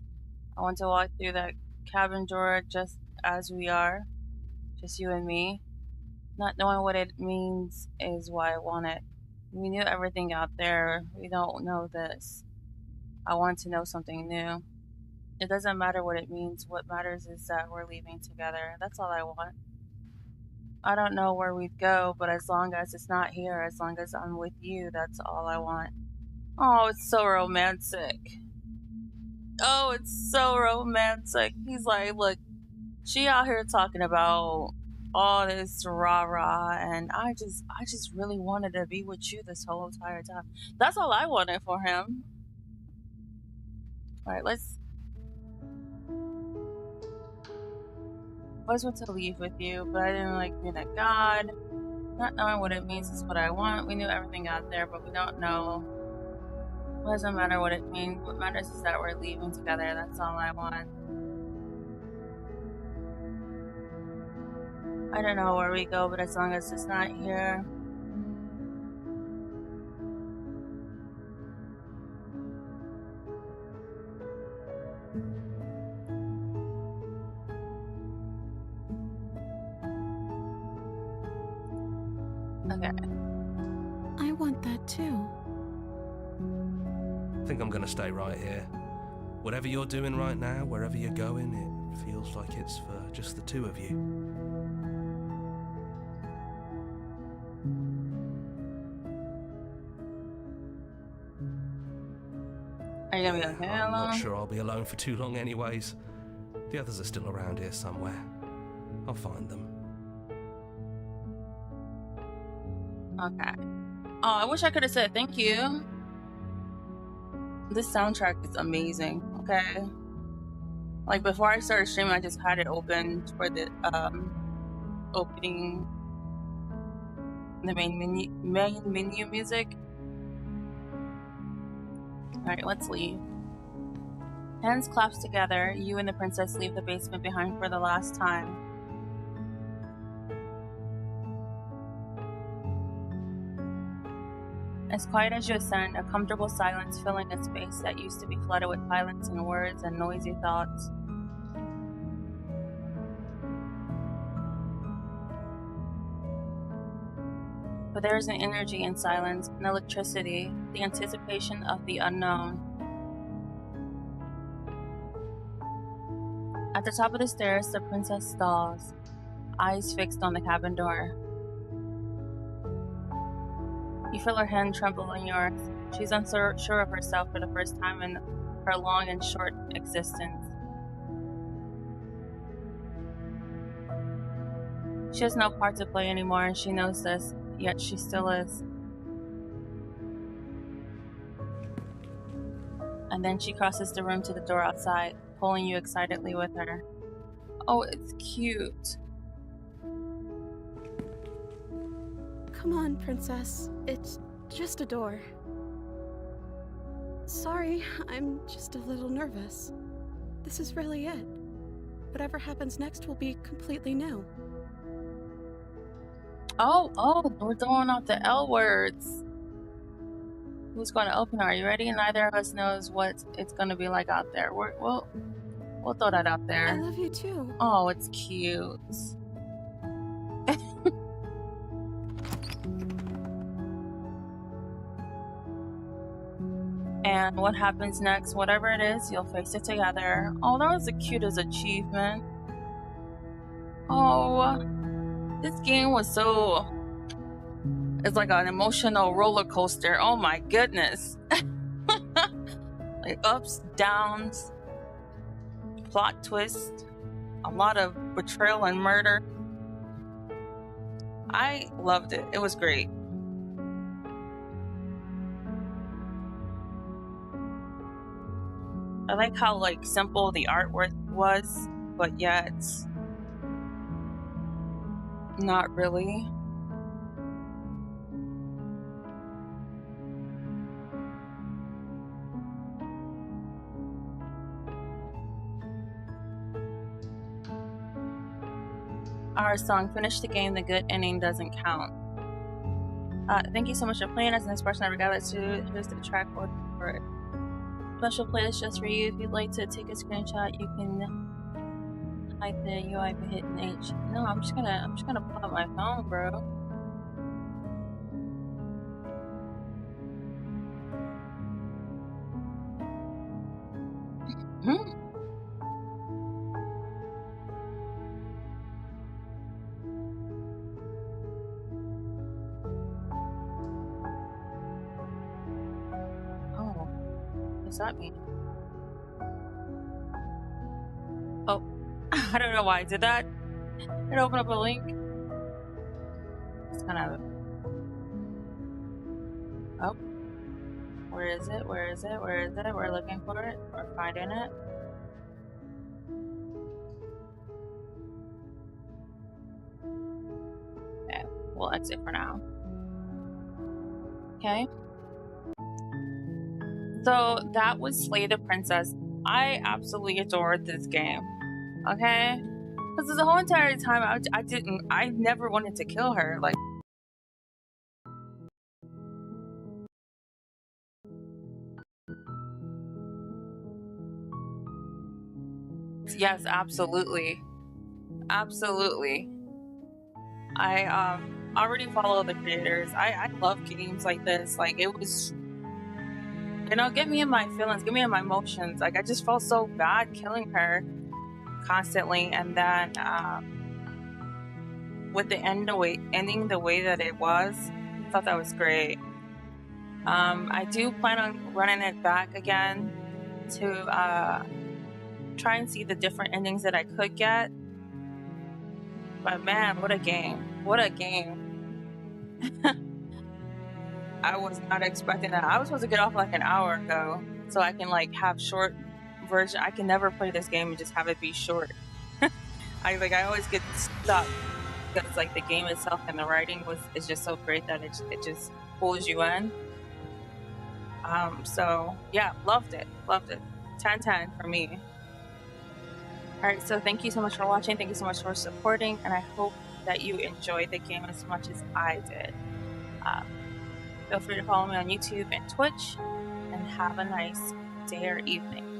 I want to walk through that cabin door just as we are, just you and me. Not knowing what it means is why I want it. We knew everything out there. We don't know this. I want to know something new. It doesn't matter what it means. What matters is that we're leaving together. That's all I want. I don't know where we'd go, but as long as it's not here, as long as I'm with you, that's all I want. Oh, it's so romantic. Oh, it's so romantic. He's like, look, she out here talking about all this rah-rah, and I just really wanted to be with you this whole entire time. That's all I wanted for him. Alright, let's want to leave with you, but I didn't like being a god. Not knowing what it means is what I want. We knew everything out there, but we don't know. It doesn't matter what it means. What matters is that we're leaving together. That's all I want. I don't know where we go, but as long as it's not here. Okay. I want that too. I think I'm gonna stay right here. Whatever you're doing right now, wherever you're going, it feels like it's for just the two of you. Are you gonna be okay I'm alone? not sure I'll be alone for too long anyways. The others are still around here somewhere. I'll find them. Okay. Oh, I wish I could have said thank you. This soundtrack is amazing, okay? Like, before I started streaming, I just had it open for the opening, the main menu music. Alright, let's leave. Hands clasped together, you and the princess leave the basement behind for the last time. As quiet as you ascend, a comfortable silence filling a space that used to be flooded with violence and words and noisy thoughts. But there is an energy in silence, an electricity, the anticipation of the unknown. At the top of the stairs, the princess stalls, eyes fixed on the cabin door. You feel her hand tremble in yours. She's unsure of herself for the first time in her long and short existence. She has no part to play anymore, and she knows this, yet she still is. And then she crosses the room to the door outside, pulling you excitedly with her. Oh, it's cute. Come on, princess. It's just a door. Sorry, I'm just a little nervous. This is really it. Whatever happens next will be completely new. Oh, we're throwing out the L words. Who's going to open? Are you ready? Neither of us knows what it's going to be like out there. We'll throw that out I there. love you too. Oh, it's cute. And what happens next, whatever it is, you'll face it together. Oh, that was the cutest achievement. Oh, this game was so... It's like an emotional roller coaster. Oh my goodness. Like ups, downs, plot twist, a lot of betrayal and murder. I loved it. It was great. I like how like simple the artwork was, but yet not really. Our song, finish the game, the good ending doesn't count. Thank you so much for playing as the next person I regardless to. Here's the track for it. Special playlist just for you. If you'd like to take a screenshot, you can type the UI by hitting H. No, I'm just gonna pull up my phone, bro. What's that mean? Oh, I don't know why I did that. It opened up a link. It's kind of... Oh. Where is it? Where is it? Where is it? We're looking for it. We're finding it. Okay, we'll exit for now. Okay. So that was Slay the Princess. I absolutely adored this game. Okay? Because the whole entire time I never wanted to kill her. Like, yes, absolutely. Absolutely. I already follow the creators. I love games like this. Like, it was, you know, get me in my feelings, get me in my emotions. Like, I just felt so bad killing her constantly, and then with the ending the way that it was, I thought that was great. I do plan on running it back again to try and see the different endings that I could get. But man, what a game. What a game. I was not expecting that. I was supposed to get off like an hour ago so I can like have short version. I can never play this game and just have it be short. I always get stuck because like the game itself and the writing is just so great that it just pulls you in. So yeah, loved it. 10/10 for me. Alright, so thank you so much for watching, thank you so much for supporting, and I hope that you enjoyed the game as much as I did. Feel free to follow me on YouTube and Twitch, and have a nice day or evening.